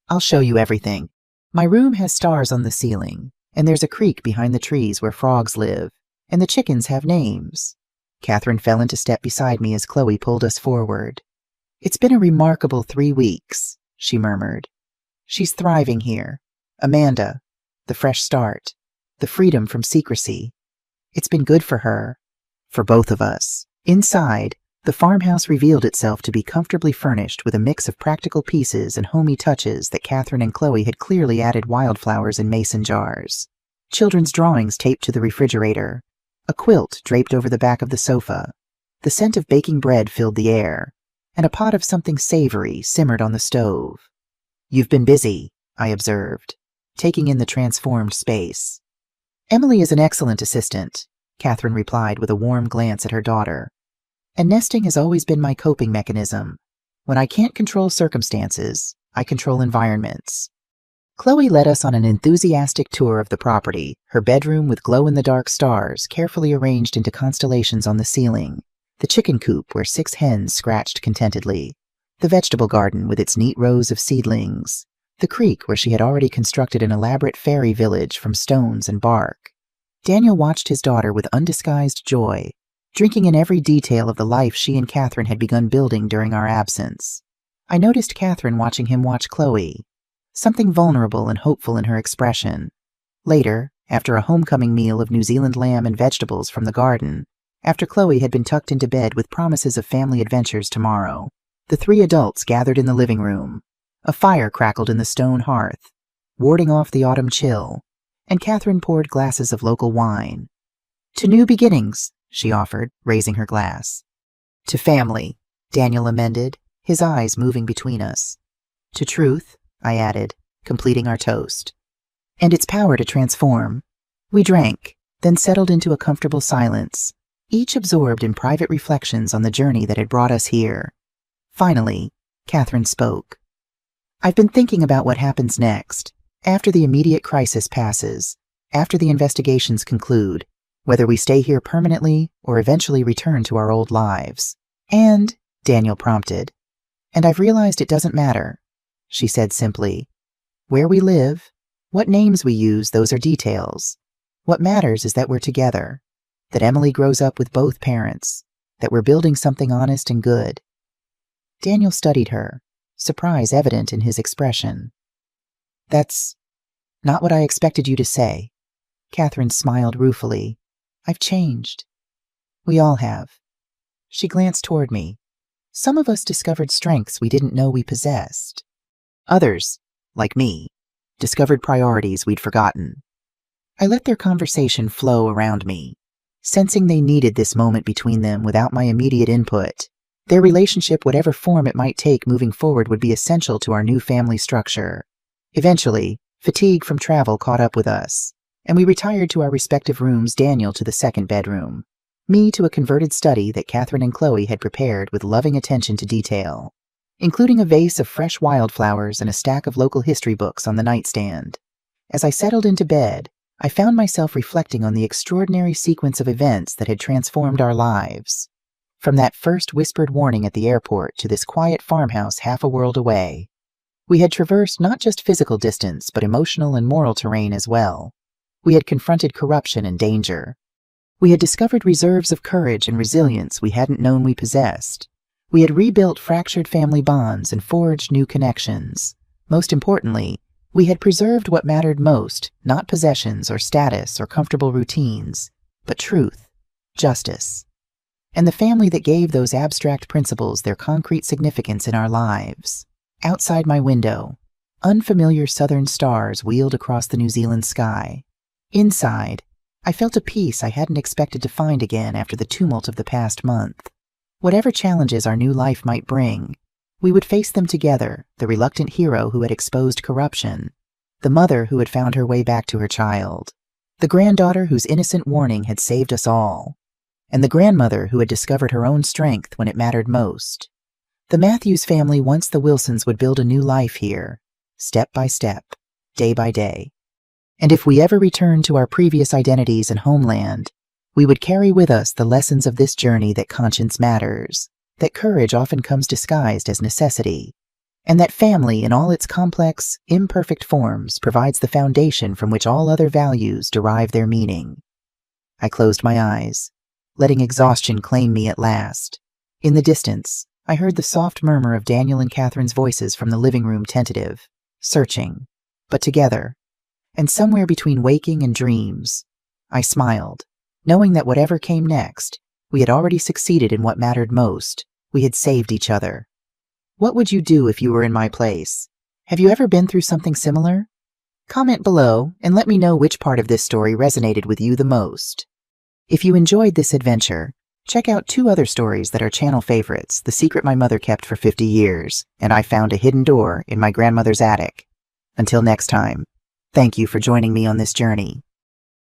"I'll show you everything. My room has stars on the ceiling, and there's a creek behind the trees where frogs live, and the chickens have names." Catherine fell into step beside me as Chloe pulled us forward. "It's been a remarkable 3 weeks," she murmured. "She's thriving here. Amanda, the fresh start, the freedom from secrecy. It's been good for her, for both of us." Inside, the farmhouse revealed itself to be comfortably furnished with a mix of practical pieces and homey touches that Catherine and Chloe had clearly added wildflowers in mason jars. Children's drawings taped to the refrigerator, a quilt draped over the back of the sofa. The scent of baking bread filled the air, and a pot of something savory simmered on the stove. "You've been busy," I observed, taking in the transformed space. "Emily is an excellent assistant," Catherine replied with a warm glance at her daughter. "And nesting has always been my coping mechanism. When I can't control circumstances, I control environments." Chloe led us on an enthusiastic tour of the property, her bedroom with glow-in-the-dark stars carefully arranged into constellations on the ceiling, the chicken coop where 6 hens scratched contentedly, the vegetable garden with its neat rows of seedlings, the creek where she had already constructed an elaborate fairy village from stones and bark. Daniel watched his daughter with undisguised joy, drinking in every detail of the life she and Catherine had begun building during our absence. I noticed Catherine watching him watch Chloe, something vulnerable and hopeful in her expression. Later, after a homecoming meal of New Zealand lamb and vegetables from the garden, after Chloe had been tucked into bed with promises of family adventures tomorrow, the 3 adults gathered in the living room. A fire crackled in the stone hearth, warding off the autumn chill, and Catherine poured glasses of local wine. "To new beginnings," she offered, raising her glass. "To family," Daniel amended, his eyes moving between us. "To truth," I added, completing our toast. "And its power to transform." We drank, then settled into a comfortable silence, each absorbed in private reflections on the journey that had brought us here. Finally, Catherine spoke. "I've been thinking about what happens next, after the immediate crisis passes, after the investigations conclude, whether we stay here permanently or eventually return to our old lives. And," Daniel prompted, "and I've realized it doesn't matter," she said simply. "Where we live, what names we use, those are details. What matters is that we're together, that Emily grows up with both parents, that we're building something honest and good." Daniel studied her, surprise evident in his expression. That's not what I expected you to say. Catherine smiled ruefully. I've changed. We all have. She glanced toward me. Some of us discovered strengths we didn't know we possessed. Others, like me, discovered priorities we'd forgotten. I let their conversation flow around me, sensing they needed this moment between them without my immediate input. Their relationship, whatever form it might take moving forward, would be essential to our new family structure. Eventually, fatigue from travel caught up with us, and we retired to our respective rooms, Daniel to the second bedroom, me to a converted study that Catherine and Chloe had prepared with loving attention to detail, including a vase of fresh wildflowers and a stack of local history books on the nightstand. As I settled into bed, I found myself reflecting on the extraordinary sequence of events that had transformed our lives. From that first whispered warning at the airport to this quiet farmhouse half a world away, we had traversed not just physical distance, but emotional and moral terrain as well. We had confronted corruption and danger. We had discovered reserves of courage and resilience we hadn't known we possessed. We had rebuilt fractured family bonds and forged new connections. Most importantly, we had preserved what mattered most, not possessions or status or comfortable routines, but truth, justice, and the family that gave those abstract principles their concrete significance in our lives. Outside my window, unfamiliar southern stars wheeled across the New Zealand sky. Inside, I felt a peace I hadn't expected to find again after the tumult of the past month. Whatever challenges our new life might bring, we would face them together, the reluctant hero who had exposed corruption, the mother who had found her way back to her child, the granddaughter whose innocent warning had saved us all, and the grandmother who had discovered her own strength when it mattered most. The Matthews family, once the Wilsons, would build a new life here, step by step, day by day. And if we ever returned to our previous identities and homeland, we would carry with us the lessons of this journey, that conscience matters, that courage often comes disguised as necessity, and that family in all its complex, imperfect forms provides the foundation from which all other values derive their meaning. I closed my eyes, letting exhaustion claim me at last. In the distance, I heard the soft murmur of Daniel and Catherine's voices from the living room, tentative, searching, but together. And somewhere between waking and dreams, I smiled, knowing that whatever came next, we had already succeeded in what mattered most. We had saved each other. What would you do if you were in my place? Have you ever been through something similar? Comment below and let me know which part of this story resonated with you the most. If you enjoyed this adventure, check out 2 other stories that are channel favorites: The Secret My Mother Kept for 50 Years, and I Found a Hidden Door in My Grandmother's Attic. Until next time, thank you for joining me on this journey.